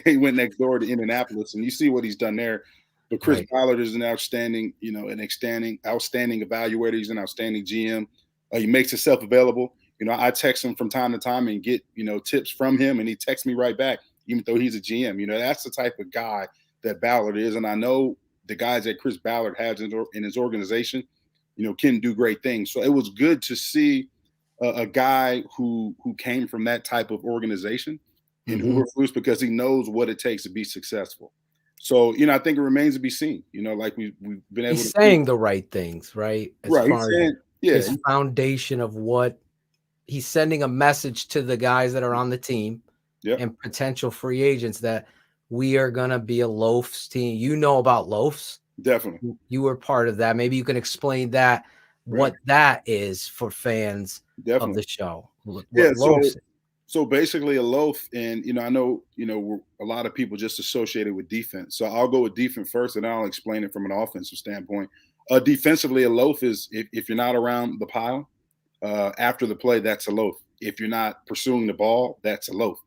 he went next door to Indianapolis, and you see what he's done there. But Chris Ballard is an outstanding, you know, outstanding evaluator. He's an outstanding GM. He makes himself available. You know, I text him from time to time and get, you know, tips from him, and he texts me right back, even though he's a GM. You know, that's the type of guy that Ballard is. And I know the guys that Chris Ballard has in his organization, you know, can do great things. So it was good to see a guy who came from that type of organization in Eberflus, because he knows what it takes to be successful. So, you know, I think it remains to be seen. You know, like we've been able to saying the right things, right? His foundation of what he's sending a message to the guys that are on the team and potential free agents that we are going to be a loafs team. You know about loafs. Definitely. You were part of that. Maybe you can explain that, what that is for fans of the show. So basically a loaf, and, you know, I know, you know, a lot of people just associate it with defense. So I'll go with defense first, and I'll explain it from an offensive standpoint. Defensively, a loaf is if you're not around the pile after the play, that's a loaf. If you're not pursuing the ball, that's a loaf.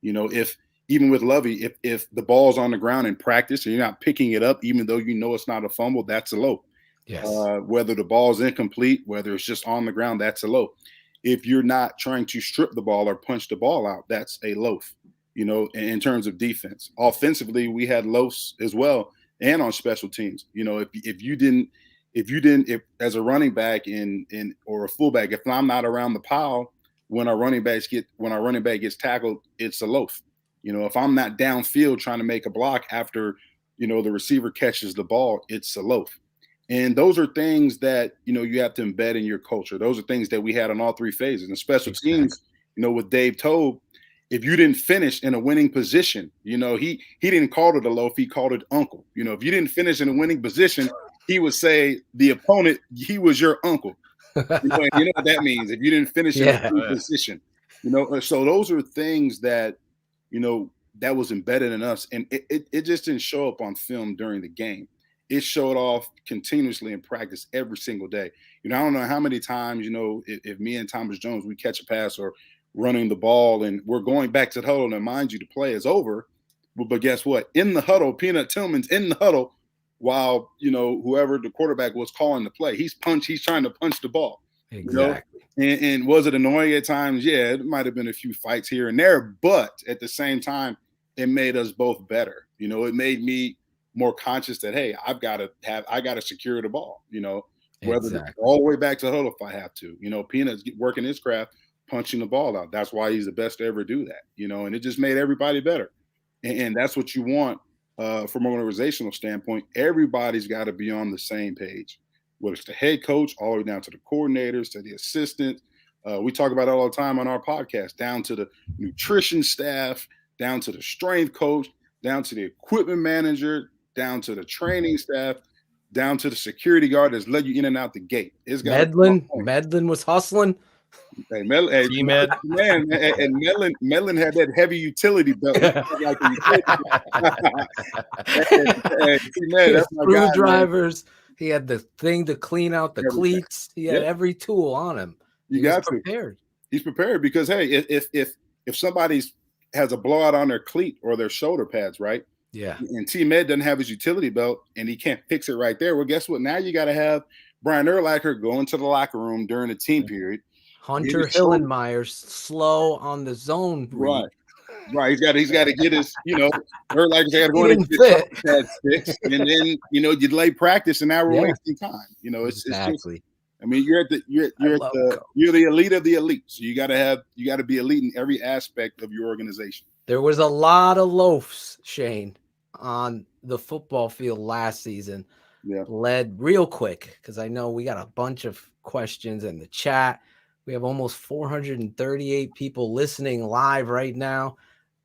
You know, if even with Lovey, if the ball's on the ground in practice and you're not picking it up, even though you know it's not a fumble, that's a loaf. Yes. Whether the ball's incomplete, whether it's just on the ground, that's a loaf. If you're not trying to strip the ball or punch the ball out, that's a loaf. In terms of defense. Offensively, we had loafs as well, and on special teams. If you didn't as a running back or a fullback, if I'm not around the pile when our running back gets tackled, it's a loaf. If I'm not downfield trying to make a block after the receiver catches the ball, it's a loaf. And those are things that you have to embed in your culture. Those are things that we had on all three phases. And special teams, with Dave Tobe, if you didn't finish in a winning position, he didn't call it a loaf, he called it uncle. If you didn't finish in a winning position, he would say the opponent, he was your uncle. You know what that means if you didn't finish in a winning position. So those are things that that was embedded in us, and it just didn't show up on film during the game. It showed off continuously in practice every single day. I don't know how many times, if me and Thomas Jones, we catch a pass or running the ball and we're going back to the huddle, and mind you, the play is over. But guess what? In the huddle, Peanut Tillman's in the huddle while, whoever the quarterback was calling the play, he's trying to punch the ball. Exactly. And was it annoying at times? Yeah, it might have been a few fights here and there, but at the same time, it made us both better. It made me more conscious that, hey, I got to secure the ball, whether all the way back to the huddle if I have to. Peanut's working his craft, punching the ball out. That's why he's the best to ever do that, and it just made everybody better. And that's what you want from an organizational standpoint. Everybody's got to be on the same page, whether it's the head coach, all the way down to the coordinators, to the assistant. We talk about it all the time on our podcast, down to the nutrition staff, down to the strength coach, down to the equipment manager, down to the training staff, down to the security guard that's let you in and out the gate. Medlin was hustling. Hey, Medlin had that heavy utility belt. Screwdrivers. He had the thing to clean out the cleats. He had every tool on him. He's prepared. He's prepared because, hey, if somebody has a blowout on their cleat or their shoulder pads, right? Yeah. And T-Med doesn't have his utility belt and he can't fix it right there. Well, guess what? Now you got to have Brian Urlacher go into the locker room during the team period. Hunter Hillenmeyer's slow on the zone. Right. He's got to get his, Urlacher's got to go in and get his pads fixed. And then, you delay practice and now we're wasting time. It's exactly. You're the elite of the elite. So you got to be elite in every aspect of your organization. There was a lot of loafs, Shayne, on the football field last season. Yeah. Led real quick because I know we got a bunch of questions in the chat. We have almost 438 people listening live right now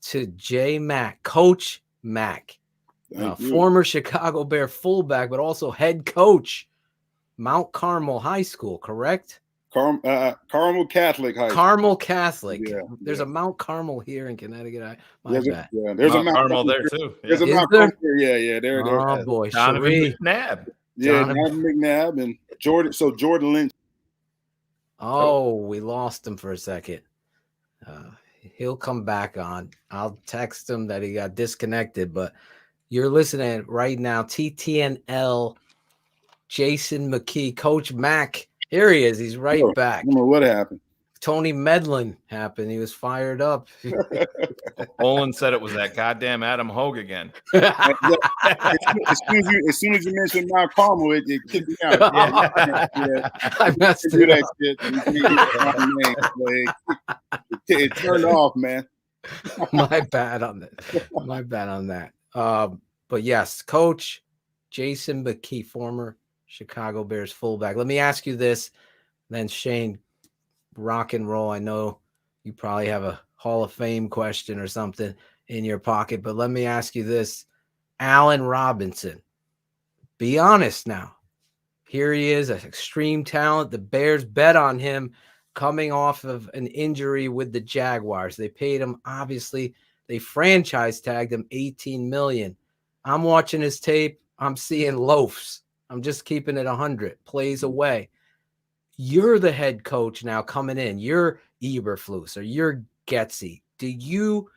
to J Mac, Coach Mac, former Chicago Bear fullback, but also head coach, Mount Carmel High School, correct? Carmel Catholic High School. Carmel Catholic. Yeah, there's a Mount Carmel here in Connecticut. There's a Mount Carmel there too. There's a Mount Carmel here. Yeah. There. Oh boy, Donovan McNabb. Yeah, Donovan McNabb and Jordan. So Jordan Lynch. Oh, we lost him for a second. He'll come back on. I'll text him that he got disconnected, but you're listening right now. TTNL, Jason McKie, Coach Mac. Here he is. He's right back. I don't know what happened. Tony Medlin happened. He was fired up. Olin said it was that goddamn Adam Hogue again. As soon as you mentioned Mount Carmel, it kicked me out. I messed it up. It turned off, man. My bad on that. But yes, Coach Jason McKie, former Chicago Bears fullback. Let me ask you this, then Shayne, rock and roll. I know you probably have a Hall of Fame question or something in your pocket, but let me ask you this. Allen Robinson, be honest now. Here he is, an extreme talent. The Bears bet on him coming off of an injury with the Jaguars. They paid him, obviously, they franchise tagged him $18 million. I'm watching his tape. I'm seeing loafs. I'm just keeping it 100 plays away. You're the head coach now coming in. You're Eberflus or you're Getsy. Do you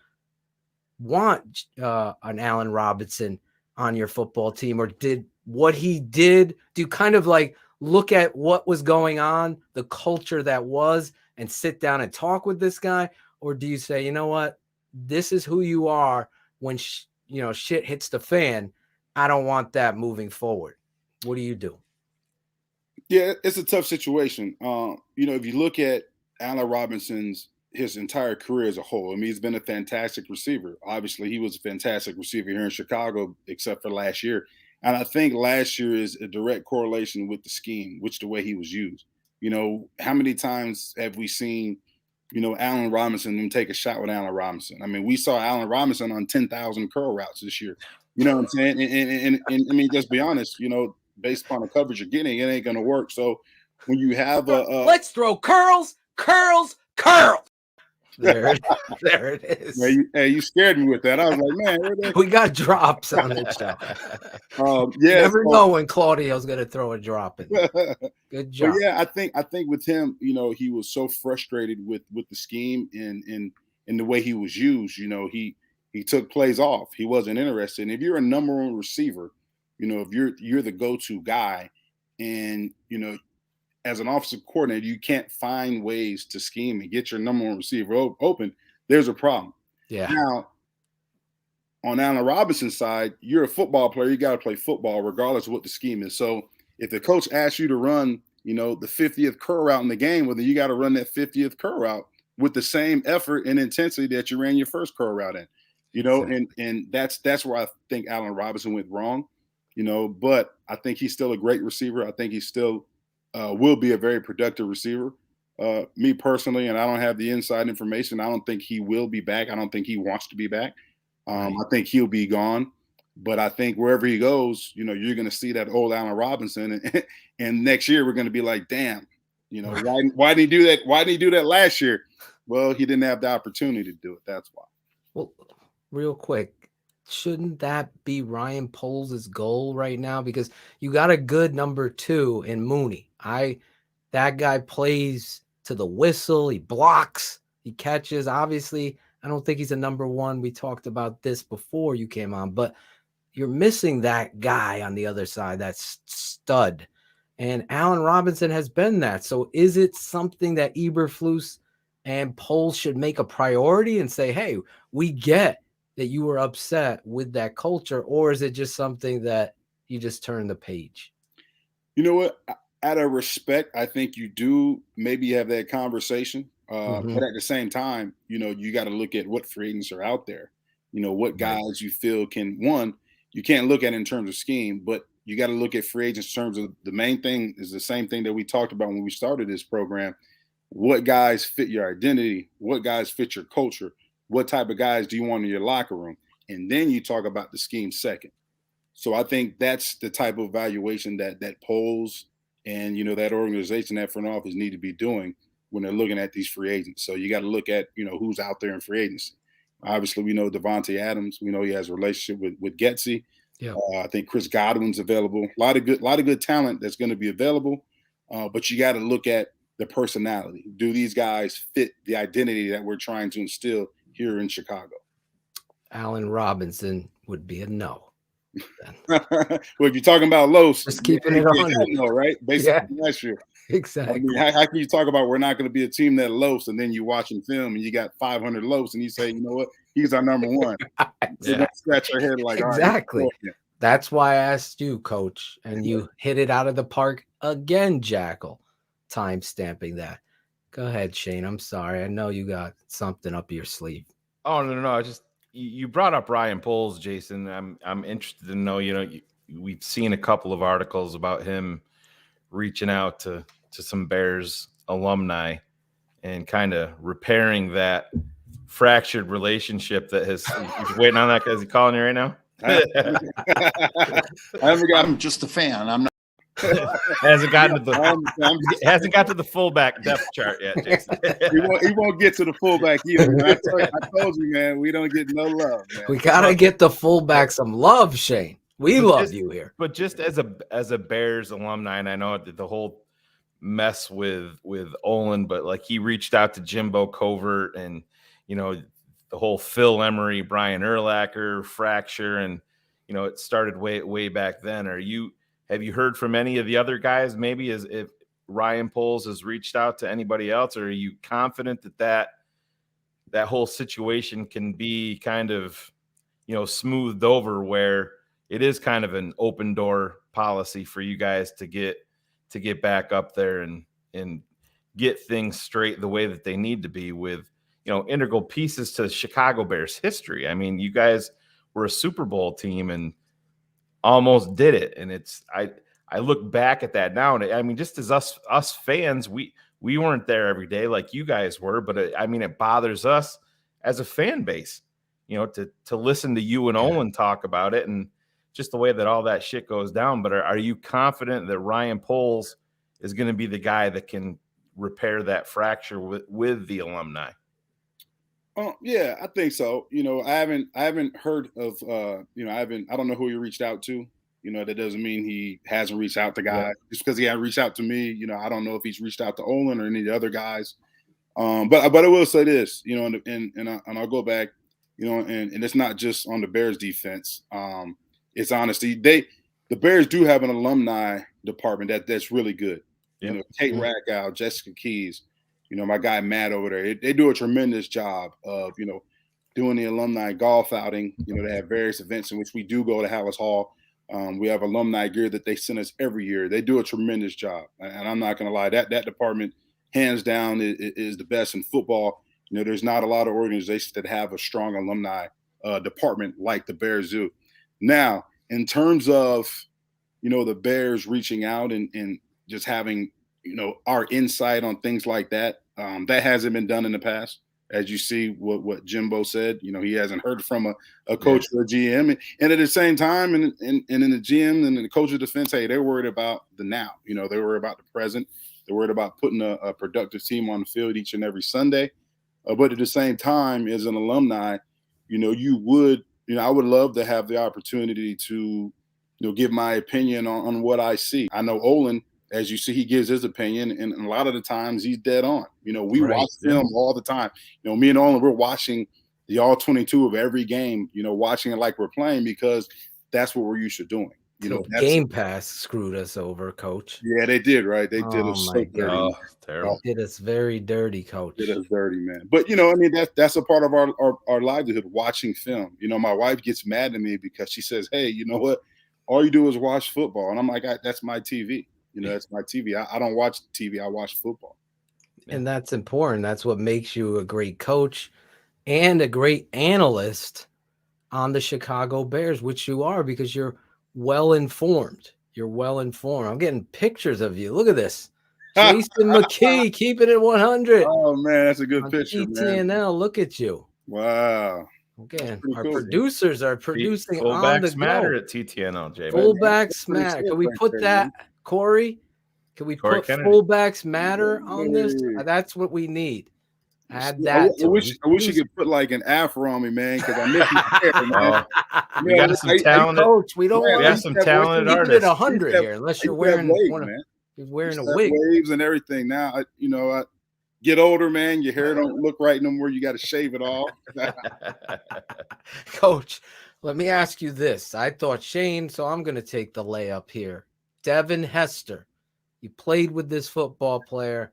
want an Allen Robinson on your football team, or did what he did, do you kind of like look at what was going on, the culture that was, and sit down and talk with this guy? Or do you say, you know what, this is who you are when shit hits the fan? I don't want that moving forward. What do you do? Yeah, it's a tough situation. If you look at Allen Robinson's his entire career as a whole, I mean, he's been a fantastic receiver. Obviously, he was a fantastic receiver here in Chicago, except for last year. And I think last year is a direct correlation with the scheme, which the way he was used. How many times have we seen, Allen Robinson and take a shot with Allen Robinson? I mean, we saw Allen Robinson on 10,000 curl routes this year. You know what I'm saying? And I mean, just be honest, based upon the coverage you're getting, it ain't going to work. So when you have let's throw curls. There it is. You scared me with that. I was like, man, we got drops on this show. Yeah, never know when Claudio's going to throw a drop in. Good job. But yeah, I think with him, he was so frustrated with the scheme and the way he was used. He took plays off. He wasn't interested. And if you're a number one receiver, if you're the go-to guy, and as an offensive coordinator, you can't find ways to scheme and get your number one receiver open, there's a problem. Yeah. Now, on Allen Robinson's side, you're a football player. You got to play football regardless of what the scheme is. So if the coach asks you to run, the 50th curl route in the game, well, then you got to run that 50th curl route with the same effort and intensity that you ran your first curl route in. Exactly. And that's where I think Allen Robinson went wrong. But I think he's still a great receiver. I think he still will be a very productive receiver. Me personally, and I don't have the inside information, I don't think he will be back. I don't think he wants to be back. I think he'll be gone. But I think wherever he goes, you're going to see that old Allen Robinson. And next year we're going to be like, damn, why did he do that? Why did he do that last year? Well, he didn't have the opportunity to do it. That's why. Well, real quick, shouldn't that be Ryan Poles' goal right now? Because you got a good number 2 in Mooney. That guy plays to the whistle. He blocks. He catches. Obviously, I don't think he's a number 1. We talked about this before you came on, but you're missing that guy on the other side, that stud. And Allen Robinson has been that. So is it something that Eberflus and Poles should make a priority and say, hey, we get that you were upset with that culture, or is it just something that you just turn the page? You know what? Out of respect, I think you do maybe have that conversation. But at the same time, you got to look at what free agents are out there. What guys you feel can, one, you can't look at it in terms of scheme, but you got to look at free agents in terms of the main thing is the same thing that we talked about when we started this program. What guys fit your identity? What guys fit your culture? What type of guys do you want in your locker room? And then you talk about the scheme second. So I think that's the type of evaluation that Poles and, that organization, that front office need to be doing when they're looking at these free agents. So you got to look at, who's out there in free agency. Obviously, we know Devontae Adams. We know he has a relationship with Getsy. Yeah. I think Chris Godwin's available. A lot of good talent that's going to be available. But you got to look at the personality. Do these guys fit the identity that we're trying to instill here in Chicago? Allen Robinson would be a no. Well, if you're talking about Los, just keeping it on, no, right? Basically, last year. Exactly. I mean, how can you talk about we're not going to be a team that loafs, and then you watching film and you got 500 loafs, and you say, you know what, he's our number 1. So don't scratch your head like, exactly. All right, that's why I asked you, Coach, and you hit it out of the park again, Jackal. Time stamping that. Go ahead, Shayne. I'm sorry. I know you got something up your sleeve. Oh no! Just you brought up Ryan Poles, Jason. I'm interested to know. We've seen a couple of articles about him reaching out to some Bears alumni and kind of repairing that fractured relationship that has. He's waiting on that. Is he calling you right now? I'm just a fan. I'm not. hasn't gotten to the fullback depth chart yet, Jason. he won't get to the fullback either. I told you, man, we don't get no love, man. We gotta get the fullback some love, Shayne. We love you here. But just as a Bears alumni, and I know the whole mess with Olin, but like he reached out to Jimbo Covert, and the whole Phil Emery, Brian Urlacher fracture, and it started way back then. Have you heard from any of the other guys? Maybe as if Ryan Poles has reached out to anybody else, or are you confident that whole situation can be kind of smoothed over, where it is kind of an open door policy for you guys to get back up there and get things straight the way that they need to be with integral pieces to the Chicago Bears history? I mean, you guys were a Super Bowl team and almost did it. And I look back at that now, and I mean, just as us fans, we weren't there every day like you guys were, but it bothers us as a fan base, to listen to you and Olin talk about it, and just the way that all that shit goes down. But are you confident that Ryan Poles is going to be the guy that can repair that fracture with the alumni? Yeah, I think so. I haven't heard of I don't know who he reached out to. That doesn't mean he hasn't reached out to guys. Just because he hasn't reached out to me, I don't know if he's reached out to Olin or any of the other guys. But I will say this, and I'll go back, and it's not just on the Bears defense. It's honestly, the Bears do have an alumni department that's really good. Kate Rackow, Jessica Keys, my guy Matt over there. They do a tremendous job of doing the alumni golf outing. They have various events in which we do go to Halas Hall. We have alumni gear that they send us every year. They do a tremendous job, and I'm not going to lie, that department, hands down, is the best in football. There's not a lot of organizations that have a strong alumni department like the Bears do. Now, in terms of the Bears reaching out and just having our insight on things like that, that hasn't been done in the past. As you see what Jimbo said, he hasn't heard from a coach or a GM, and at the same time, and in the GM and the coach of defense, hey, they're worried about the now. They're worried about the present. They're worried about putting a productive team on the field each and every Sunday. But at the same time, as an alumni, I would love to have the opportunity to give my opinion on what I see. I know Olin, as you see, he gives his opinion, and a lot of the times he's dead on. We watch film all the time. Me and Olin, we're watching the all 22 of every game, watching it like we're playing, because that's what we're used to doing. Game Pass screwed us over, Coach. Yeah, they did, right? They did us so dirty. Oh, terrible. They did us very dirty, Coach. Did us dirty, man. But that's a part of our livelihood, watching film. My wife gets mad at me because she says, "Hey, you know what? All you do is watch football," and I'm like, "That's my TV. That's my TV. I don't watch TV. I watch football." And that's important. That's what makes you a great coach and a great analyst on the Chicago Bears, which you are, because you're well informed. You're well informed. I'm getting pictures of you. Look at this. Jason McKie, keeping it 100. Oh man, that's a good picture, TTNL, man. Look at you. Wow. Again, our producers are producing fullbacks on the matter go. at TTNL, Jay. Fullbacks matter. Can we put that, Corey? Can we put Kennedy. fullbacks matter on this? That's what we need. Add that. I wish you could put like an afro on me, man, because I miss your hair, man. We got some talented. Coach, we don't we have some talented artists. Keep it 100 here, unless you're wearing He's wearing a wig. Waves and everything. Now, I get older, man. Your hair don't look right no more. You got to shave it off. Coach, let me ask you this. I thought Shayne, so I'm going to take the layup here. Devin Hester, you played with this football player.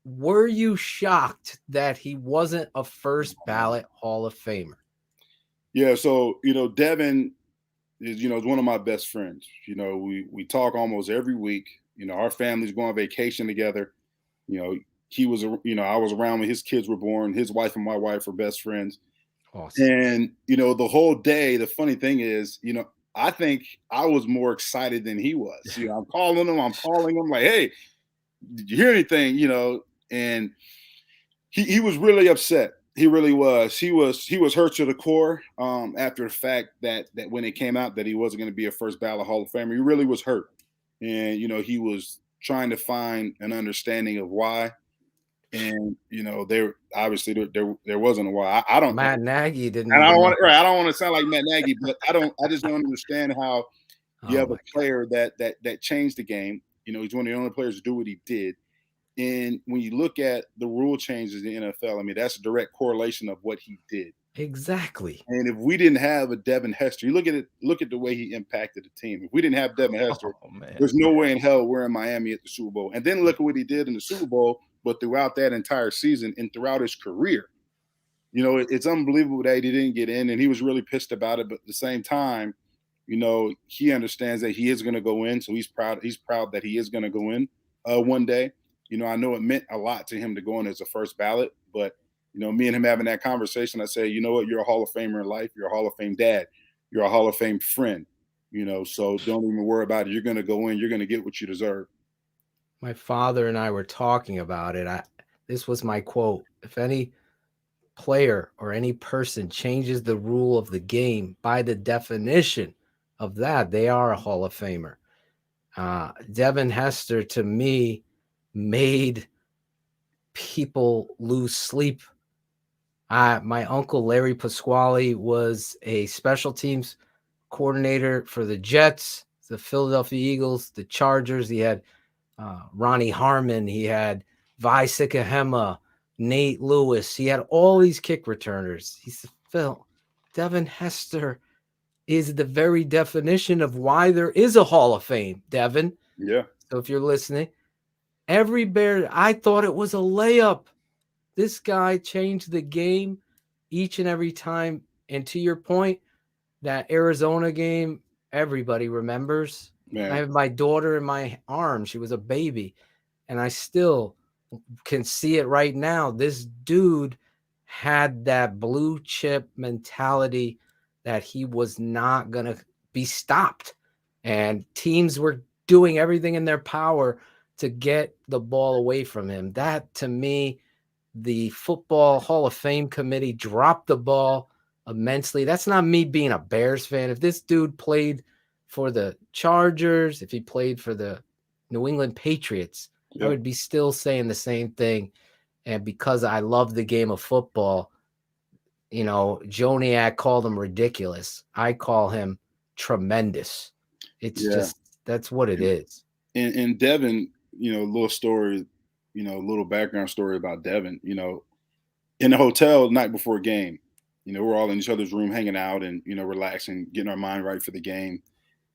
Were you shocked that he wasn't a first ballot Hall of Famer? Yeah, so Devin is one of my best friends. We talk almost every week. Our families go on vacation together. He was I was around when his kids were born. His wife and my wife were best friends. Awesome. And the whole day, the funny thing is, I think I was more excited than he was. I'm calling him like, "Hey, did you hear anything?" And he was really upset. He really was. He was hurt to the core after the fact that when it came out that he wasn't going to be a first ballot Hall of Famer. He really was hurt, and he was trying to find an understanding of why. And there obviously there wasn't a why. I don't. Matt Nagy didn't. And I don't want to sound like Matt Nagy, but I just don't understand how you have a player that changed the game. He's one of the only players to do what he did. And when you look at the rule changes in the NFL, I mean, that's a direct correlation of what he did. Exactly. And if we didn't have a Devin Hester, you look at the way he impacted the team. If we didn't have Devin Hester, there's no way in hell we're in Miami at the Super Bowl. And then look at what he did in the Super Bowl, but throughout that entire season and throughout his career. You know, it's unbelievable that he didn't get in, and he was really pissed about it. But at the same time, you know, he understands that he is going to go in, so he's proud. He's proud that he is going to go in one day. You know, I know it meant a lot to him to go in as a first ballot, but you know, me and him having that conversation, I say, you know what, you're a Hall of Famer in life. You're a Hall of Fame dad. You're a Hall of Fame friend. You know, so don't even worry about it. You're going to go in. You're going to get what you deserve. My father and I were talking about it. This was my quote: "If any player or any person changes the rule of the game, by the definition of that, they are a Hall of Famer." Devin Hester, to me, made people lose sleep. My uncle Larry Pasquale was a special teams coordinator for the Jets, the Philadelphia Eagles, the Chargers. He had Ronnie Harmon. He had Vi Sikahema, Nate Lewis. He had all these kick returners. He said, Phil, Devin Hester is the very definition of why there is a Hall of Fame, Devin. Yeah. So if you're listening, every Bear, I thought it was a layup. This guy changed the game each and every time. And to your point, that Arizona game, everybody remembers. Man. I have my daughter in my arms. She was a baby. And I still can see it right now. This dude had that blue chip mentality that he was not going to be stopped. And teams were doing everything in their power to get the ball away from him. That, to me, the Football Hall of Fame committee dropped the ball immensely. That's not me being a Bears fan. If this dude played for the Chargers, if he played for the New England Patriots, I would be still saying the same thing. And because I love the game of football, you know, Joniak called him ridiculous. I call him tremendous. It's just, that's what it is. And Devin, you know, little story, you know, little background story about Devin, you know, in the hotel the night before a game, you know, we're all in each other's room hanging out and, you know, relaxing, getting our mind right for the game.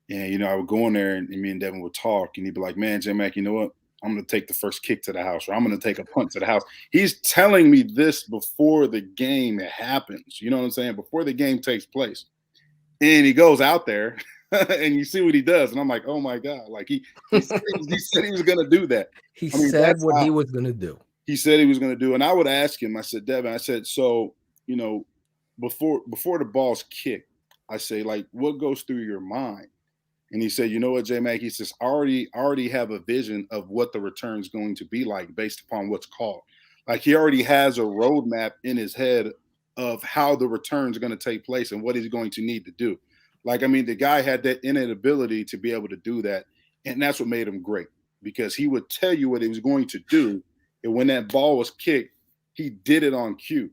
And, you know, I would go in there and me and Devin would talk and he'd be like, man, J-Mac, you know what? I'm going to take the first kick to the house, or I'm going to take a punt to the house. He's telling me this before the game happens. You know what I'm saying? Before the game takes place. And he goes out there and you see what he does. And I'm like, oh my God. Like he said he was going to do that. He said what he was going to do. He said he was going to do. And I would ask him, I said, Devin, I said, so, you know, before the ball's kicked, I say, like, what goes through your mind? And he said, you know what, J-Mac, he says, I already have a vision of what the return is going to be like based upon what's called. Like he already has a roadmap in his head of how the return is going to take place and what he's going to need to do. Like, I mean, the guy had that innate ability to be able to do that. And that's what made him great, because he would tell you what he was going to do. And when that ball was kicked, he did it on cue.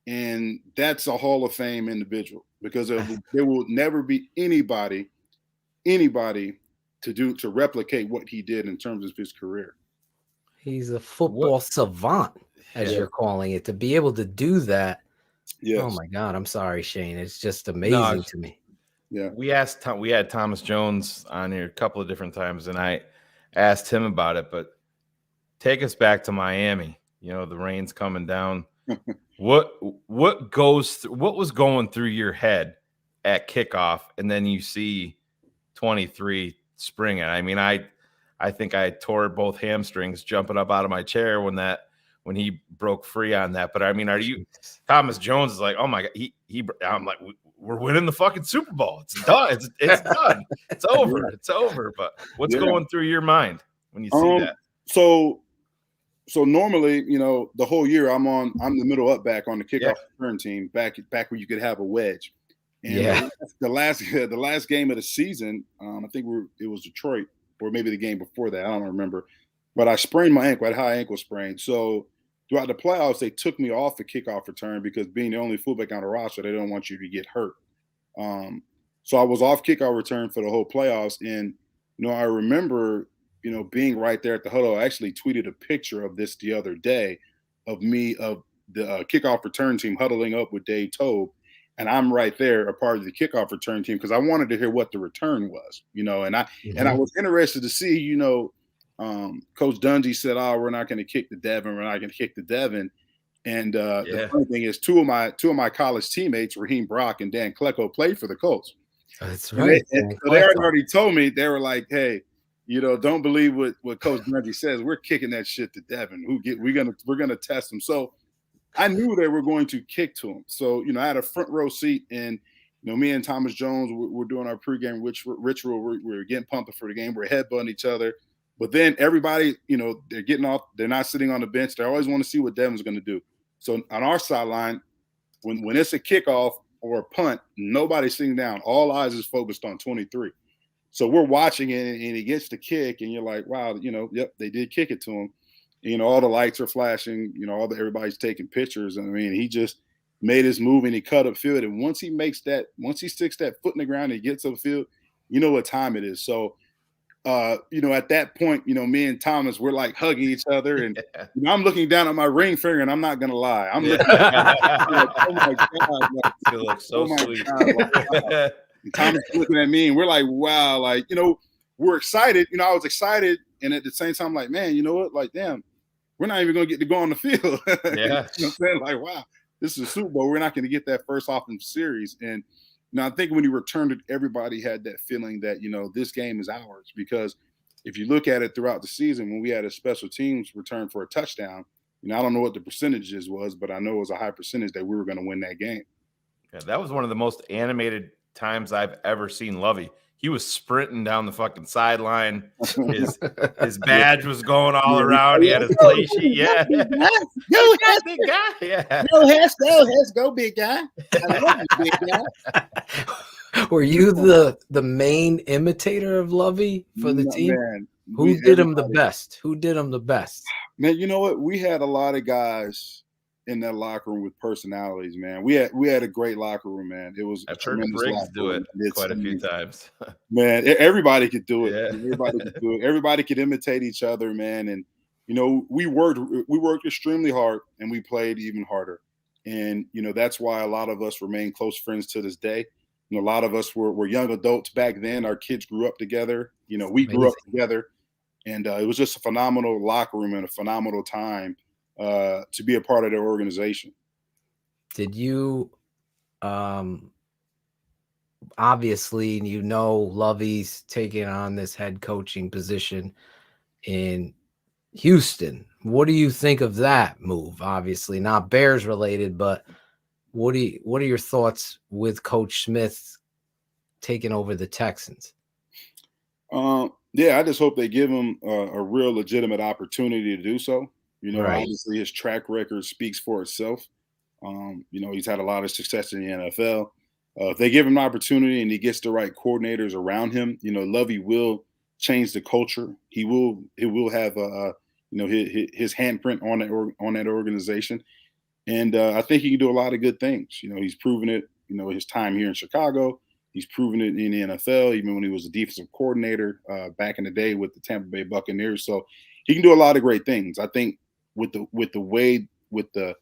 And that's a Hall of Fame individual, because there will never be anybody to replicate what he did in terms of his career. He's a football savant, as you're calling it, to be able to do that. Yes. Oh my God. I'm sorry, Shayne. It's just amazing to me. Yeah. We had Thomas Jones on here a couple of different times, and I asked him about it, but take us back to Miami. You know, the rain's coming down. What was going through your head at kickoff, and then you see 23 spring it? I mean, I think I tore both hamstrings jumping up out of my chair when he broke free on that. But I mean, Thomas Jones is like, oh my God, I'm like, we're winning the fucking Super Bowl. It's done. It's done. It's over. It's over. But what's going through your mind when you see that? So normally, you know, the whole year I'm the middle up back on the kickoff return team, back where you could have a wedge. And the last game of the season, I think it was Detroit, or maybe the game before that, I don't remember. But I sprained my ankle, I had high ankle sprain. So throughout the playoffs, they took me off the kickoff return because being the only fullback on the roster, they don't want you to get hurt. So I was off kickoff return for the whole playoffs. And, you know, I remember being right there at the huddle. I actually tweeted a picture of this the other day of me of the kickoff return team huddling up with Dave Tobe, and I'm right there, a part of the kickoff return team, because I wanted to hear what the return was, and I was interested to see, Coach Dungy said, "Oh, we're not going to kick the Devon. We're not going to kick the Devon." And the funny thing is, two of my college teammates, Raheem Brock and Dan Klecko, played for the Colts. That's right. And they already told me, they were like, "Hey, don't believe what Coach Dungy says. We're kicking that shit to Devon. We're gonna test them." So I knew they were going to kick to him. So I had a front row seat, and me and Thomas Jones we're doing our pregame ritual. We're getting pumped for the game. We're headbutting each other. But then everybody, they're getting off. They're not sitting on the bench. They always want to see what Devon's going to do. So on our sideline, when it's a kickoff or a punt, nobody's sitting down. All eyes is focused on 23. So we're watching it, and he gets the kick, and you're like, wow, yep, they did kick it to him. All the lights are flashing. Everybody's taking pictures. And I mean, he just made his move, and he cut upfield. And once he sticks that foot in the ground and he gets upfield, you know what time it is. So at that point, me and Thomas, we're like hugging each other, and I'm looking down at my ring finger, and I'm not gonna lie, I'm looking like, oh my god, it looks so sweet. God, and Thomas looking at me, and we're like, wow, we're excited. I was excited, and at the same time, like, man, you know what? Like, damn, we're not even gonna get to go on the field. Yeah, you know what I'm saying? Like, wow, this is a Super Bowl. We're not gonna get that first offensive series, and I think when he returned it, everybody had that feeling that, this game is ours. Because if you look at it throughout the season, when we had a special teams return for a touchdown, I don't know what the percentages was, but I know it was a high percentage that we were going to win that game. Yeah, that was one of the most animated times I've ever seen Lovey. He was sprinting down the fucking sideline. His badge was going all around. He had his play sheet. Yeah. Go ahead, big guy. Yeah. Go ahead, go big guy. I love you, big guy. Were you the main imitator of Lovey for the team? Man, Who did him the best? Who did him the best? Man, you know what? We had a lot of guys in that locker room with personalities, man. We had a great locker room, man. It was I've heard Briggs do it quite a few times. Man, everybody could do it. Yeah. Everybody could do it. Everybody could imitate each other, man. And we worked extremely hard, and we played even harder. And that's why a lot of us remain close friends to this day. A lot of us were young adults back then. Our kids grew up together. We grew up together, and it was just a phenomenal locker room and a phenomenal time to be a part of their organization. Did you, obviously, Lovey's taking on this head coaching position in Houston. What do you think of that move? Obviously, not Bears related, but what are your thoughts with Coach Smith taking over the Texans? Yeah, I just hope they give him a real legitimate opportunity to do so. Right. Obviously his track record speaks for itself. He's had a lot of success in the NFL. If they give him an opportunity and he gets the right coordinators around him, Lovey will change the culture. He will have his handprint on that organization. And I think he can do a lot of good things. He's proven it, his time here in Chicago. He's proven it in the NFL, even when he was a defensive coordinator back in the day with the Tampa Bay Buccaneers. So he can do a lot of great things. I think with the way the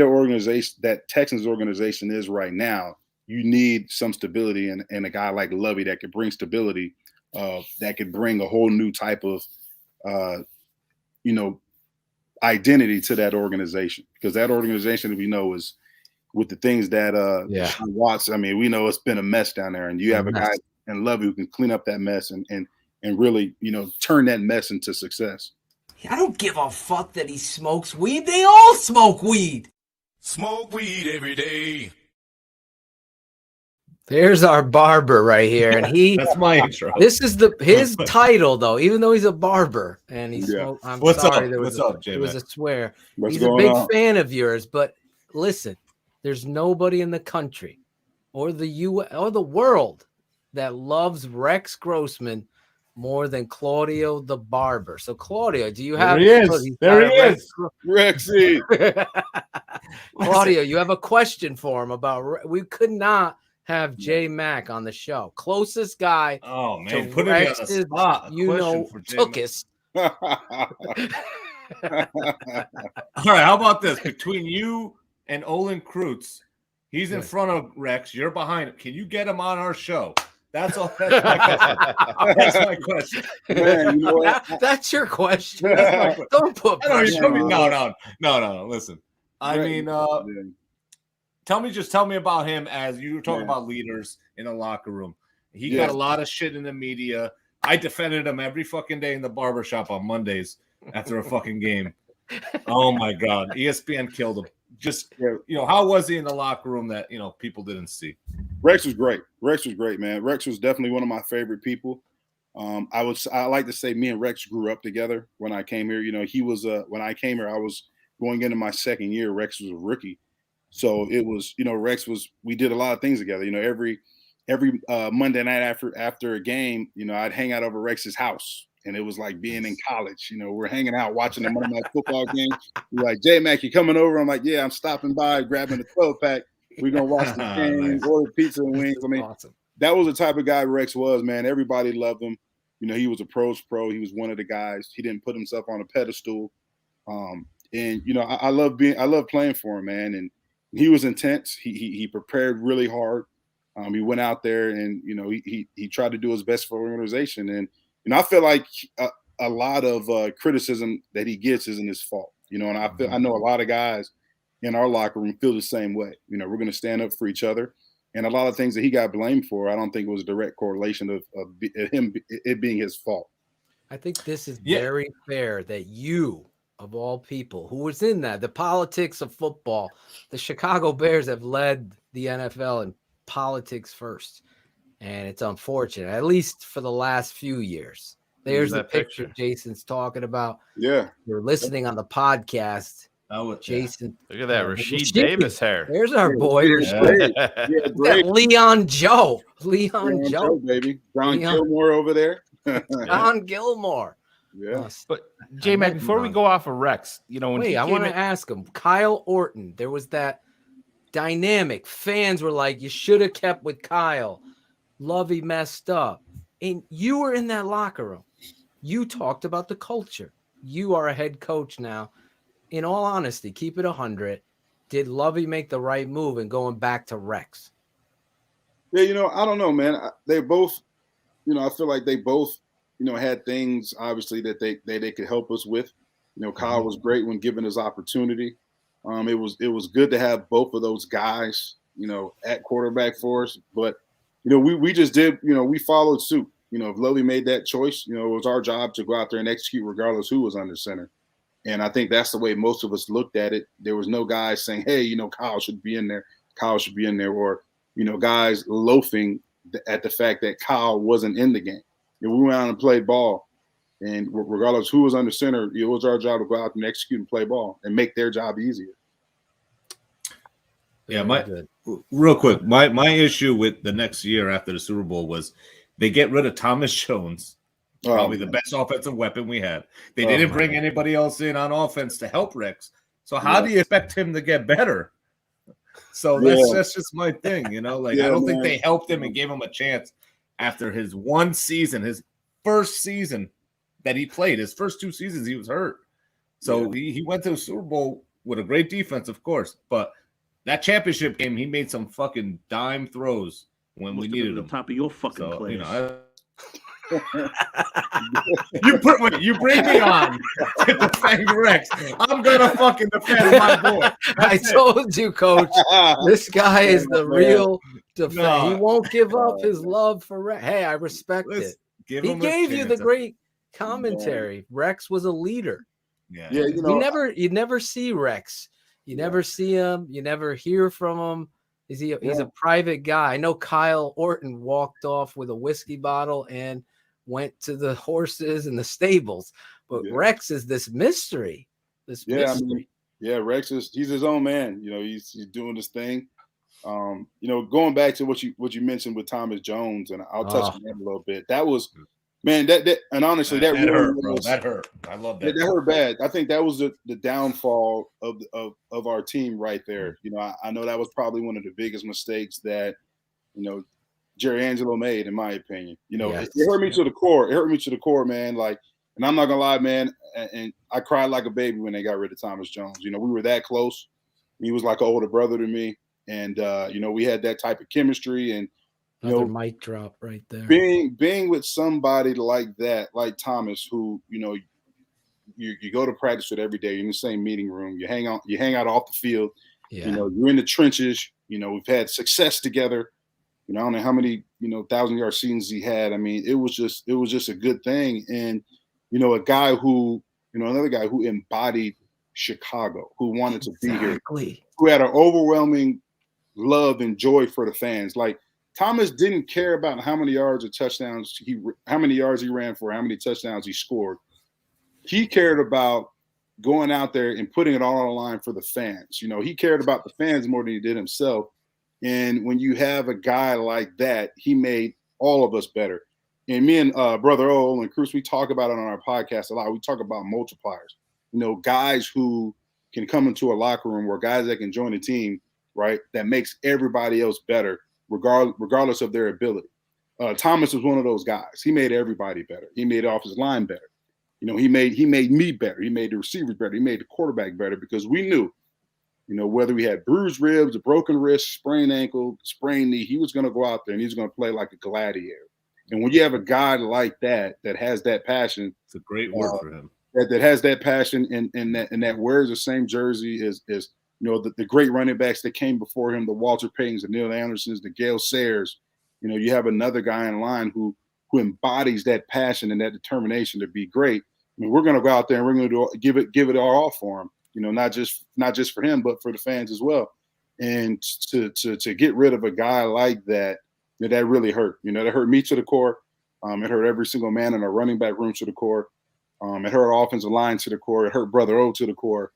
organization, that Texans organization is right now, you need some stability, and a guy like Lovey that could bring stability, that could bring a whole new type of identity to that organization, because that organization, is with the things that Sean Watts. I mean, we know it's been a mess down there, and you have a guy in Lovey who can clean up that mess and really turn that mess into success. I don't give a fuck that he smokes weed. They all smoke weed. Smoke weed every day. There's our barber right here, and that's my intro. This is his title, though. Even though he's a barber, and he's I'm What's sorry, up? there What's was up, there was a swear. What's He's a going big on? fan of yours, but listen, there's nobody in the country or the U.S. or the world that loves Rex Grossman more than Claudio the barber. So, Claudio, do you have? There he is. There he is. Rexy. Claudio, you have a question for him about. We could not have J Mac on the show. Closest guy. Oh man, to put me on the Rex's, spot. took us. All right, how about this? Between you and Olin Kreutz, he's in front of Rex. You're behind him. Can you get him on our show? That's all. That's my question. That's my question. Man, you know what? That's your question. That's my question. Don't put pressure on. No. Listen, I mean, tell me about him as you were talking about leaders in the locker room. He got a lot of shit in the media. I defended him every fucking day in the barbershop on Mondays after a fucking game. Oh my God. ESPN killed him. Just, how was he in the locker room that, people didn't see? Rex was great. Man. Rex was definitely one of my favorite people. I like to say me and Rex grew up together when I came here. He was, when I came here, I was going into my second year. Rex was a rookie. So it was, we did a lot of things together. Every Monday night after a game, I'd hang out over Rex's house, and it was like being in college. We're hanging out watching the Monday night football game. We're like, J Mac, you coming over? I'm like, yeah, I'm stopping by, grabbing the 12-pack. We're gonna watch the game, order pizza and wings. I mean, awesome. That was the type of guy Rex was, man. Everybody loved him. He was a pro's pro. He was one of the guys. He didn't put himself on a pedestal. I love playing for him, man. And he was intense. He prepared really hard. He went out there and, he tried to do his best for the organization. And, I feel like a lot of criticism that he gets isn't his fault, and I know a lot of guys in our locker room feel the same way. We're going to stand up for each other. And a lot of things that he got blamed for, I don't think it was a direct correlation of it being his fault. I think this is very fair that you, of all people, who was in the politics of football, the Chicago Bears have led the NFL in politics first, and it's unfortunate, at least for the last few years. There's the picture Jason's talking about. Yeah, you're listening on the podcast. Jason, look at that Rashid Davis hair. There's our boy. Leon Joe, baby. John Gilmore over there. John Gilmore. Yeah, but J-Mac, before we go off of Rex, I want to ask him. Kyle Orton, there was that dynamic. Fans were like, you should have kept with Kyle. Lovey messed up. And you were in that locker room. You talked about the culture. You are a head coach now. In all honesty, keep it 100. Did Lovey make the right move in going back to Rex? Yeah, I don't know, man. They both, I feel like they both, had things obviously that they could help us with. Kyle was great when given his opportunity. It was good to have both of those guys, at quarterback for us. But, we just did, we followed suit. If Lovey made that choice, it was our job to go out there and execute regardless who was under center. And I think that's the way most of us looked at it. There was no guys saying, hey, Kyle should be in there. Kyle should be in there. Or, guys loafing at the fact that Kyle wasn't in the game. We went out and played ball. And regardless who was under center, it was our job to go out and execute and play ball and make their job easier. Yeah, real quick, my issue with the next year after the Super Bowl was they get rid of Thomas Jones. Probably the best offensive weapon we had. They didn't bring anybody else in on offense to help Rex. So how do you expect him to get better? So that's just my thing, I don't think they helped him and gave him a chance after his one season, his first season that he played. His first 2 seasons he was hurt. So he went to the Super Bowl with a great defense, of course, but that championship game he made some fucking dime throws when we needed him. Top of your fucking class. You bring me on to defend Rex. I'm gonna fucking defend my boy. I told you, Coach. This guy is the real defender. No. He won't give up his love for Rex. Hey, I respect it. He gave you the great commentary. Rex was a leader. Yeah. You never see Rex. You never see him. You never hear from him. He's a private guy. I know Kyle Orton walked off with a whiskey bottle and went to the horses and the stables, but Rex is this mystery. Rex he's his own man. He's doing this thing. Going back to what you mentioned with Thomas Jones, and I'll touch on that a little bit. That was, man, that and honestly, that really hurt, bro. That hurt. I love that. That hurt bad. I think that was the downfall of our team right there. I know that was probably one of the biggest mistakes that Jerry Angelo made, in my opinion. Yes. It hurt me to the core. It hurt me to the core, man. Like, and I'm not gonna lie, man. And I cried like a baby when they got rid of Thomas Jones. We were that close. He was like an older brother to me, and we had that type of chemistry. And another mic drop right there. Being with somebody like that, like Thomas, who you go to practice with every day. You're in the same meeting room. You hang out off the field. Yeah. You're in the trenches. We've had success together. I don't know how many 1,000-yard seasons he had. I mean, it was just a good thing. And a guy who another guy who embodied Chicago, who wanted to be here, who had an overwhelming love and joy for the fans. Like, Thomas didn't care about how many yards or touchdowns how many yards he ran for, how many touchdowns he scored. He cared about going out there and putting it all on the line for the fans. He cared about the fans more than he did himself. And when you have a guy like that, he made all of us better. And me and Brother O and Cruz, we talk about it on our podcast a lot. We talk about multipliers. Guys who can come into a locker room, or guys that can join a team, right, that makes everybody else better, regardless of their ability. Thomas was one of those guys. He made everybody better. He made offensive line better. He made me better. He made the receivers better. He made the quarterback better, because we knew, whether we had bruised ribs, a broken wrist, sprained ankle, sprained knee, he was going to go out there and he's going to play like a gladiator. And when you have a guy like that has that passion, it's a great word for him. That has that passion and that wears the same jersey as the great running backs that came before him, the Walter Paytons, the Neil Andersons, the Gale Sayers. You have another guy in line who embodies that passion and that determination to be great. I mean, we're going to go out there and we're going to give it all for him. Not just for him, but for the fans as well. And to get rid of a guy like that, that really hurt. That hurt me to the core. It hurt every single man in our running back room to the core. It hurt our offensive line to the core. It hurt Brother O to the core.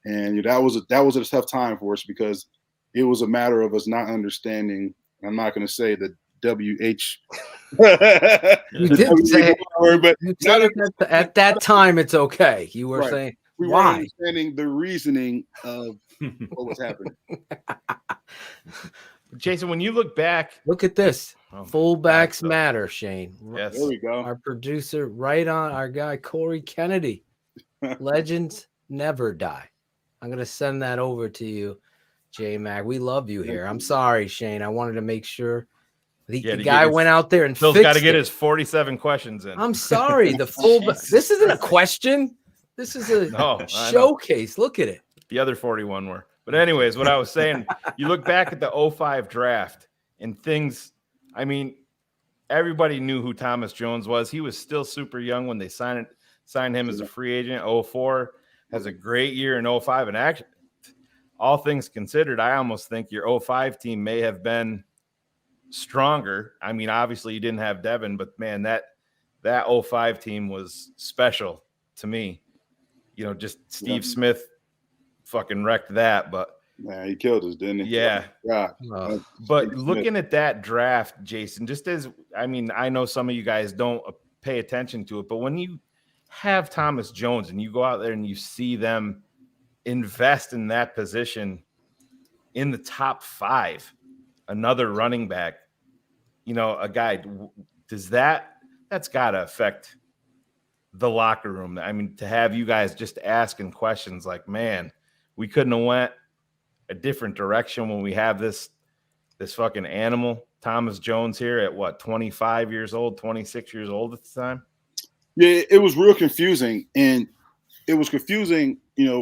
And that was a tough time for us, because it was a matter of us not understanding. I'm not going to say the WH. You did say it, but you said it at that time. It's okay. You were saying we why? weren't understanding the reasoning of what was happening. Jason, when you look back, look at this. Fullbacks matter, Shayne. Yes. There we go. Our producer, right on, our guy Corey Kennedy. Legends never die. I'm gonna send that over to you, J Mac. We love you here. I'm sorry, Shayne. I wanted to make sure the guy went out there and Phil's got to get his 47 questions in. I'm sorry. The fullback. This isn't a question. This is a showcase. Look at it. The other 41 were. But anyways, what I was saying, you look back at the 05 draft and things, I mean, everybody knew who Thomas Jones was. He was still super young when they signed him as a free agent. 04 has a great year in 05. And actually, all things considered, I almost think your 05 team may have been stronger. I mean, obviously you didn't have Devin, but man, that 05 team was special to me. Just Steve Smith fucking wrecked that, but man, he killed us, didn't he? Yeah. But looking at that draft, Jason, just as I know some of you guys don't pay attention to it, but when you have Thomas Jones and you go out there and you see them invest in that position in the top 5, another running back, a guy, that's got to affect the locker room. I mean, to have you guys just asking questions like, man, we couldn't have went a different direction when we have this fucking animal, Thomas Jones, here at 25 years old, 26 years old at the time? Yeah, it was real confusing. And it was confusing,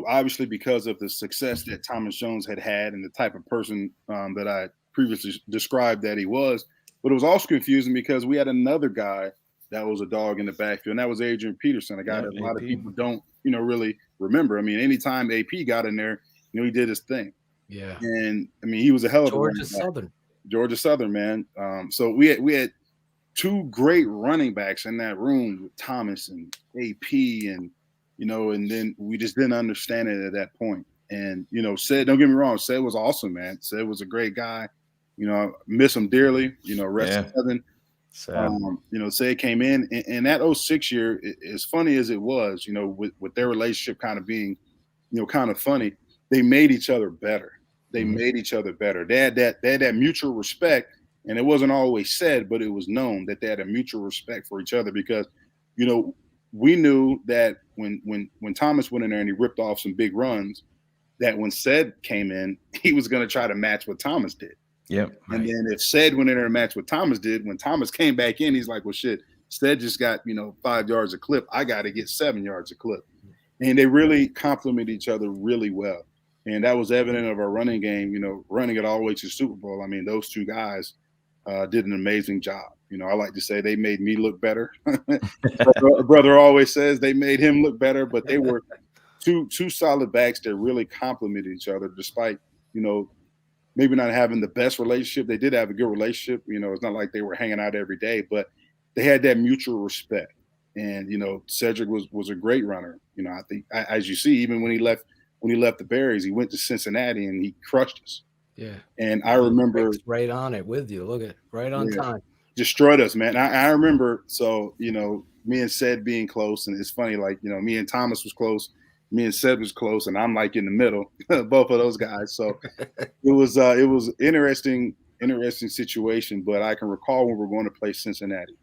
obviously because of the success that Thomas Jones had and the type of person that I previously described that he was. But it was also confusing because we had another guy that was a dog in the backfield, and that was Adrian Peterson, a guy that a lot of people don't, really remember. I mean, anytime AP got in there, he did his thing. Yeah. And I mean, he was a hell of a Georgia Southern, man. So we had 2 great running backs in that room with Thomas and AP, and and then we just didn't understand it at that point. And Said, don't get me wrong, Said was awesome, man. Said was a great guy. Miss him dearly. Rest in heaven. Said came in, and that 06 year, as funny as it was, with their relationship kind of being, kind of funny, they made each other better. They had that mutual respect And it wasn't always said, but it was known that they had a mutual respect for each other because, you know, we knew that when Thomas went in there and he ripped off some big runs, that when Ced came in, he was going to try to match what Thomas did. Yep. And then if Ced went in there and matched what Thomas did, when Thomas came back in, he's like, well, shit, Ced just got, 5 yards a clip. I got to get 7 yards a clip. And they really complement each other really well. And that was evident of our running game, running it all the way to the Super Bowl. I mean, those two guys did an amazing job. I like to say they made me look better. Brother always says they made him look better, but they were two solid backs that really complemented each other despite, maybe not having the best relationship. They did have a good relationship. It's not like they were hanging out every day, but they had that mutual respect. And, Cedric was a great runner. I think, as you see, even when he left the Bears, he went to Cincinnati and he crushed us. Yeah. And I remember right on it with you. Look at right on time. Destroyed us, man. I remember, so, me and Ced being close, and it's funny, like, me and Thomas was close, me and Ced was close, and I'm like in the middle, both of those guys. So it was interesting situation, but I can recall when we were going to play Cincinnati.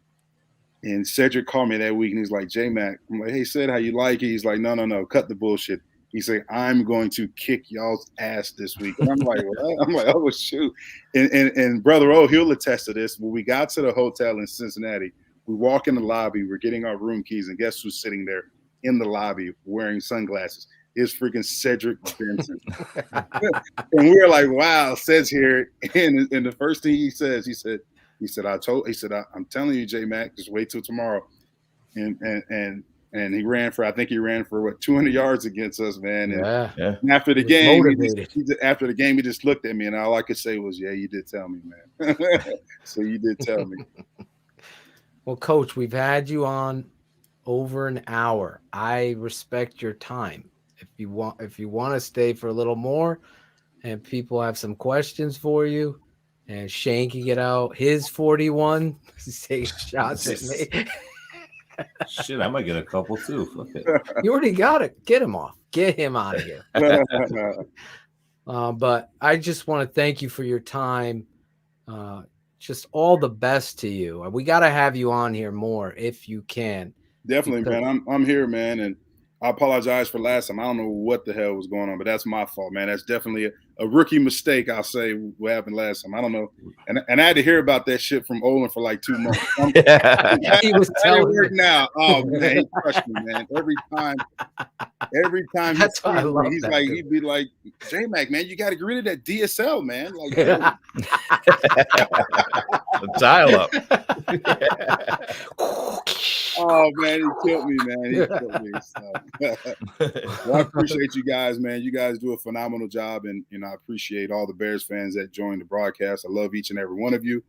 And Cedric called me that week and he's like, J-Mac, I'm like, hey, Ced, how you like it? He's like, no, cut the bullshit. He said, I'm going to kick y'all's ass this week. And I'm like, what? I'm like, oh, shoot. And Brother O, he'll attest to this. When we got to the hotel in Cincinnati, we walk in the lobby, we're getting our room keys, and guess who's sitting there in the lobby wearing sunglasses? It's freaking Cedric Benson. And we were like, wow, Ced's here. And the first thing he says, he said, I'm telling you, J-Mac, just wait till tomorrow. And he ran for, I think he ran for 200 yards against us, man. And And after the game, he just looked at me, and all I could say was, yeah, you did tell me, man. So you did tell me. Well, Coach, we've had you on over an hour. I respect your time. If you want to stay for a little more and people have some questions for you, and Shayne can get out his 41, he's taking shots at me. Shit, I might get a couple too. Fuck it. You already got it. Get him off. Get him out of here. But I just want to thank you for your time. Just all the best to you. We got to have you on here more if you can. Definitely, man. I'm here, man, and I apologize for last time. I don't know what the hell was going on, but that's my fault, man. That's definitely a rookie mistake. I'll say what happened last time. I don't know, and I had to hear about that shit from Olin for like 2 months. He was telling me now. Oh man, he crushed me, man. Every time That's why I love he's that, like, dude. he'd be like, J-Mac, man, you got to get rid of that DSL, man. Like, dial up. Oh man, he killed me, man. He killed me. So. Well, I appreciate you guys, man. You guys do a phenomenal job, and I appreciate all the Bears fans that joined the broadcast. I love each and every one of you.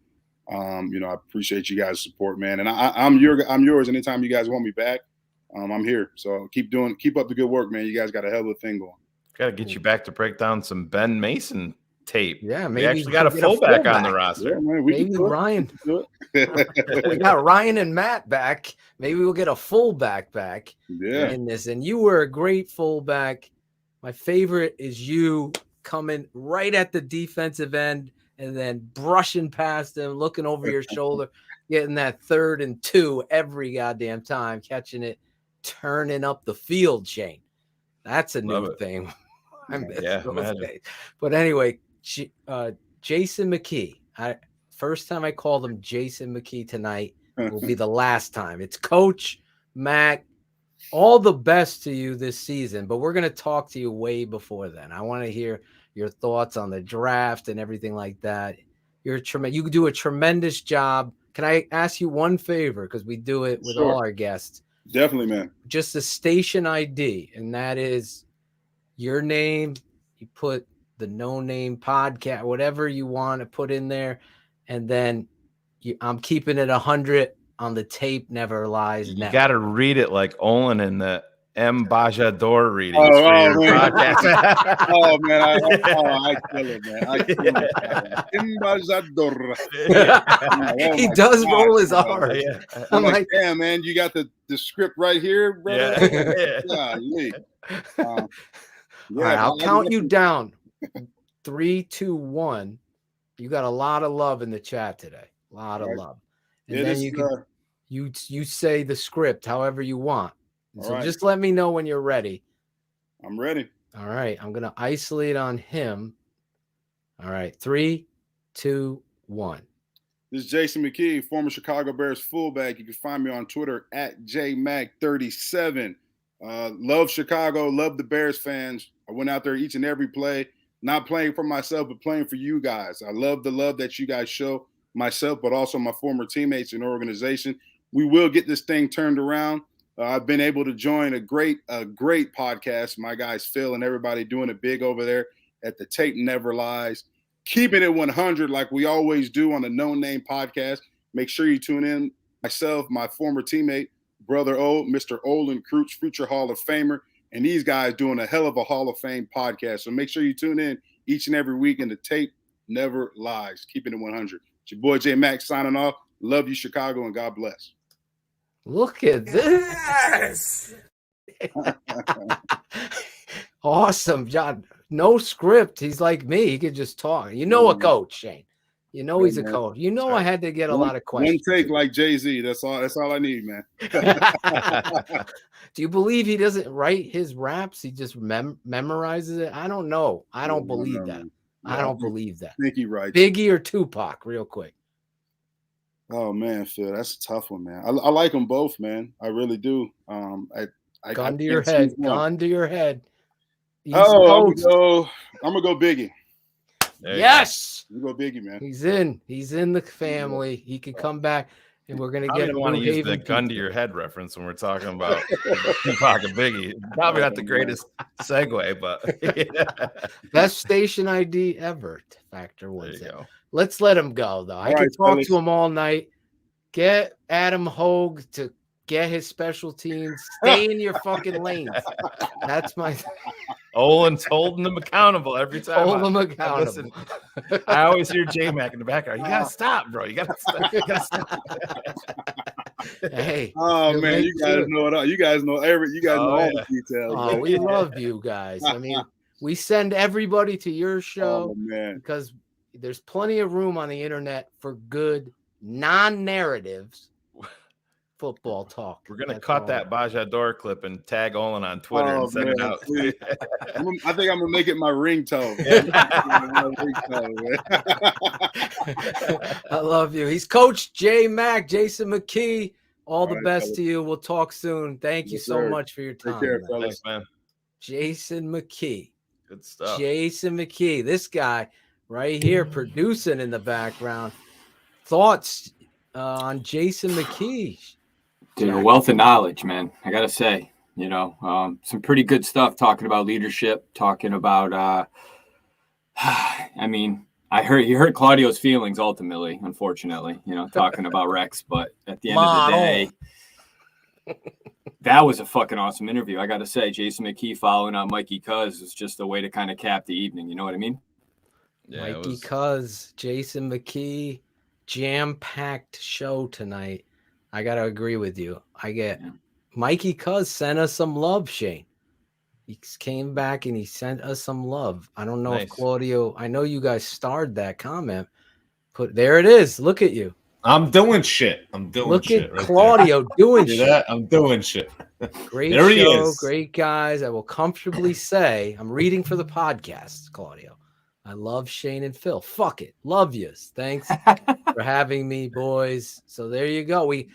I appreciate you guys' support, man. And I'm yours. Anytime you guys want me back, I'm here. So keep up the good work, man. You guys got a hell of a thing going. Got to get you back to break down some Ben Mason tape. Yeah, we maybe actually got a fullback on the roster. Yeah, man, Maybe Ryan. We got Ryan and Matt back. Maybe we'll get a fullback back in this. And you were a great fullback. My favorite is you coming right at the defensive end and then brushing past him, looking over your shoulder, getting that 3rd and 2 every goddamn time, catching it, turning up the field, Shayne. That's a new thing. I miss those days. But anyway, Jason McKie. First time I called him Jason McKie tonight will be the last time. It's Coach Mac. All the best to you this season, but we're going to talk to you way before then. I want to hear your thoughts on the draft and everything like that. You do a tremendous job. Can I ask you one favor? Because we do it with all our guests. Definitely, man. Just a station ID, and that is your name. You put the No Name Podcast, whatever you want to put in there, and then I'm keeping it 100 on the tape. Never lies. You got to read it like Olin in the M. Bajador readings for your man. podcast. Oh man, I kill it, man. I kill it. M. Bajador. He does roll his R. Yeah. I'm like, damn, man, you got the script right here, brother. All right, I'll count you down. 3, 2, 1. You got a lot of love in the chat today. A lot of love. And then you can you say the script however you want. So just let me know when you're ready. I'm ready. All right. I'm gonna isolate on him. All right. 3, 2, 1. This is Jason McKie, former Chicago Bears fullback. You can find me on Twitter at JMac37. Love Chicago, love the Bears fans. I went out there each and every play, not playing for myself, but playing for you guys. I love the love that you guys show myself, but also my former teammates in the organization. We will get this thing turned around. I've been able to join a great podcast. My guys Phil and everybody doing it big over there at the Tape Never Lies. Keeping it 100 like we always do on the No Name podcast. Make sure you tune in. Myself, my former teammate, Brother O, Mr. Olin Kreutz, future Hall of Famer, and these guys doing a hell of a Hall of Fame podcast. So make sure you tune in each and every week, and the Tape Never Lies. Keeping it 100. It's your boy J Mac signing off. Love you, Chicago, and God bless. Look at this. Awesome, John. No script. He's like me. He could just talk. You know a coach, Shayne. You know he's a coach. You know I had to get a lot of questions. One take like Jay-Z. That's all I need, man. Do you believe he doesn't write his raps? He just memorizes it? I don't know. I don't believe that. I don't believe that. I think he writes. Biggie or Tupac, real quick. Oh man, Phil, that's a tough one, man. I like them both, man. I really do. Gun to your head. Gun to your head. I'm gonna go Biggie. Yes, you go Biggie, man. He's in the family. He can come back, and we're gonna get. I want to use the gun to your head reference when we're talking about Tupac and Biggie. Probably not the greatest segue, but best station ID ever. Factor was it. Let's let him go though. I can talk to him all night. Get Adam Hogue to get his special teams. Stay in your fucking lanes. That's my. Olin's holding them accountable every time. Hold them accountable. I always hear J-Mac in the background. You gotta stop, bro. You gotta stop. Hey. Oh man, you guys know it all. You guys know all the details. Oh, we love you guys. I mean, we send everybody to your show because there's plenty of room on the internet for good non-narratives football talk. We're gonna cut that Bajador clip and tag Olin on Twitter and send it out. I think I'm gonna make it my ringtone. I love you. He's Coach J Mac, Jason McKie. All the best to you. We'll talk soon. Thank you so much for your time. Take care, fellas. Thanks, man. Jason McKie. Good stuff. Jason McKie. This guy right here producing in the background. Thoughts on Jason McKie? Dude, a wealth of knowledge, man. I gotta say, some pretty good stuff. Talking about leadership, talking about. I mean, he hurt Claudio's feelings ultimately. Unfortunately, talking about Rex, but at the end of the day, that was a fucking awesome interview. I gotta say, Jason McKie following up Mikey Cuz is just a way to kind of cap the evening. You know what I mean? Yeah, Mikey Cuz, Jason McKie, jam-packed show tonight. I got to agree with you. Mikey Cuz sent us some love, Shayne. He came back and he sent us some love. I don't know if Claudio, I know you guys starred that comment. There it is. Look at you. I'm doing shit. Look at Claudio doing shit. That? I'm doing shit. Great there show. He is. Great guys. I will comfortably say I'm reading for the podcast, Claudio. I love Shayne and Phil. Fuck it. Love yous. Thanks for having me, boys. So there you go. We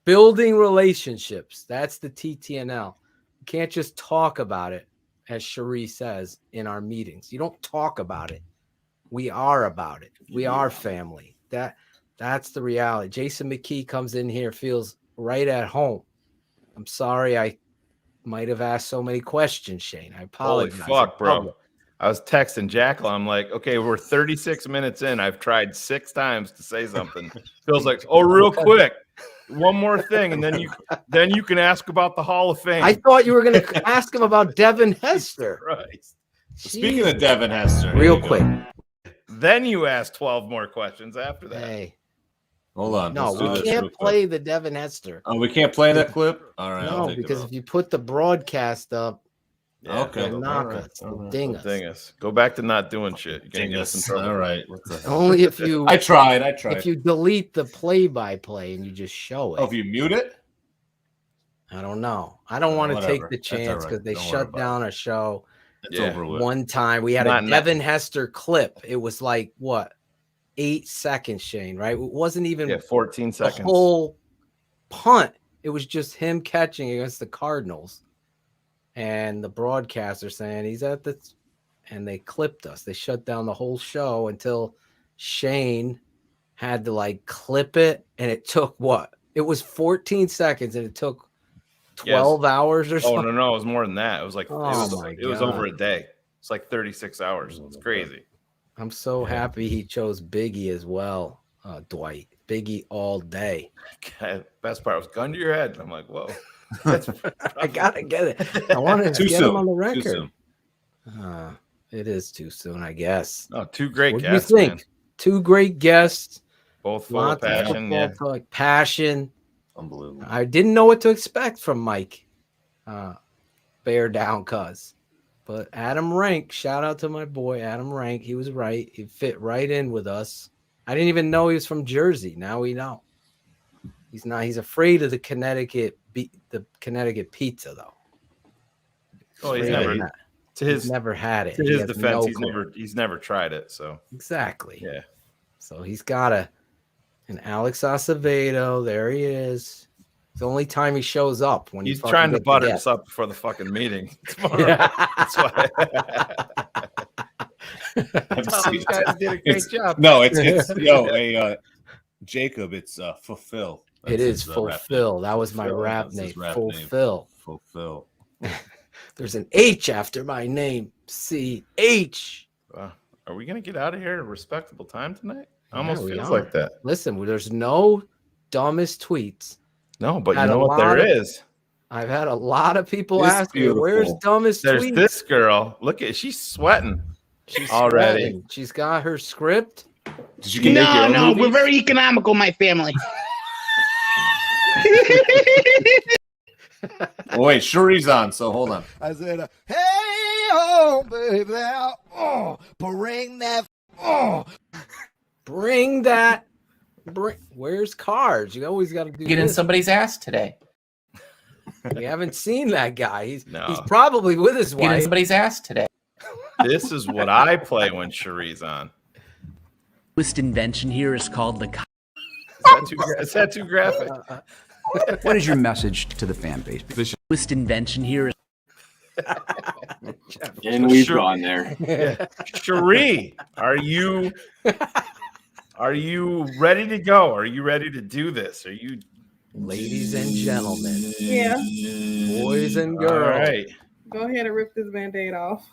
building relationships. That's the TTNL. You can't just talk about it, as Cherie says in our meetings. You don't talk about it. We are about it. We are family. That's the reality. Jason McKie comes in here, feels right at home. I'm sorry I might have asked so many questions, Shayne. I apologize. Holy fuck, bro. I was texting Jacqueline. I'm like, okay, we're 36 minutes in. I've tried 6 times to say something. Phil's like, oh, real quick, one more thing, and then you can ask about the Hall of Fame. I thought you were going to ask him about Devin Hester. Christ. Speaking of Devin Hester, real quick. Then you asked 12 more questions after that. Hey. Hold on. No, we can't play the Devin Hester. Oh, we can't play that clip? All right. No, because if you put the broadcast up, Yeah. Okay. Knock All right. us, All right. ding us. Ding us. Go back to not doing shit. You're gonna Ding get us in us. trouble. All right. Only if you. I tried. If you delete the play-by-play and you just show it. Oh, if you mute it? I don't know. I don't want to whatever. take the That's chance all right. because they Don't worry shut about down a show. It's over with. One time we had Not a now. Devin Hester clip. It was like what 8 seconds, Shayne, right? It wasn't even 14 a seconds. whole punt. It was just him catching against the Cardinals. And the broadcaster saying he's at the, and they clipped us. They shut down the whole show until Shayne had to like clip it, and it took what? It was 14 seconds, and it took 12 hours or something. Oh no, it was more than that. It was like Oh, it was over a day. It's like 36 hours. It's crazy. I'm so happy he chose Biggie as well, Dwight. Biggie all day. Best part was gun to your head. I'm like, whoa. I gotta get it. I wanted to get him on the record. It is too soon, I guess. Oh, two great What guests. do you think? Man. Two great guests. Both full of passion. Yeah. Passion. Unbelievable. I didn't know what to expect from Mike. Beardown cuz. But Adam Rank, shout out to my boy Adam Rank. He was right. He fit right in with us. I didn't even know he was from Jersey. Now we know. He's not. He's afraid of the Connecticut pizza though. Oh, he's never. He's never had it. To his defense, he's never tried it. So exactly. Yeah. So he's got an Alex Acevedo. There he is. It's the only time he shows up when he's trying to butter us up before the fucking meeting tomorrow. Yeah. That's why. You guys did a great job. No, it's Jacob. It's fulfill. It is fulfill. That was my rap name. Fulfill. Fulfill. There's an H after my name. C-H. Are we gonna get out of here at a respectable time tonight? Almost we feels are. like that. Listen, there's no dumbest tweets. No, but you know what there is. I've had a lot of people It's ask me, beautiful. where's dumbest There's tweets? this girl. Look at she's sweating. She's already. sweating. She's got her script. Did you get your own movie? we're very economical, my family. Oh, wait, Shuri's on, so hold on. I said, hey, oh, baby, oh, bring that, oh. Bring that. Where's Cards? You always got to do Get in this. somebody's ass today. We haven't seen that guy. He's No. probably with his Get in wife. somebody's ass today. This is what I play when Shuri's on. Newest invention here is called the. Is that too graphic? What is your message to the fan base? Newest invention here is. And we've gone there. Yeah. Shuri, are you ready to go? Are you ready to do this? Are you, ladies and gentlemen, Yeah. boys and all girls? right? Go ahead and rip this Band-Aid off.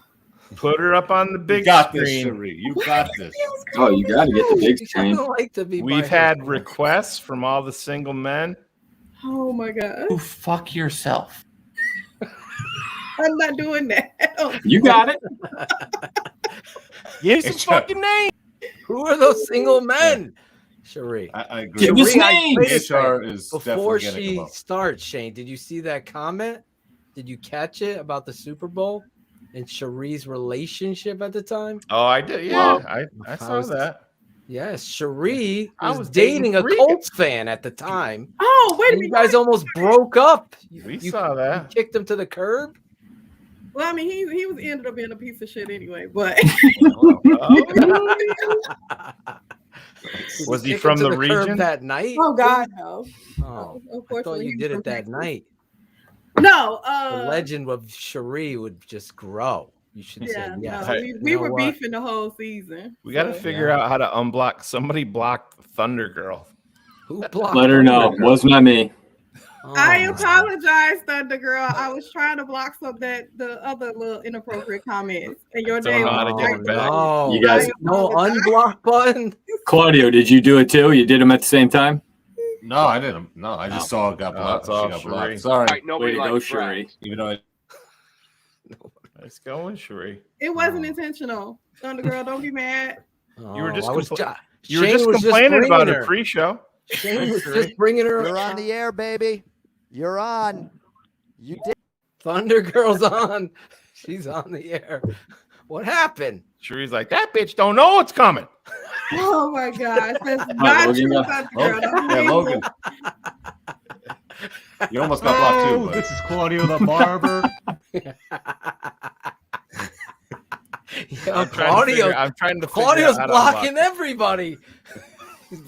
Put her up on the big You got this, screen. Shuri. You got this. Oh, you got to get the big I screen. don't like to be. We've by had requests from all the single men. Oh my God. Go fuck yourself. I'm not doing that. You got it. Give some fucking name. Who are those single men? Shuri. I agree. Give us Shuri, names. wait a second. HR is Before definitely gonna she come up. starts, Shayne, did you see that comment? Did you catch it about the Super Bowl and Shuri's relationship at the time? Oh, I did. Yeah, Wow. I saw that. Yes, Shuri I was was dating a dating Colts fan at the time. Oh, wait a And minute. you guys almost broke up. We saw that. You kicked him to the curb. Well, I mean, he was ended up being a piece of shit anyway, but Was he Kick him from to the curb region? that night? oh God, no. Oh, I Unfortunately, thought he you was did from it that Texas. night. No, The legend of Shuri would just grow. You should say yeah, yes. no, You we know were what? beefing the whole season. We got to so- figure out how to unblock. Somebody blocked Thunder Girl. Who blocked Let her know. Thunder Girl? Was not me. Oh, I my. apologize, Thunder Girl. I was trying to block some the other little inappropriate comments, and your Don't name know how to was get right it there. back. No, You guys- no unblock button. Claudio, did you do it too? You did them at the same time? No, I didn't. No, I just saw it got blocked. it's all She got Shuri. blocked. Sorry. Way to go, Shuri. Even though Let's go with Shuri. It wasn't intentional. Thunder Girl, don't be mad. You were just I was You were Shayne just was complaining about bringing her her. pre-show. Shayne was just bringing her. You're on the air, baby. You're on. You did. Thunder Girl's on. She's on the air. What happened? Cherie's like, that bitch don't know what's coming. Oh my gosh, that's not true about the girl. Yeah, Logan. You almost got blocked too. But. This is Claudio the barber. Yeah, Claudio's Claudio's blocking everybody. He's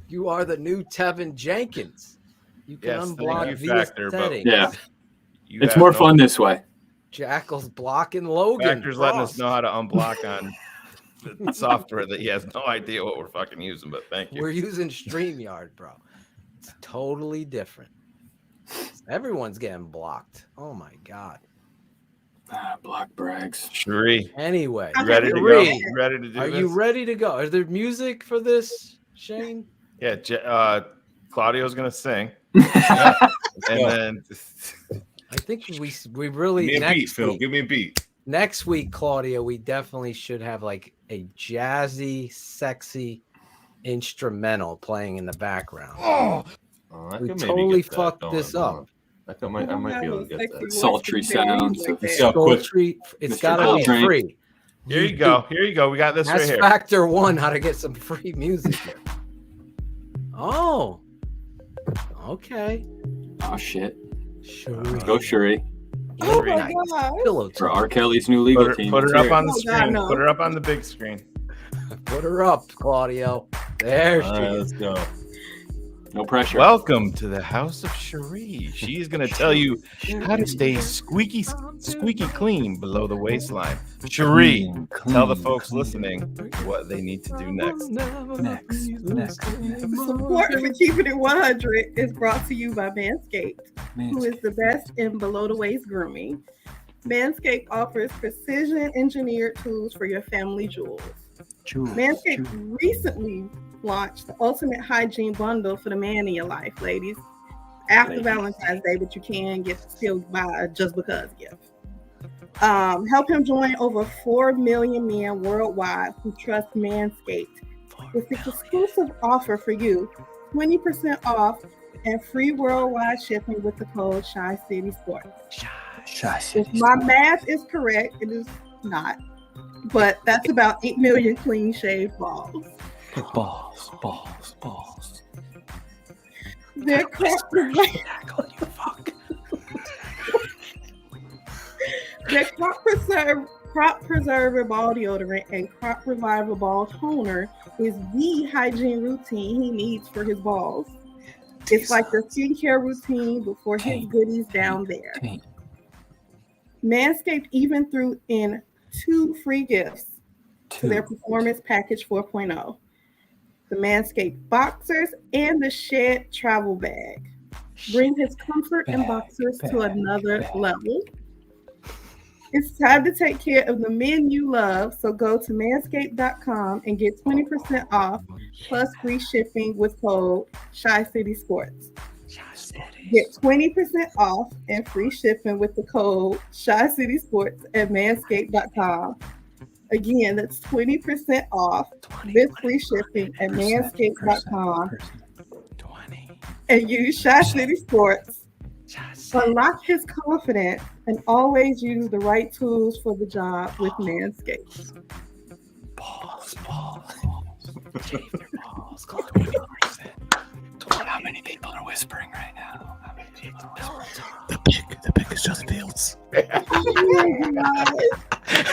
You are the new Tevin Jenkins. You can unblock via settings. Yeah, it's more fun this way. Jackal's blocking Logan. Factor's letting us know how to unblock on the software that he has no idea what we're fucking using, but thank you. We're using StreamYard, bro. It's totally different. Everyone's getting blocked. Oh my god. Block brags. Cherie. Anyway, ready to go? Ready to do Are this? you ready to go? Is there music for this, Shayne? Yeah, Claudio's gonna sing. And then I think we really Give me a beat, Phil. Give me a beat. Next week, Claudio, we definitely should have like a jazzy, sexy instrumental playing in the background. We totally fucked this up. I might be able to get that. Sultry sounds. Sultry. It's got to be free. Here you go. Here you go. We got this That's right here. factor one, how to get some free music here. Oh. Okay. Oh, shit. Cherie. Let's go, Cherie. Oh my god. For R. Kelly's new legal team. Put her up on the Oh, screen. God, no. Put her up on the big screen. Put her up, Claudio. There she Let's is. go. No pressure. Welcome to the house of Cherie. She's going to tell you how to stay squeaky clean below the waistline. Cherie, tell the folks listening what they need to do next. Support for Keeping It 100 is brought to you by Manscaped, who is the best in below the waist grooming. Manscaped offers precision engineered tools for your family jewels. Manscaped recently launched the ultimate hygiene bundle for the man in your life, ladies. After Valentine's Day, but you can still buy a just because gift. Help him join over 4 million men worldwide who trust Manscaped with this exclusive offer for you: 20% off and free worldwide shipping with the code Shy City Sports. If my math is correct, it is not, but that's about 8 million clean shaved balls. Balls. Their crop preserver ball deodorant and crop reviver ball toner is the hygiene routine he needs for his balls. It's like the skincare routine before his goodies down there. Manscaped even threw in 2 free gifts to their Performance Package 4.0. The Manscaped Boxers and the Shed Travel Bag. Bring his comfort and boxers to another level. It's time to take care of the men you love, so go to manscaped.com and get 20% off plus free shipping with code Shy City Sports. Get 20% off and free shipping with the code Shy City Sports at manscaped.com. Again, that's 20% off with free shipping at manscaped.com. And use Shy City Sports. Unlock his confidence and always use the right tools for the job with Manscaped. Balls. How many people are whispering right now? How many people are whispering? The pick is just Fields.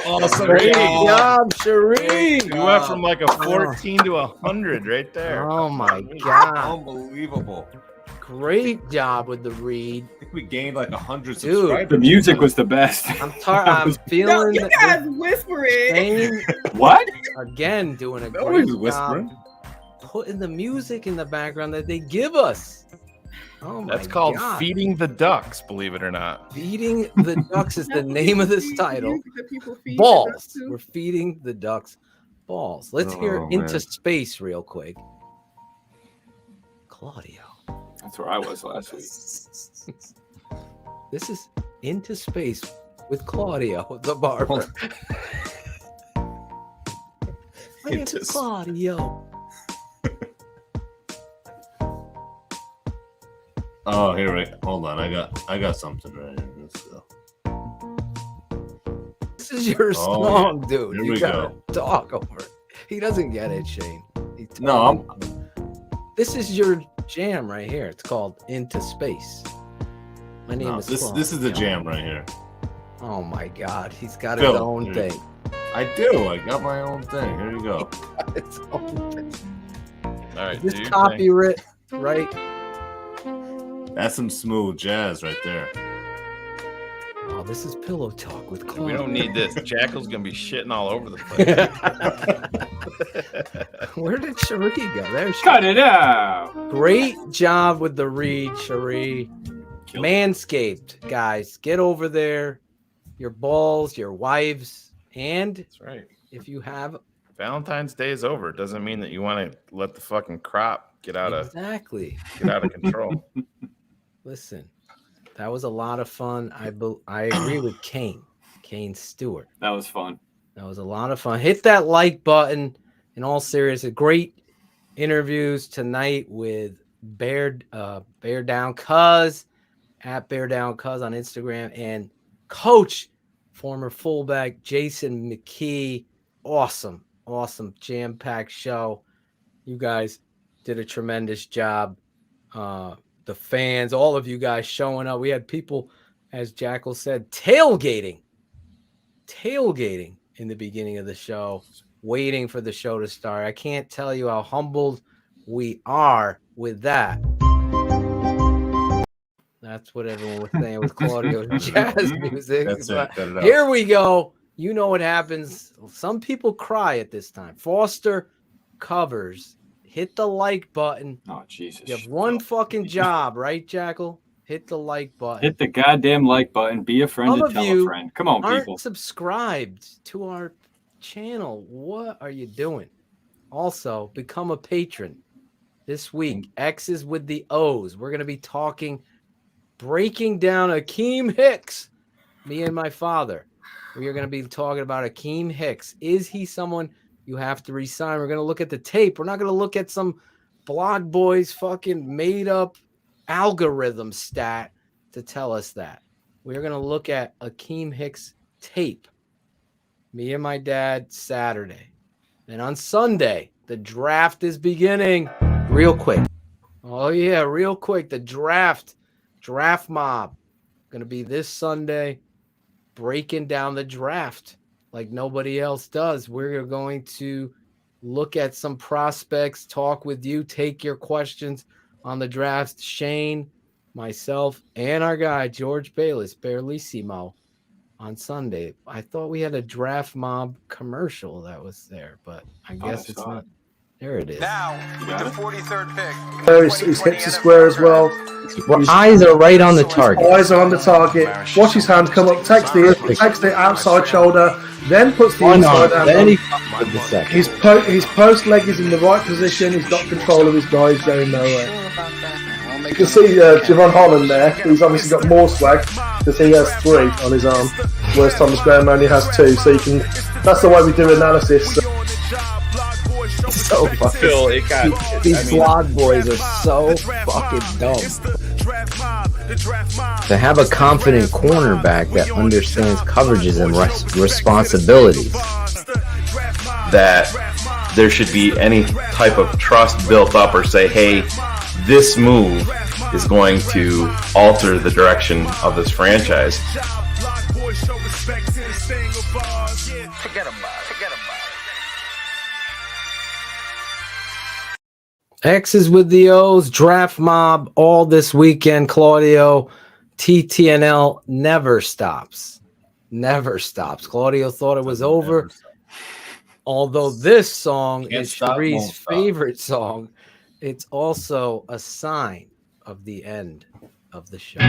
Awesome. Great job, Cherie. You went from like a 14 to 100 right there. Oh my god. Unbelievable. Great job with the read. I think we gained like 100 Dude, subscribers. The music was the best. I'm feeling You guys whispering. Shayne, What? again doing a Nobody's great whispering. job putting the music in the background that they give us. Oh my That's called God. Feeding the Ducks, believe it or not. Feeding the Ducks is the name of this title. That people feed Balls. to. We're feeding the Ducks balls. Let's hear Oh, Into man. Space real quick. Claudio. That's where I was last week. This is Into Space with Claudio, the barber. Into Claudio. Oh, here, wait. Hold on. I got something right here. Let's go. This is your song, dude. Here You we gotta go. talk over it. He doesn't get it, Shayne. No, This is your jam right here. It's called Into Space. My name is this Clark. is the jam right here. Oh my God, he's got Phil, his own here. thing. I do. I got my own thing. Here you go. His own thing. All right, This do your copyright, right? That's some smooth jazz right there. Oh, this is Pillow Talk with Clark. We don't need this. Jackal's gonna be shitting all over the place. Where did Cherie go? There she Cut it out. Great job with the read, Cherie. Manscaped, guys. Get over there. Your balls, your wives, and That's right. if you have Valentine's Day is over. It doesn't mean that you want to let the fucking crop get out of control. Listen, that was a lot of fun. I agree with Kane Stewart. That was fun. That was a lot of fun. Hit that like button. In all seriousness, great interviews tonight with Beardown Cuz at Beardown Cuz on Instagram, and Coach, former fullback Jason McKie. Awesome jam-packed show. You guys did a tremendous job. The fans, all of you guys showing up. We had people, as Jackal said, tailgating in the beginning of the show, waiting for the show to start. I can't tell you how humbled we are with that. That's what everyone was saying with Claudio jazz music. That's it. Cut it out. Here we go. You know what happens. Some people cry at this time. Foster covers. Hit the like button. Oh, Jesus. You have one fucking job, right, Jackal? Hit the like button. Hit the goddamn like button. Be a friend Some and of tell you a friend. Come on, aren't people. subscribed to our channel. What are you doing? Also, become a patron. This week, X's with the O's. We're going to be breaking down Akeem Hicks. Me and my father. We are going to be talking about Akeem Hicks. Is he someone you have to resign? We're going to look at the tape. We're not going to look at some Blog Boys fucking made up algorithm stat to tell us that. We're going to look at Akeem Hicks tape. Me and my dad Saturday. And on Sunday, the draft is beginning. Real quick. Oh, yeah, real quick. The draft mob. Going to be this Sunday. Breaking down the draft like nobody else does. We're going to look at some prospects, talk with you, take your questions on the draft. Shayne, myself, and our guy, George Bayless, Barelissimo, on Sunday. I thought we had a draft mob commercial that was there, but I guess it's not. There it is. Now, with the 43rd pick. His hips are square as well. His eyes are right on the target. Eyes are on the target. Watch his hand come up, takes the outside shoulder, then puts the inside hand then on. His post leg is in the right position. He's got control of his guy. He's going nowhere. You can see Javon Holland there. He's obviously got more swag because he has 3 on his arm, whereas Thomas Graham only has 2. So you can. That's the way we do analysis. So fucking, these Blog Boys are so fucking dumb. To have a confident cornerback that understands coverages and responsibilities. That there should be any type of trust built up or say, hey, this move is going to alter the direction of this franchise. X's with the O's, draft mob, all this weekend, Claudio. TTNL never stops. Never stops. Claudio thought it was over. Although this song is Cherie's favorite song, it's also a sign of the end of the show.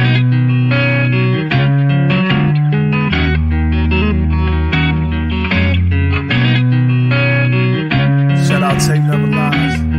Shout out Tape Never Lies.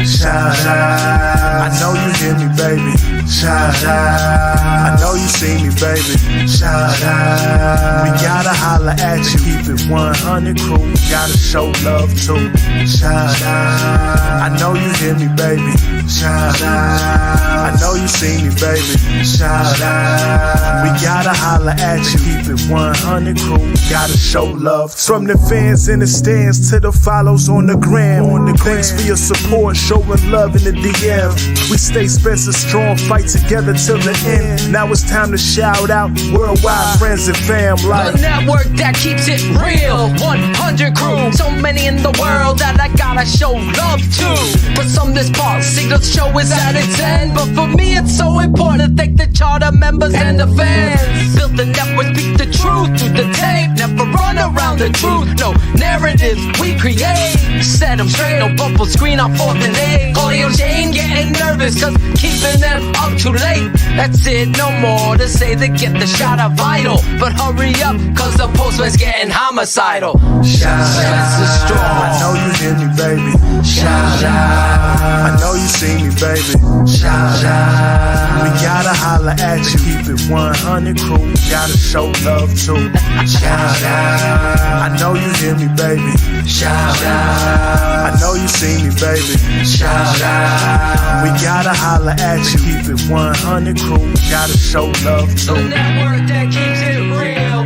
Shout out, I know you hear me, baby. Shout out, I know you see me, baby. Shout out. We gotta holla at you. Keep it 100 crew. Gotta show love too. Shout out. I know you hear me, baby. Shout out. I know you see me, baby. Shout out. We gotta holla at you. Keep it 100 crew. Gotta show love too. From the fans in the stands to the follows on the gram. Thanks for your support, showing love in the DM. We stay Spencer strong, fight together till the end. Now it's time to shout out worldwide friends and fam. Like the network that keeps it real, 100 crew. So many in the world that I gotta show love to. For some this part, signal show is at its end. But for me it's so important to thank the charter members and the fans. Built the network, speak the truth through the tape. Never run around the truth, no narratives we create. Set them straight, no bubble screen on 4th and 8. Audio Shayne getting nervous cause keeping them up too late. That's it, no more to say they get the shot of vital. But hurry up cause the postman's getting homicidal. Shout out. I know you hear me, baby. Shout out. I know you see me, baby. Shout out. We gotta holla at you. Keep it 100 crew. Gotta show love too. Shout out. I know you hear me, baby. Shout out. I know you see me, baby. Shout out. We gotta holla at you. Keep it 100 crew. Gotta show love too. The network that keeps it real.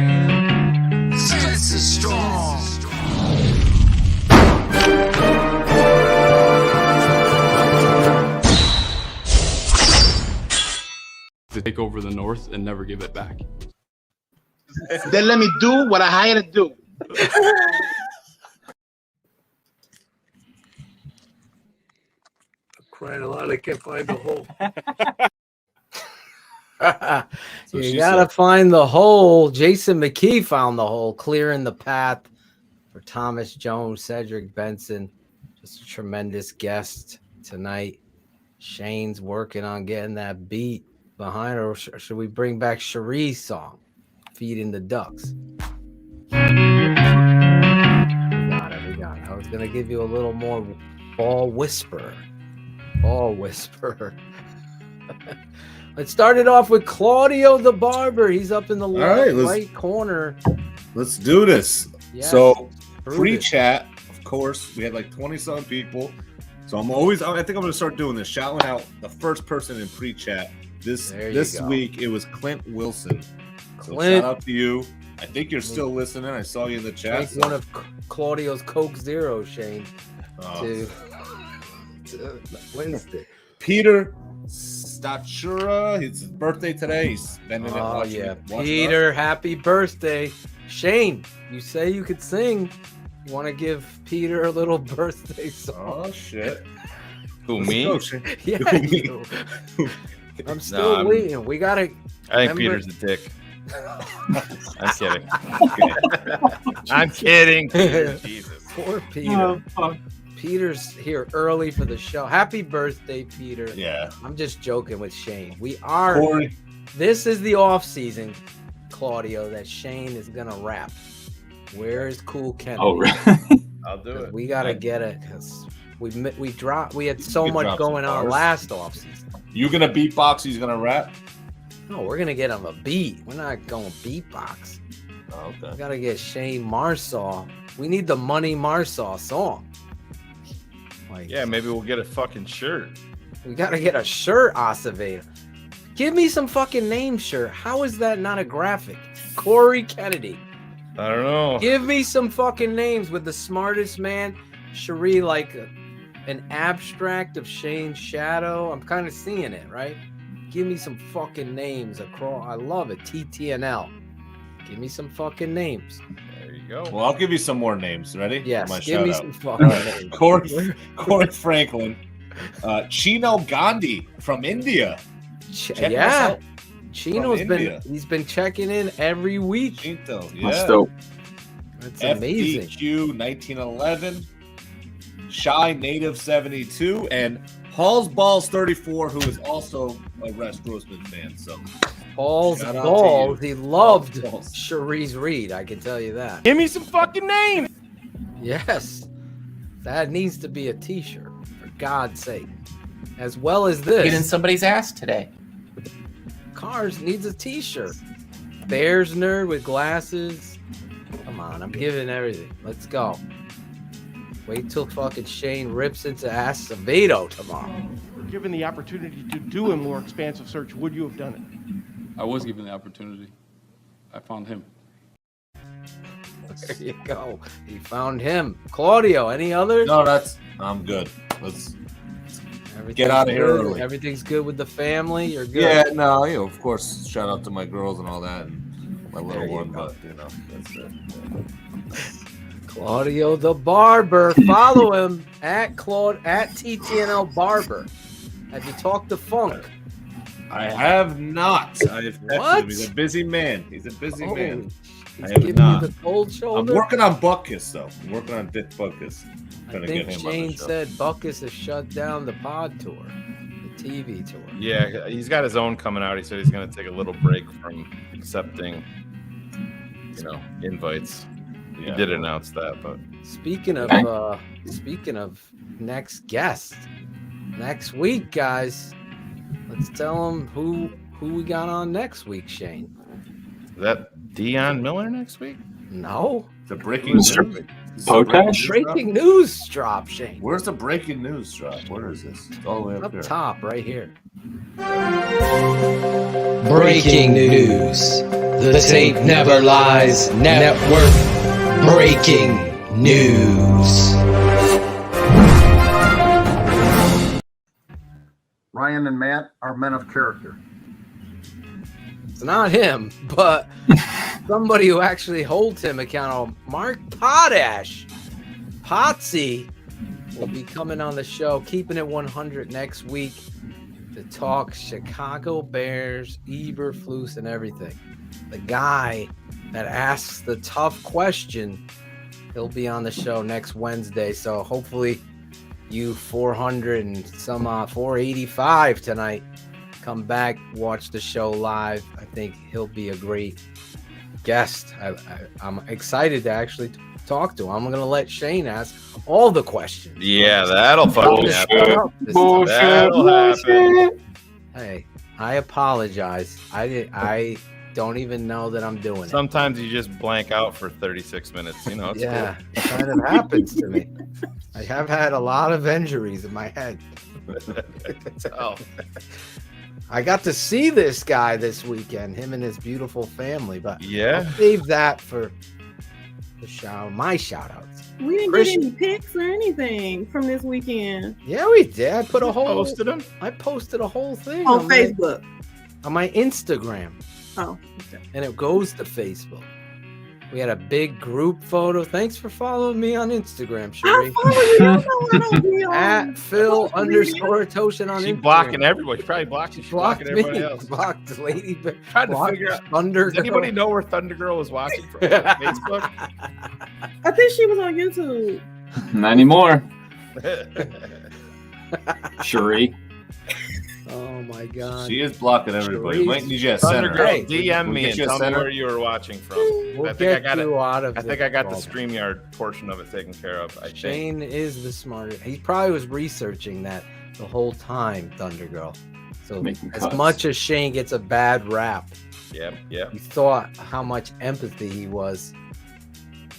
Sense is strong. To take over the North and never give it back. Then let me do what I hired to do. Crying a lot, I can't find the hole. You gotta find the hole. Jason McKie found the hole, clearing the path for Thomas Jones, Cedric Benson. Just a tremendous guest tonight. Shayne's working on getting that beat behind her. Or should we bring back Cherie's song, Feeding the Ducks? We got it. I was gonna give you a little more ball whisper. Let's start it off with Claudio the Barber. He's up in the right corner. Let's do this. Yes, so pre-chat, of course, we had like 20-some people. So I think I'm going to start doing this, shouting out the first person in pre-chat. This week, it was Clint Wilson. So shout out to you. I think you're still listening. I saw you in the chat. Drink one of Claudio's Coke Zero, Shayne. To Wednesday. Peter Statura, it's his birthday today. He's spending it watching Peter, happy birthday. Shayne, you say you could sing. You want to give Peter a little birthday song? Oh, shit. Who, me? Yeah, you. I'm still waiting. We got to... I think Peter's a dick. I'm kidding. I'm kidding. Jesus. Poor Peter. Peter's here early for the show. Happy birthday, Peter. Yeah. I'm just joking with Shayne. We are. This is the off season, Claudio, that Shayne is gonna rap. Where is Cool Kennedy? Oh, right. I'll do it. We gotta get it because we had so much going on last off season. You gonna beatbox? He's gonna rap? No, we're gonna get him a beat. We're not going beatbox. Oh, okay. We gotta get Shayne Marsaw. We need the Money Marsaw song. Yeah, maybe we'll get a fucking shirt. We gotta get a shirt, Acevedo. Give me some fucking name shirt. How is that not a graphic? Corey Kennedy. I don't know. Give me some fucking names with the smartest man. Cherie, like an abstract of Shayne's shadow. I'm kind of seeing it, right? Give me some fucking names across. I love it. TTNL. Give me some fucking names. There you go. Well, I'll give you some more names. Ready? Yes. Give me some fucking names. Corey Franklin. Chino Gandhi from India. Yeah. Chino's he's been checking in every week. Chino, That's dope. That's amazing. FDQ 1911. Shy Native 72 and Hall's Balls 34, who is also a Russ Grossman fan. So Hall's Balls, he loved Cherie's Reed. I can tell you that. Give me some fucking names. Yes, that needs to be a T-shirt for God's sake. As well as this, Get in somebody's ass today. cars needs a t-shirt. Bears nerd with glasses. Come on, I'm giving everything. Let's go. Wait till fucking Shayne rips into Acevedo tomorrow. Given the opportunity to do a more expansive search, would you have done it? I was given the opportunity. I found him. There you go. He found him. Claudio, any others? No, I'm good. Let's get out of here early. Everything's good with the family. You're good. Yeah, no, of course, shout out to my girls and all that, and my little one, but that's it. Claudio the Barber. Follow him at TTNL Barber. Have you talked to Funk? I have not. I have texted him. He's a busy man. He's a busy man. I have not. The cold shoulder. I'm working on Buckus, though. I'm working on Dick Buckus. I think Shayne said Buckus has shut down the pod tour, the TV tour. Yeah, he's got his own coming out. He said he's going to take a little break from accepting, invites. He did announce that, but speaking of next guest, next week, guys, let's tell them who we got on next week, Shayne. Is that Dion Miller next week? No. The breaking news. Breaking news drop, Shayne. Where's the breaking news drop? Where is this? It's all the way up here. Top, right here. Breaking news. The tape never lies. Network. Breaking news. Ryan and Matt are men of character. It's not him, but somebody who actually holds him accountable. Mark Potash. Potsy will be coming on the show, Keeping It 100 next week to talk Chicago Bears, Eberflus, and everything. The guy that asks the tough question, he'll be on the show next Wednesday. So hopefully you 400 and some 485 tonight, come back, watch the show live. I think he'll be a great guest. I'm excited to actually talk to him. I'm going to let Shayne ask all the questions. Yeah, that'll fucking happen. That'll happen. Hey, I apologize. I don't even know that I'm doing it. Sometimes you just blank out for 36 minutes. It's yeah, cool. It kind of happens to me. I have had a lot of injuries in my head. Oh. I got to see this guy this weekend, him and his beautiful family, but yeah, I'll save that for my shout outs. We didn't get any pics or anything from this weekend. Yeah, we did. I posted them. I posted a whole thing on Facebook. On my Instagram. Oh. Okay. And it goes to Facebook. We had a big group photo. Thanks for following me on Instagram, Sheree. At Phil_Toshin on Instagram. She's blocking everybody. She probably blocked you. She's blocking everybody else. Blocked Lady Bear. Trying to figure out. Thunder Does anybody know where Thunder Girl was watching from? Facebook? I think she was on YouTube. Not anymore. Sheree. Oh my God. She is blocking everybody. Might need you a center. Hey, DM me and tell me where you were watching from. I think I got it. I think I got the StreamYard portion of it taken care of. Shayne is the smartest. He probably was researching that the whole time, Thunder Girl. So as much as Shayne gets a bad rap, yeah. You thought how much empathy he was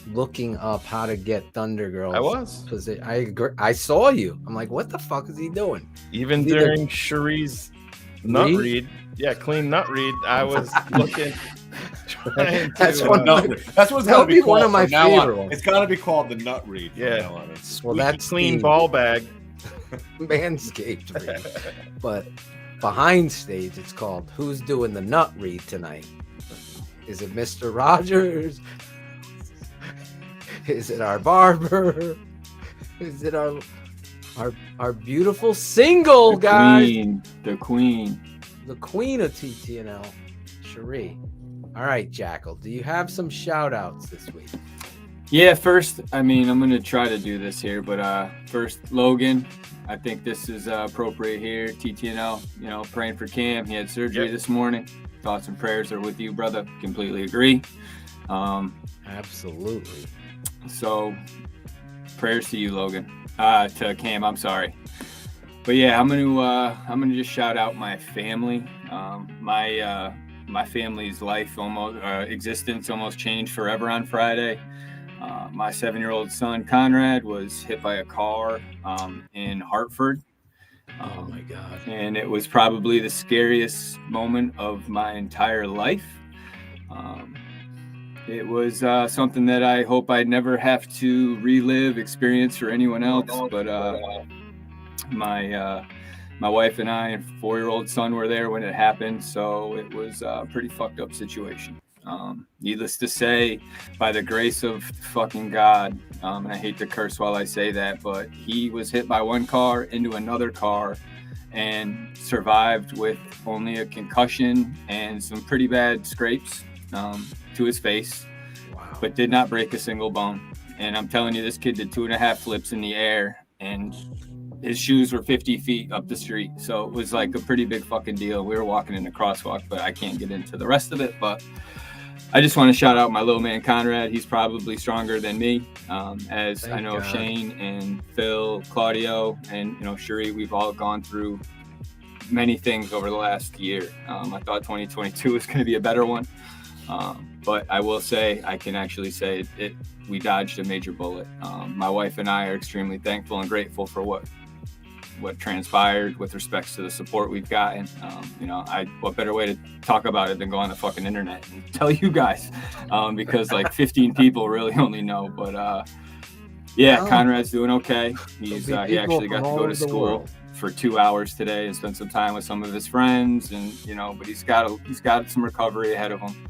looking up how to get Thunder Girl. I was. I agree. I saw you. I'm like, what the fuck is he doing? Even during Sheree's nut read, clean nut read, I was looking. That's what's gotta be one of my favorite ones. It's gotta be called the nut read. Yeah. Well, that's clean ball bag. Manscaped read. But behind stage, it's called Who's Doing the Nut Read Tonight? Is it Mr. Rogers? Is it our barber? Is it our beautiful single guys? The queen of TTNL, Sheree. All right, Jackal, do you have some shout outs this week? Yeah, first, I'm going to try to do this here, but first, Logan, I think this is appropriate here. TTNL, praying for Cam. He had surgery this morning. Thoughts and prayers are with you, brother. Completely agree. Absolutely. So, prayers to you, Logan. To Cam, I'm sorry. But yeah, I'm gonna just shout out my family. My family's life existence almost changed forever on Friday. My 7-year-old son Conrad was hit by a car in Hartford. Oh my God! And it was probably the scariest moment of my entire life. It was something that I hope I'd never have to relive, experience for anyone else. But my wife and I and 4-year-old son were there when it happened. So it was a pretty fucked up situation. Needless to say, by the grace of fucking God, and I hate to curse while I say that, but he was hit by one car into another car and survived with only a concussion and some pretty bad scrapes to his face, but did not break a single bone. And I'm telling you, this kid did 2.5 flips in the air and his shoes were 50 feet up the street. So it was like a pretty big fucking deal. We were walking in the crosswalk, but I can't get into the rest of it. But I just want to shout out my little man, Conrad. He's probably stronger than me. As I know, Shayne and Phil, Claudio, and, Cherie, we've all gone through many things over the last year. I thought 2022 was going to be a better one. But I will say, I can actually say we dodged a major bullet. My wife and I are extremely thankful and grateful for what transpired with respects to the support we've gotten. What better way to talk about it than go on the fucking internet and tell you guys, because like 15 people really only know. But Conrad's doing okay. He actually got to go to school for 2 hours today and spend some time with some of his friends, and but he's got some recovery ahead of him.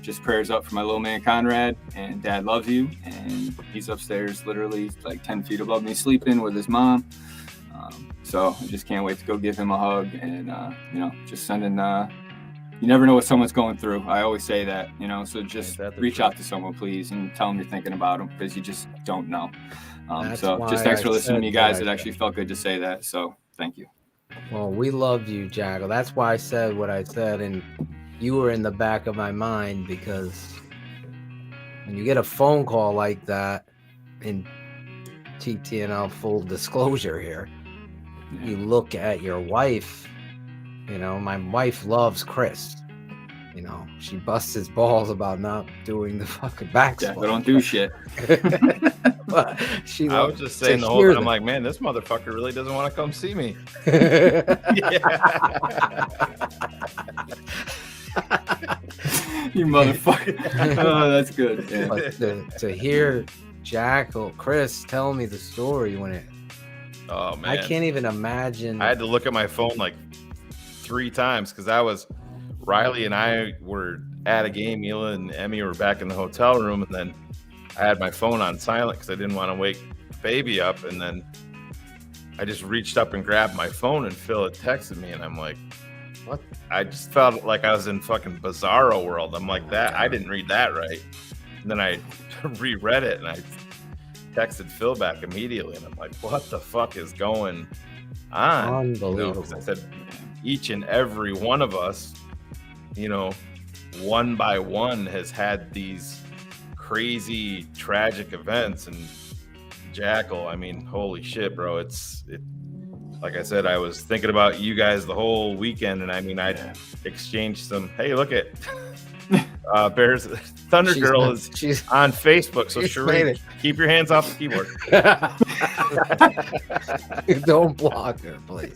Just prayers up for my little man Conrad, and Dad loves you, and he's upstairs literally like 10 feet above me sleeping with his mom. So I just can't wait to go give him a hug, and just sending you never know what someone's going through. I always say that, so just reach out to someone, please, and tell them you're thinking about them, because you just don't know. So just thanks for listening to me, guys. It actually felt good to say that. So thank you. Well, we love you, Jackal. That's why I said what I said. And you were in the back of my mind, because when you get a phone call like that, in TTNL full disclosure here, you look at your wife. My wife loves Chris. She busts his balls about not doing the fucking back split. Yeah, don't do shit. But I was just saying the whole time, I'm like, man, this motherfucker really doesn't want to come see me. You motherfucker. Oh, that's good. Yeah. But to hear Chris tell me the story oh man, I can't even imagine. I had to look at my phone like 3 times, because Riley and I were at a game. Mila and Emmy were back in the hotel room, and then I had my phone on silent because I didn't want to wake baby up. And then I just reached up and grabbed my phone, and Phil had texted me, and I'm like, what? I just felt like I was in fucking Bizarro world. I'm like, that I didn't read that right. And then I reread it, and I texted Phil back immediately, and I'm like, what the fuck is going on? Unbelievable. 'Cause I said, each and every one of us, one by one has had these crazy tragic events. And Jackal, I mean, holy shit, bro. Like I said, I was thinking about you guys the whole weekend, and I mean, I exchanged some, hey, look at Bears Thunder Girl is on Facebook. So Cherie, keep your hands off the keyboard. Don't block her, please.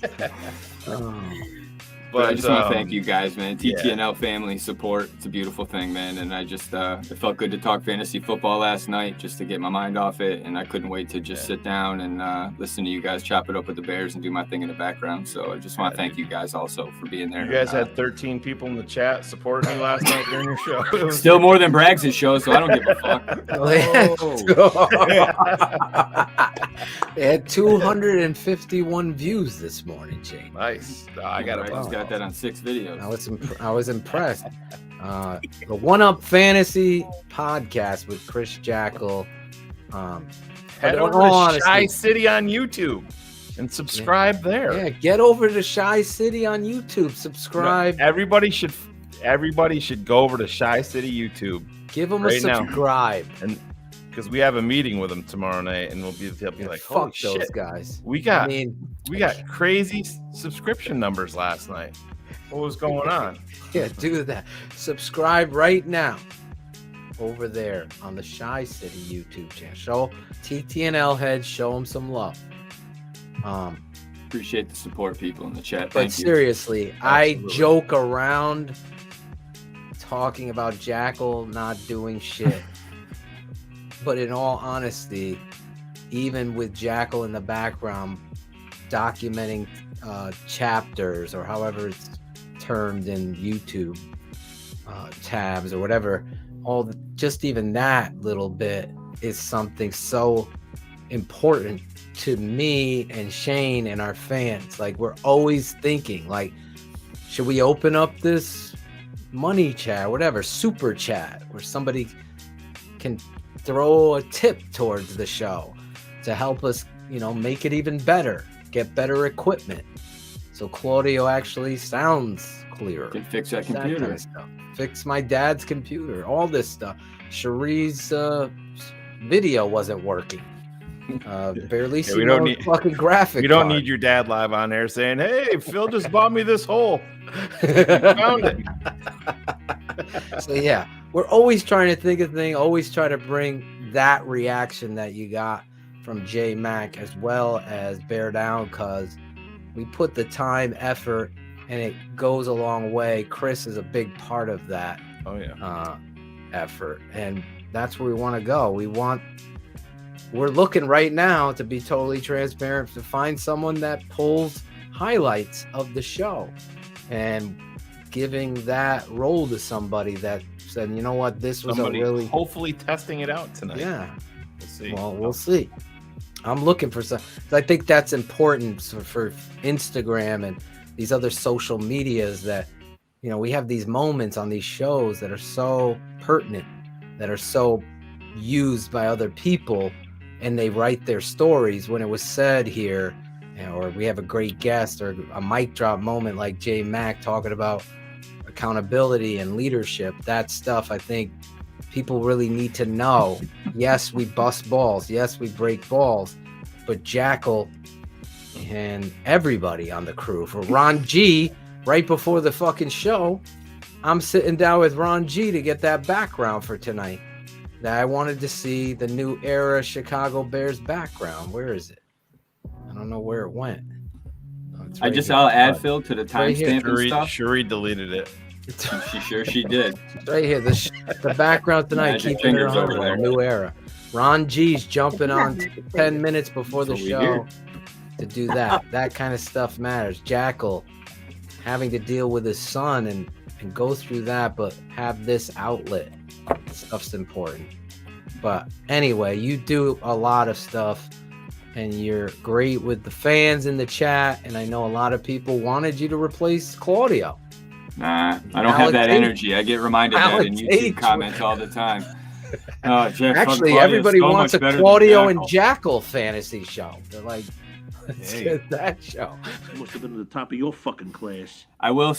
But I just want to thank you guys, man. TTNL family support. It's a beautiful thing, man. And I just, it felt good to talk fantasy football last night, just to get my mind off it. And I couldn't wait to just sit down and listen to you guys chop it up with the Bears and do my thing in the background. So I just want to thank you guys also for being there. You guys had 13 people in the chat supporting me last night during your show. Still more than Braggs' show, so I don't give a fuck. They had 251 views this morning, Shayne. Nice. I got that on 6 videos. I was impressed. The One Up Fantasy podcast with Chris Jackal. Head over to Shy City on YouTube and subscribe there. Yeah, get over to Shy City on YouTube. Subscribe. Everybody should go over to Shy City YouTube. Give them a subscribe. And because we have a meeting with them tomorrow night, and they'll be like, "Holy Fuck those shit, guys." we got crazy subscription numbers last night. What was going on?" Yeah, do that. Subscribe right now over there on the Shy City YouTube channel. Show TTNL heads, show them some love. Appreciate the support, people in the chat. But Thank you. seriously, I joke around talking about Jackal not doing shit. But in all honesty, even with Jackal in the background documenting chapters or however it's termed in YouTube tabs or whatever, just even that little bit is something so important to me and Shayne and our fans. Like, we're always thinking, like, should we open up this money chat, whatever, super chat, where somebody can throw a tip towards the show to help us, make it even better, get better equipment, so Claudio actually sounds clearer. Can fix that computer. Kind of stuff. Fix my dad's computer. All this stuff. Cherie's video wasn't working. Barely see fucking graphic. We don't need your dad live on there saying, "Hey, Phil just bought me this hole." Found it. So yeah, we're always trying to think of things, always try to bring that reaction that you got from J Mac as well as Beardown, because we put the time, effort, and it goes a long way. Chris is a big part of that. Oh yeah. Effort, and that's where we want to go. We're looking right now, to be totally transparent, to find someone that pulls highlights of the show and giving that role to somebody that said, you know what, this was hopefully testing it out tonight. Yeah. We'll see. Well, we'll see. I'm looking for some. I think that's important for Instagram and these other social medias, that, we have these moments on these shows that are so pertinent, that are so used by other people, and they write their stories when it was said here, or we have a great guest or a mic drop moment like J Mac talking about accountability and leadership. That stuff, I think people really need to know. Yes, we bust balls. Yes, we break balls. But Jackal and everybody on the crew, for Ron G, right before the fucking show, I'm sitting down with Ron G to get that background for tonight. That I wanted to see the new era Chicago Bears background. Where is it? I don't know where it went. I'll add Phil to the timestamp and stuff. Cherie deleted it. She did. Right here, the background tonight. Keeping It over there. New era. Ron G's jumping on 10 minutes before the show to do that. That kind of stuff matters. Jackal having to deal with his son and go through that, but have this outlet. Stuff's important. But anyway, you do a lot of stuff, and you're great with the fans in the chat, and I know a lot of people wanted you to replace Claudio. Nah, I don't have that energy. I get reminded that in YouTube comments all the time. Actually, everybody wants a Claudio and Jackal fantasy show. They're like, let's get that show. You must have been at the top of your fucking class. I will.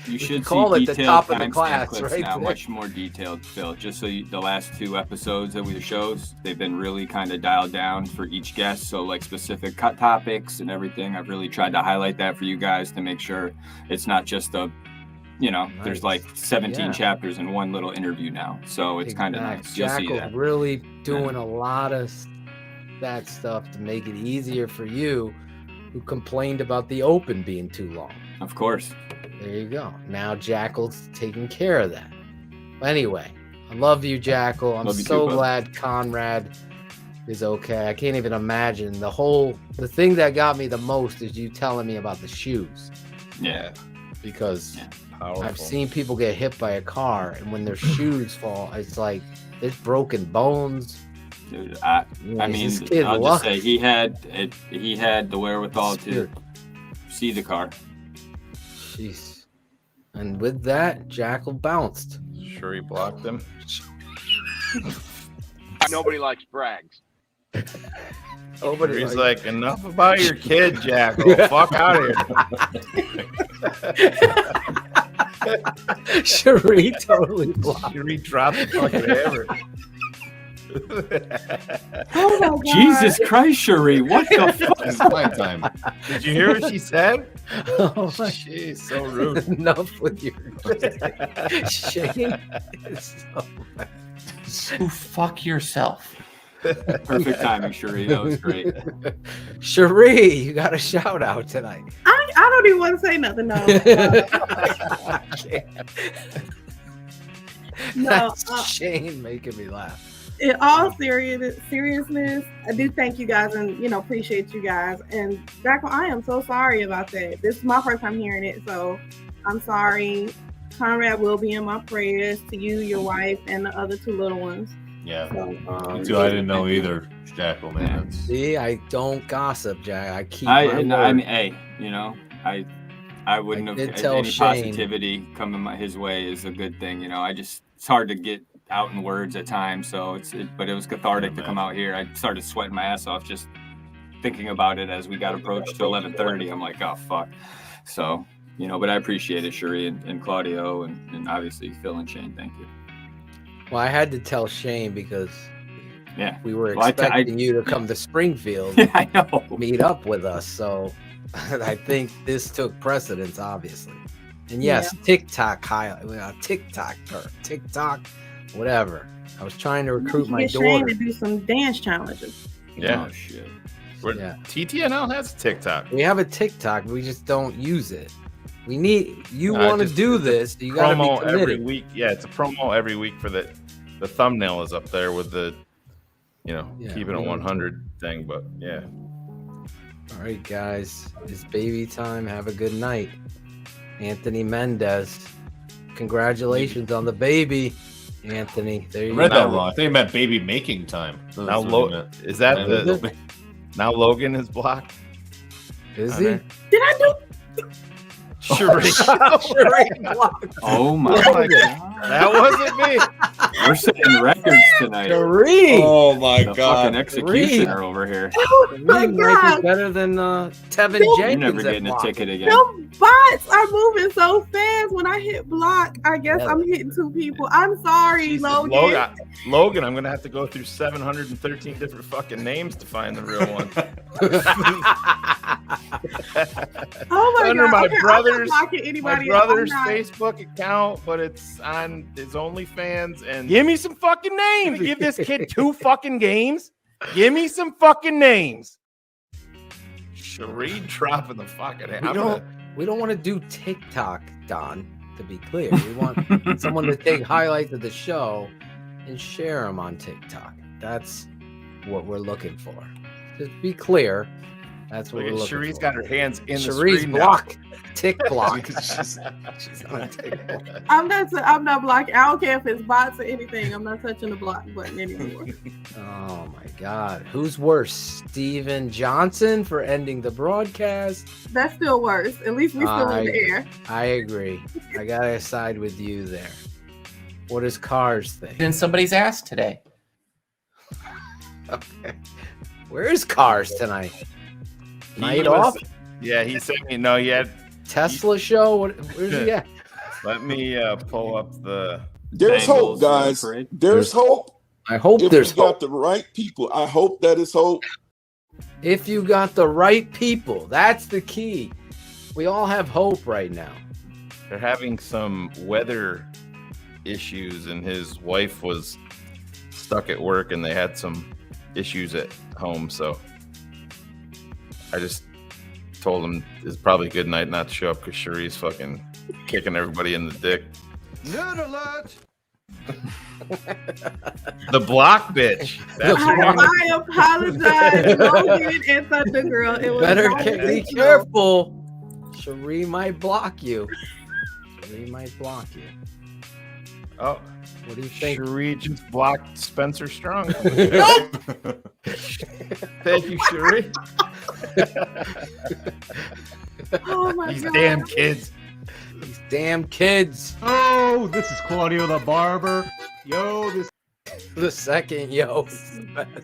You should call see it the top of the class, clips right? Now, much more detailed, Phil. Just so the last two episodes that we shows, they've been really kind of dialed down for each guest. So like specific cut topics and everything. I've really tried to highlight that for you guys to make sure it's not just there's like 17 chapters in one little interview now. So it's kind of nice. You'll see that. Really doing a lot of that stuff to make it easier for you, who complained about the open being too long. Of course. There you go. Now Jackal's taking care of that. Anyway, I love you, Jackal. I'm so glad Conrad is okay. I can't even imagine the thing that got me the most is you telling me about the shoes. Yeah. Because I've seen people get hit by a car, and when their shoes fall, it's like there's broken bones. Dude, I mean, I'll just say he had the wherewithal to see the car. Jeez. And with that, Jackal bounced. Sure, he blocked him. Nobody likes brags. He's like, enough about your kid, Jackal. Fuck out of here. Cherie totally blocked. Cherie dropped the fucking hammer. Oh my God. Jesus Christ, Cherie, what the fuck? It's my time. Did you hear what she said? Oh my Jeez, so rude. Enough with your Shayne. So bad. Go fuck yourself. Perfect timing, Cherie. That was great. Cherie, you got a shout out tonight. I don't even want to say nothing. No. That's Shayne making me laugh. In all seriousness, I do thank you guys and appreciate you guys. And Jackal, I am so sorry about that. This is my first time hearing it, so I'm sorry. Conrad will be in my prayers to you, your wife, and the other two little ones. Yeah. So, Me too. I didn't know either, Jackal, man. See, I don't gossip, Jack. I keep I my mean, word. hey, I wouldn't have did tell any Shayne. positivity coming his way is a good thing. It's hard to get out in words at times, so but it was cathartic to come out here. I started sweating my ass off just thinking about it as we got approached to 11:30. I'm like, oh fuck. So but I appreciate it, Cherie and Claudio and obviously Phil and Shayne. Thank you. Well, I had to tell Shayne because we were Well, expecting you to come to Springfield, I know. meet up with us. So I think this took precedence, obviously. And yes, TikTok highlight, TikTok, whatever. I was trying to recruit my get Shayne daughter. to do some dance challenges. Yeah. Oh shit. TTNL has TikTok. We have a TikTok, we just don't use it. We need you want to just do this, you got to be promo committed. every week. Yeah, it's a promo every week for the thumbnail is up there with the keeping it 100 thing. But yeah. All right, guys, it's baby time. Have a good night. Anthony Mendez, congratulations on the baby, Anthony. There you I read go. that wrong. I think it meant baby making time. Now is that the now Logan is blocked? Is he? Did I do? Cherie. Oh my God. That wasn't me. We're setting records tonight. Cherie. Oh my The God. fucking executioner over here. Oh my God. Better than Tevin You're Jenkins. never at getting a block. ticket again. Them bots are moving so fast. When I hit block, I guess Yeah. I'm hitting two people. I'm sorry, Jesus, Logan. Logan, I'm gonna have to go through 713 different fucking names to find the real one. Oh my Under God. my Okay, I'm brother's not blocking anybody. my brother's I'm not- Facebook account, but it's on his OnlyFans. And Give me some fucking names. Give this kid 2 fucking games. Give me some fucking names. Cherie dropping the fucking hammer. We don't want to do TikTok, Don. To be clear, we want someone to take highlights of the show and share them on TikTok. That's what we're looking for. Just be clear. That's what we're looking Cherie's for. got her hands in Cherie's the screen block. Tick block. she's on a tick block. I'm not blocking. I don't care if it's bots or anything. I'm not touching the block button anymore. Oh my God. Who's worse? Steven Johnson for ending the broadcast? That's still worse. At least we're still in the air. I agree. I gotta side with you there. What does Cars think? In somebody's ass today. Okay. Where is Cars tonight? Night was- off? Yeah, he sent me. No, he had Tesla show? Where's he at? Let me pull up the. There's hope, guys. There's hope. I hope if there's you got hope. the right people. I hope that is hope. If you got the right people, that's the key. We all have hope right now. They're having some weather issues, and his wife was stuck at work, and they had some issues at home. So I just told him it's probably a good night not to show up because Cherie's fucking kicking everybody in the dick. Nerd alert! The block bitch. That's her name. I apologize, Logan and Thunder Girl. It was Better not be intentional. careful. Cherie might block you. Cherie might block you. Oh, what do you think? Cherie just blocked Spencer Strong. Nope. Thank you, Cherie. Oh my These God. damn kids. These damn kids. Oh, this is Claudio the Barber. Yo, this The second yo.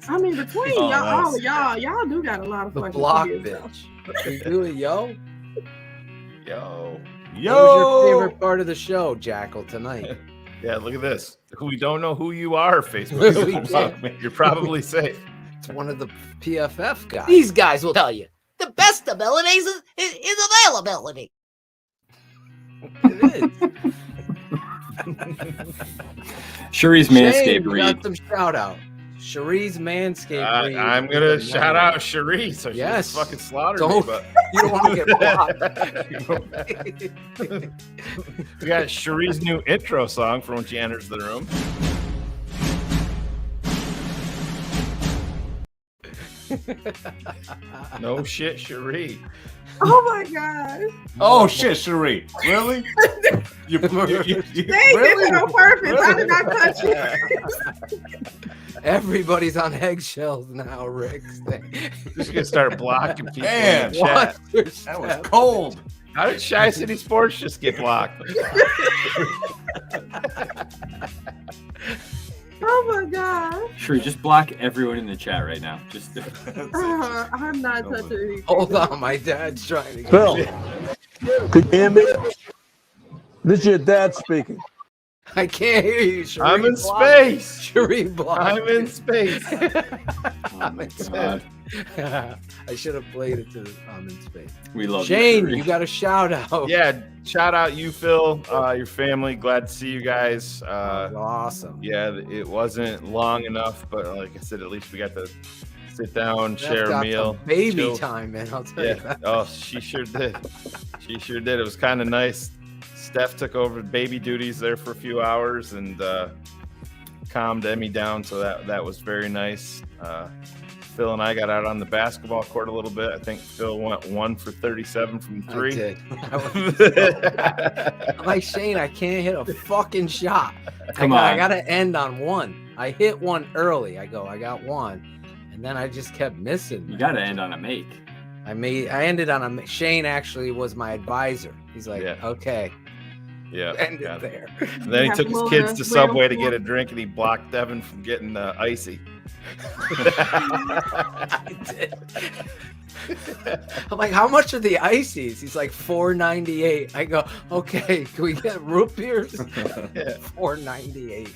I mean, between Oh, y'all, all nice. of y'all do got a lot of The fucking block kids, bitch. You do it, yo. Yo. Yo, what was your favorite part of the show, Jackal, tonight? Yeah, look at this. We don't know who you are, We Facebook. can't. You're probably safe. It's one of the PFF guys. These guys will tell you the best abilities is availability. Cherie's Shayne, Manscaped you read. got some shout out. Cherie's Manscaped read. I'm gonna shout out Cherie, so she Yes. just fucking slaughtered Don't- me. But you don't want to get blocked. we got Cherie's new intro song for when she enters the room. No shit, Cherie. Oh my god. Oh shit, Cherie. Really? You They did really? it on purpose. I did not touch it. Everybody's on eggshells now, Rick. Just gonna start blocking people Man, in the chat. that was cold. How did Shy City Sports just get blocked? Oh my god. Sure, just block everyone in the chat right now. Just I'm not touching anything. Hold on, my dad's trying to Phil, could you hear me? This is your dad speaking. I can't hear you, Cherie. I'm in blocked. space. Cherie blocked. I'm in space. I'm in space. I should have played it to I'm in space. We love Shayne, you. you got a shout out. Yeah, shout out you, Phil, your family. Glad to see you guys. Awesome. Yeah, it wasn't long enough, but like I said, at least we got to sit down, Steph share a got meal, some baby chill. time, man. I'll tell you Yeah. that. Oh, she sure did. She sure did. It was kind of nice. Steph took over baby duties there for a few hours and calmed Emmy down, so that was very nice. Phil and I got out on the basketball court a little bit. I think Phil went 1 for 37 from 3. I did. I'm like, Shayne, I can't hit a fucking shot. Come I on. got to end on one. I hit one early. I got one. And then I just kept missing. You got to end on a make. I ended on a Shayne actually was my advisor. He's like, okay, Yeah. end got it it. there. And then he took his kids to Subway to get a drink, and he blocked Devin from getting icy. I did. I'm like, how much are the ices? He's like $4.98. I go, okay, can we get root beers? $4.98.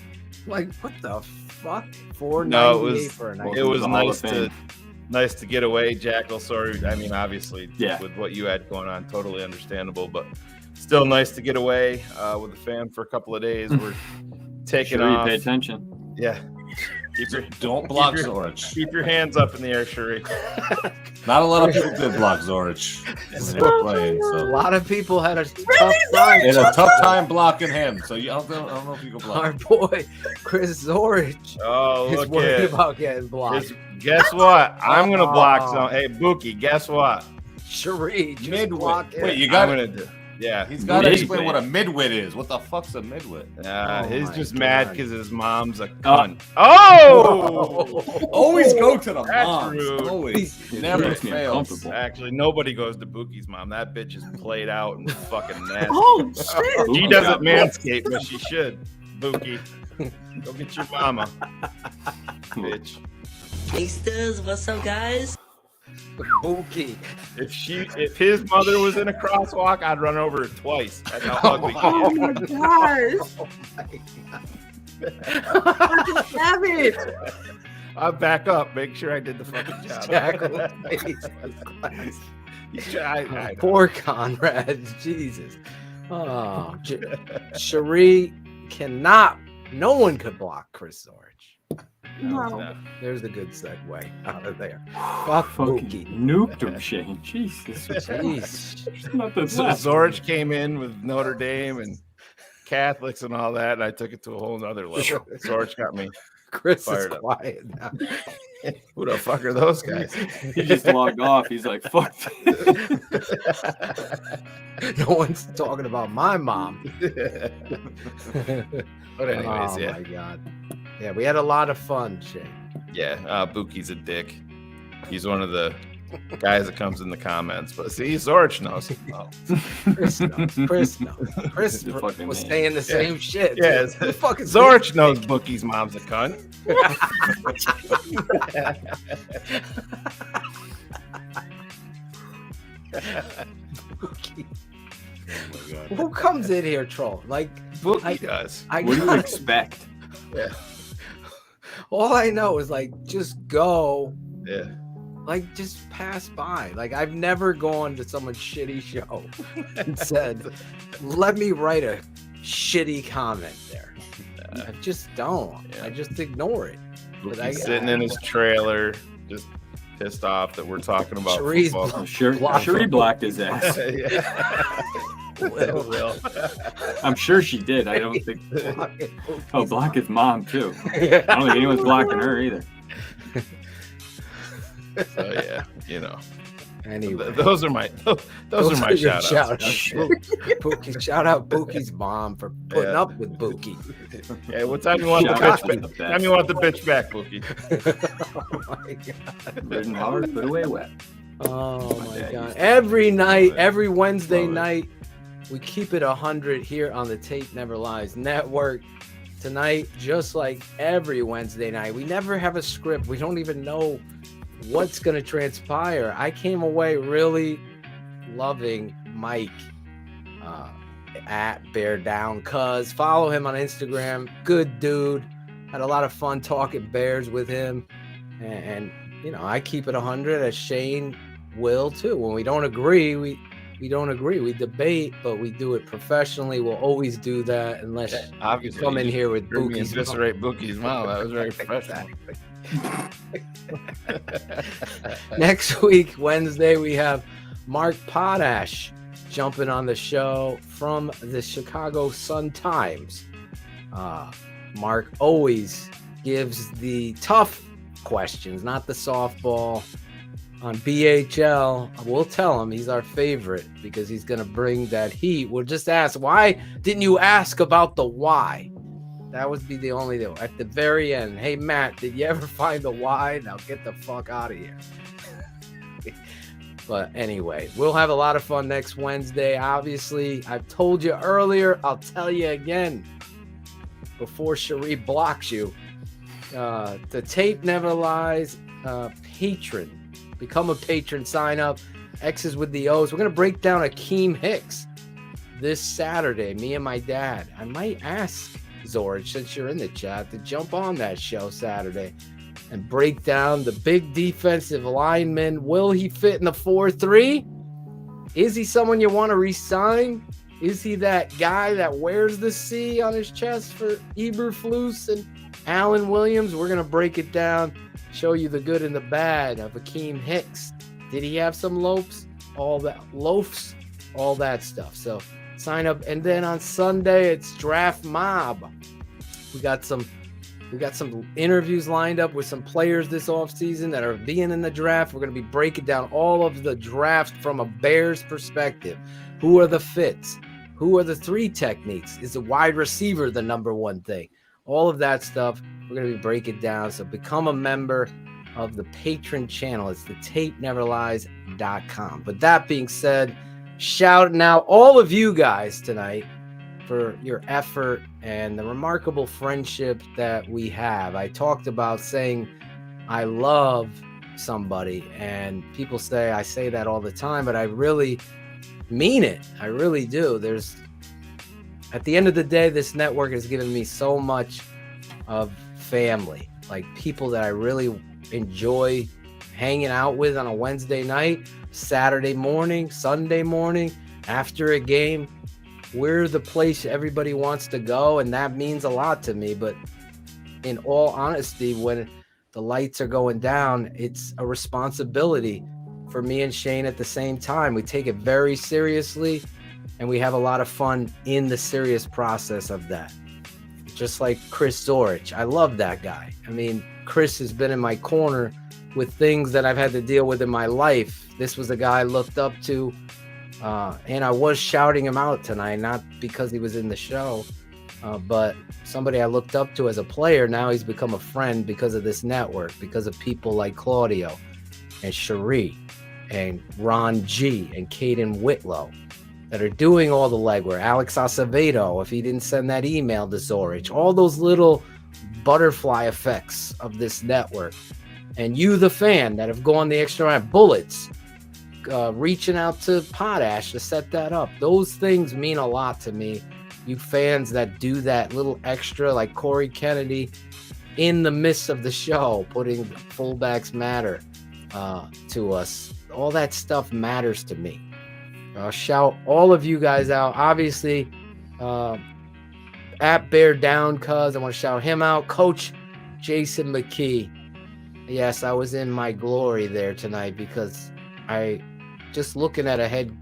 I'm like, what the fuck? $4.98 No, for a night. it was nice to get away, Jackal. Sorry, I mean, obviously, with what you had going on, totally understandable, but still nice to get away with the fam for a couple of days. We're taking Sure, off. pay attention. Yeah. Don't block your, Zorich. Keep your hands up in the air, Cherie. Not a lot of people did block Zorich when they were playing. So A lot of people had a tough time. they had a tough time blocking him. So I don't know if you can block Our him. boy, Chris Zorich, Oh, is look worried at about getting blocked. Guess what? I'm going to block some. Hey, Buki, guess what? Cherie, just Midwit. block it. Wait, you I'm got going to do. Yeah. He's got to Midwit. explain what a midwit is. What the fuck's a midwit? He's my just mad God. because his mom's a cunt. Oh! Always go to the That's mom. rude. Always. It Never makes me fails. uncomfortable. Actually, nobody goes to Buki's mom. That bitch is played out and fucking nasty. Oh shit. She doesn't manscape, but she should. Buki, go get your mama, bitch. Gangsters, what's up, guys? Pookie. If his mother was in a crosswalk, I'd run over her twice. That's how ugly. Oh my gosh. Fucking savage. I'll back up. Make sure I did the fucking job. Jackal. Poor Conrad. Jesus. Oh, Cherie cannot. No one could block Chris Zorich. No. There's a good segue out of there. Fuck Fucking Pookie. nuked him, Shayne. Jesus. Jeez. Nothing So left. Zorich came in with Notre Dame and Catholics and all that, and I took it to a whole nother level. Zorich got me Chris is fired up. quiet now. Who the fuck are those guys? He just logged off. He's like, fuck. No one's talking about my mom. But anyways, Oh yeah. my god. Yeah, we had a lot of fun, Shane. Yeah, Buki's a dick. He's one of the guys that comes in the comments. But see, Zorich knows. Oh. Chris knows. Chris knows. Chris The fucking was man. saying the same shit. Yeah, dude. Who fucking Zorich knows Buki's mom's a cunt. Pookie. Oh my God. Who comes in here trolling? Like Bookie does. What do you expect? Yeah. All I know is like just go. Yeah. Like just pass by. Like I've never gone to someone's shitty show and said, "Let me write a shitty comment there." I just don't. Yeah. I just ignore it. He's sitting in his trailer, just pissed off that we're talking about football. Sheree blocked his ass. Will. I'm sure she did. I don't think. Oh, block his mom too. I don't think anyone's blocking her either. So yeah, you know. Anyway, those are my shout outs. Shout out Bookie's mom for putting up with Bookie. Yeah, what time you want the bitch back? Time you want the bitch back, Bookie? Oh my God. Ridden hard, put away wet. Oh my God. Every night, every Wednesday night, we keep it 100 here on the Tape Never Lies Network. Tonight, just like every Wednesday night, we never have a script. We don't even know what's going to transpire. I came away really loving Mike at Beardown, cuz follow him on Instagram. Good dude. Had a lot of fun talking Bears with him. And you know, I keep it 100 as Shayne will too. When we don't agree, we don't agree. We debate, but we do it professionally. We'll always do that unless obviously you come in here with Bookie's Bookie's eviscerate Bookie's mom. That was very professional. Next week, Wednesday, we have Mark Potash jumping on the show from the Chicago Sun-Times. Mark always gives the tough questions, not the softball. On BHL, we'll tell him he's our favorite because he's going to bring that heat. We'll just ask, why didn't you ask about the why? That would be the only thing. At the very end, hey, Matt, did you ever find the why? Now get the fuck out of here. But anyway, we'll have a lot of fun next Wednesday. Obviously, I've told you earlier. I'll tell you again before Sheree blocks you. The Tape Never Lies patron. Become a patron, sign up. X's with the O's. We're going to break down Akeem Hicks this Saturday, me and my dad. I might ask Zorich, since you're in the chat, to jump on that show Saturday and break down the big defensive lineman. Will he fit in the 4-3? Is he someone you want to re-sign? Is he that guy that wears the C on his chest for Eberflus and Alan Williams? We're going to break it down. Show you the good and the bad of Akeem Hicks. Did he have some loafs? All that stuff. So sign up. And then on Sunday, it's Draft Mob. We got some interviews lined up with some players this offseason that are being in the draft. We're going to be breaking down all of the draft from a Bears perspective. Who are the fits? Who are the 3 techniques? Is the wide receiver the number one thing? All of that stuff. We're going to be breaking down. So become a member of the patron channel. It's the tapeneverlies.com. But that being said, shouting out all of you guys tonight for your effort and the remarkable friendship that we have. I talked about saying I love somebody, and people say I say that all the time, but I really mean it. I really do. At the end of the day, this network has given me so much of family, like people that I really enjoy hanging out with on a Wednesday night, Saturday morning, Sunday morning, after a game. We're the place everybody wants to go, and that means a lot to me. But in all honesty, when the lights are going down, it's a responsibility for me and Shayne at the same time. We take it very seriously, and we have a lot of fun in the serious process of that. Just like Chris Zorich. I love that guy. I mean, Chris has been in my corner with things that I've had to deal with in my life. This was a guy I looked up to, and I was shouting him out tonight, not because he was in the show, but somebody I looked up to as a player. Now he's become a friend because of this network, because of people like Claudio and Sheree and Ron G and Caden Whitlow that are doing all the legwork. Alex Acevedo, if he didn't send that email to Zorich, all those little butterfly effects of this network. And you, the fan, that have gone the extra mile. Bullets, reaching out to Potash to set that up. Those things mean a lot to me. You fans that do that little extra, like Corey Kennedy in the midst of the show, putting fullbacks matter to us. All that stuff matters to me. I'll shout all of you guys out. Obviously, at Beardown, cuz I want to shout him out. Coach Jason McKie. Yes, I was in my glory there tonight because I just looking at a head.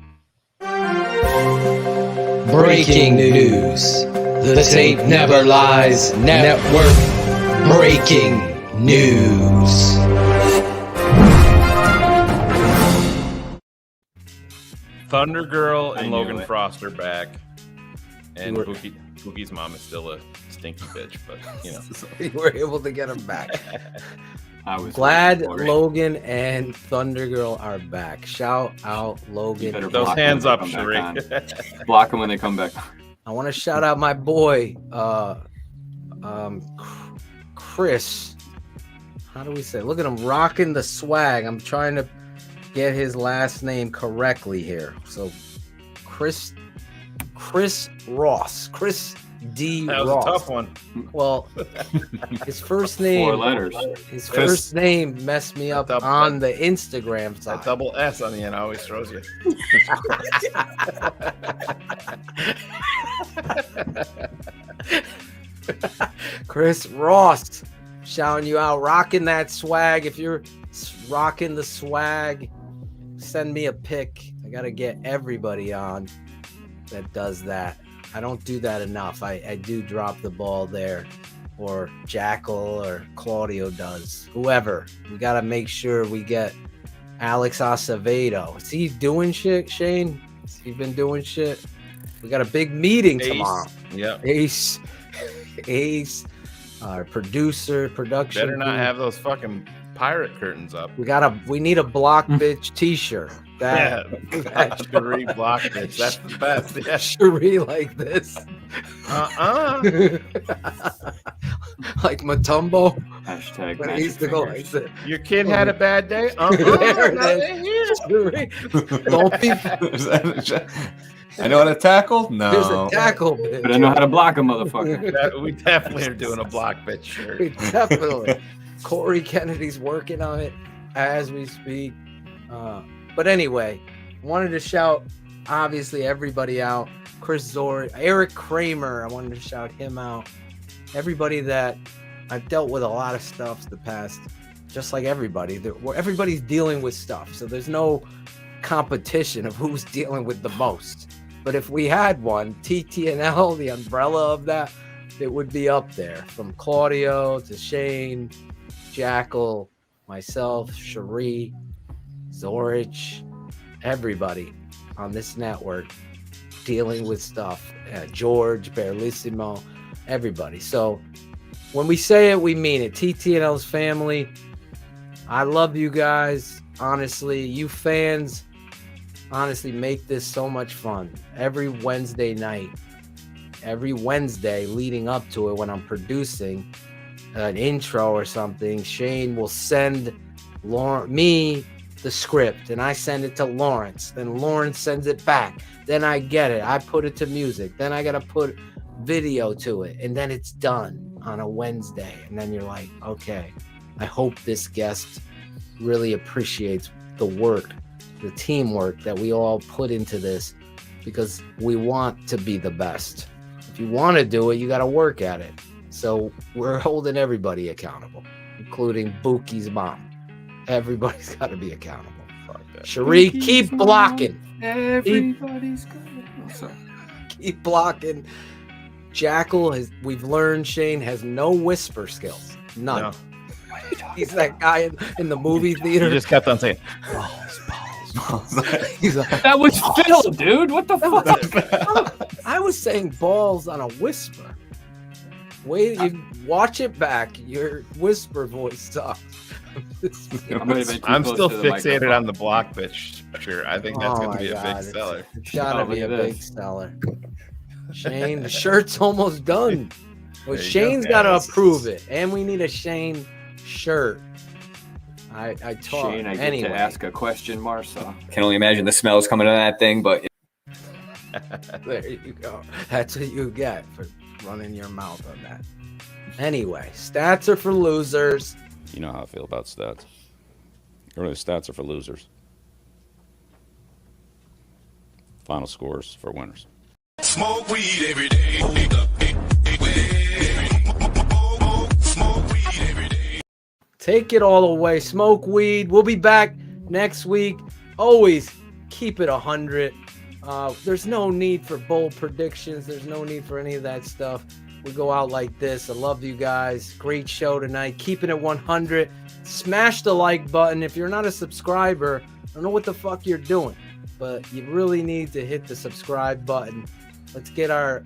Breaking news. The tape never lies. Network breaking news. Thunder Girl and I knew Logan it. Frost are back. And Bookie's mom is still a stinky bitch, but you know. We were able to get him back. I was Glad waiting for it. Logan and Thunder Girl are back. Shout out Logan. Better Those block hands them up, when they come Sheree. back on. Block them when they come back. I want to shout out my boy, Chris. How do we say? Look at him rocking the swag. I'm trying to get his last name correctly here. So, Chris Ross. Chris D. That was Ross. a tough one. Well, his first name. 4 letters. His Chris- first name messed me up Double- on the Instagram side. That double S on the end always throws you. Chris Ross, shouting you out, rocking that swag. If you're rocking the swag, send me a pic. I gotta get everybody on that does that. I don't do that enough. I do drop the ball there, or Jackal or Claudio does. Whoever. We gotta make sure we get Alex Acevedo. Is he doing shit, Shayne? Has he been doing shit? We got a big meeting tomorrow. Yep. Ace, our production. Better not team. have those fucking pirate curtains up. We need a block bitch t-shirt. Yeah, That Sheree block bitch. That's the best. Yeah. Sheree like this. Like Matumbo. Hashtag When he magic used to go fingers. like this. Your kid had a bad day? There Not it in is. here. Sheree. Don't be. I know how to tackle? No. There's a tackle bitch. But I know how to block a motherfucker. We definitely are doing a block bitch shirt. We definitely. Corey Kennedy's working on it as we speak. But anyway, wanted to shout obviously everybody out. Chris Zor, Eric Kramer, I wanted to shout him out. Everybody that I've dealt with a lot of stuff the past, just like everybody. Everybody's dealing with stuff, so there's no competition of who's dealing with the most. But if we had one, TTNL, the umbrella of that, it would be up there. From Claudio to Shayne, Jackal, myself, Sheree, Zorich, everybody on this network dealing with stuff. George, Barlissimo, everybody. So when we say it, we mean it. TTNL's family. I love you guys. Honestly, you fans, honestly, make this so much fun. Every Wednesday night, every Wednesday leading up to it, when I'm producing an intro or something, Shayne will send me the script and I send it to Lawrence. Then Lawrence sends it back. Then I get it. I put it to music. Then I got to put video to it. And then it's done on a Wednesday. And then you're like, okay, I hope this guest really appreciates the work, the teamwork that we all put into this, because we want to be the best. If you want to do it, you got to work at it. So we're holding everybody accountable, including Bookie's mom. Everybody's got to be accountable. Sheree, keep blocking. Everybody's Keep blocking. Jackal, we've learned, Shayne, has no whisper skills. None. No. He's that guy in the movie theater. You just kept on saying, He's like, That was Phil, dude. What the fuck? I was saying balls on a whisper. Wait, you watch it back. Your whisper voice sucks. I'm still fixated on the block bitch shirt. I think that's going to be a big seller. It's gotta be a big seller. Shayne, the shirt's almost done. Well, Shayne's got to approve it, and we need a Shayne shirt. I taught. Shayne, I get anyway. to ask a question, Marsaw. Can only imagine the smells coming out of that thing, but There you go. That's what you get for running your mouth on that. Anyway, stats are for losers. You know how I feel about stats. Early stats are for losers. Final scores for winners. Smoke weed every day. Take it all away. Smoke weed. We'll be back next week. Always keep it 100. There's no need for bold predictions. There's no need for any of that stuff. We go out like this. I love you guys. Great show tonight. Keeping it 100. Smash the like button. If you're not a subscriber, I don't know what the fuck you're doing, but you really need to hit the subscribe button. Let's get over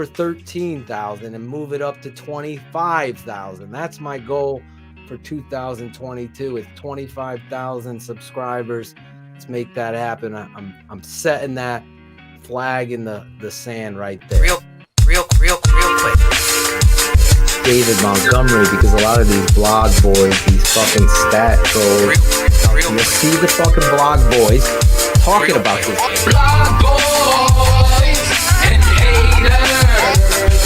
13,000 and move it up to 25,000. That's my goal for 2022 is 25,000 subscribers. Let's make that happen. I'm setting that flag in the sand right there. Real quick. David Montgomery, because a lot of these blog boys, these fucking stat trolls, you'll see the fucking blog boys talking about this. Blog boys and haters.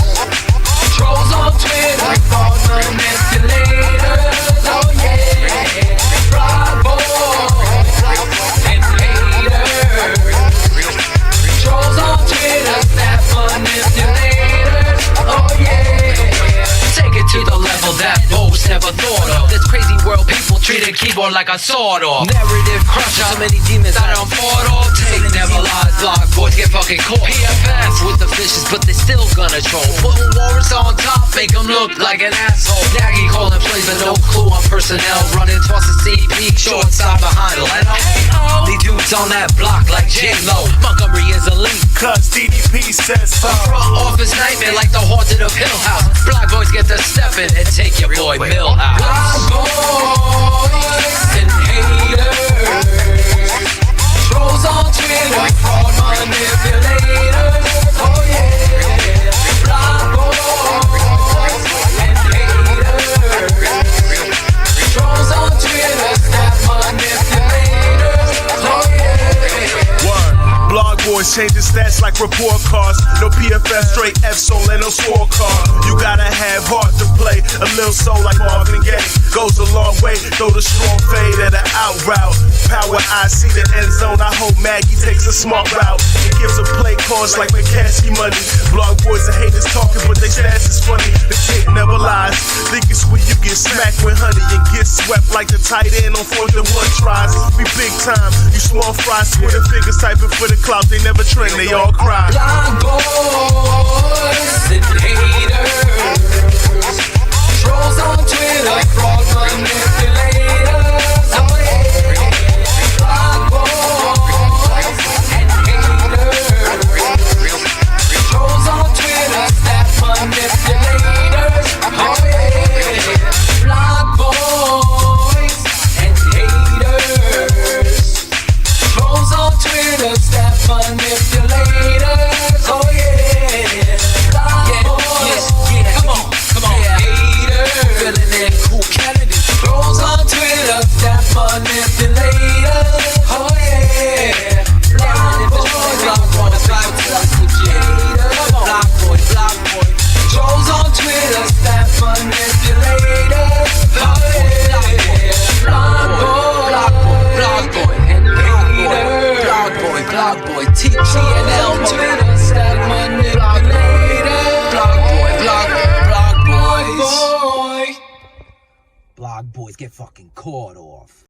Trolls on Twitter, false manipulators. Oh yeah. Blog boys and haters. Trolls on Twitter, snap manipulators. Oh yeah. Take it to the level that most never thought of. This crazy world, people treat a keyboard like a sword off. Narrative crusher, so many demons that I'm fought off. Take never lies, blog boys get fucking caught. PFS with the fishes, but they still gonna troll. Putting Warrants on top, make them look like an asshole. Nagy calling plays with no clue on personnel. Running toss a CP, short side behind Leno. These dudes on that block like J-Lo. Montgomery is elite, cause DDP says so. Front office nightmare like the haunted of Hill House. Black boys get to step in and take your boy Millhouse. Black boys and haters. Trolls on Twitter, fraud manipulators. Oh yeah. Black boys and haters. Trolls on Twitter, snap manipulators. Oh yeah. Word. Blog boys changing stats like report cards. No PFF, straight F, so let no scorecard. You gotta have heart to play. A little soul like Marvin Gaye goes a long way. Throw the strong fade at an out route. Power, I see the end zone. I hope Maggie takes a smart route. It gives a play calls like McCaskey money. Blog boys and haters talking, but they stats is funny. The tape never lies. Think it's when you get smacked with honey and get swept like the tight end on 4th and 1 tries. We big time. You small fries, Twitter fingers typing for the clout. They never trend, they all cry. Blog boys and haters. Trolls on Twitter, fraud manipulators. Oh yeah. Blog boys and haters. Trolls on Twitter, snap manipulators. Oh yeah. Blog boys and haters. Trolls on Twitter, snap manipulators. Oh yeah. Blog boys. Yeah. Come on. Haters. Feeling that cool Kennedy. Trolls on Twitter, snap manipulators. Oh yeah. Blog boys. Block boy. Trolls on Twitter, snap manipulators. Oh yeah. Blog boy. And haters. Blog boy. TTNL Twitter, snap manipulators. Blog boys. Blog boys get fucking caught off.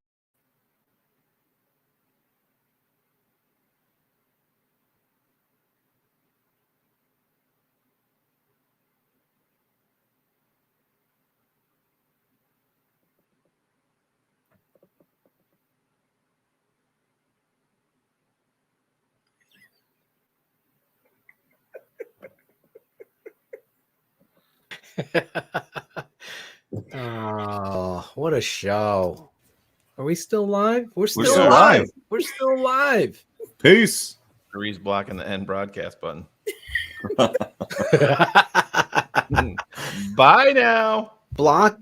Oh, what a show. Are we still live? We're still still live. live. We're still live. Peace. Ree's blocking the end broadcast button. Bye now. Block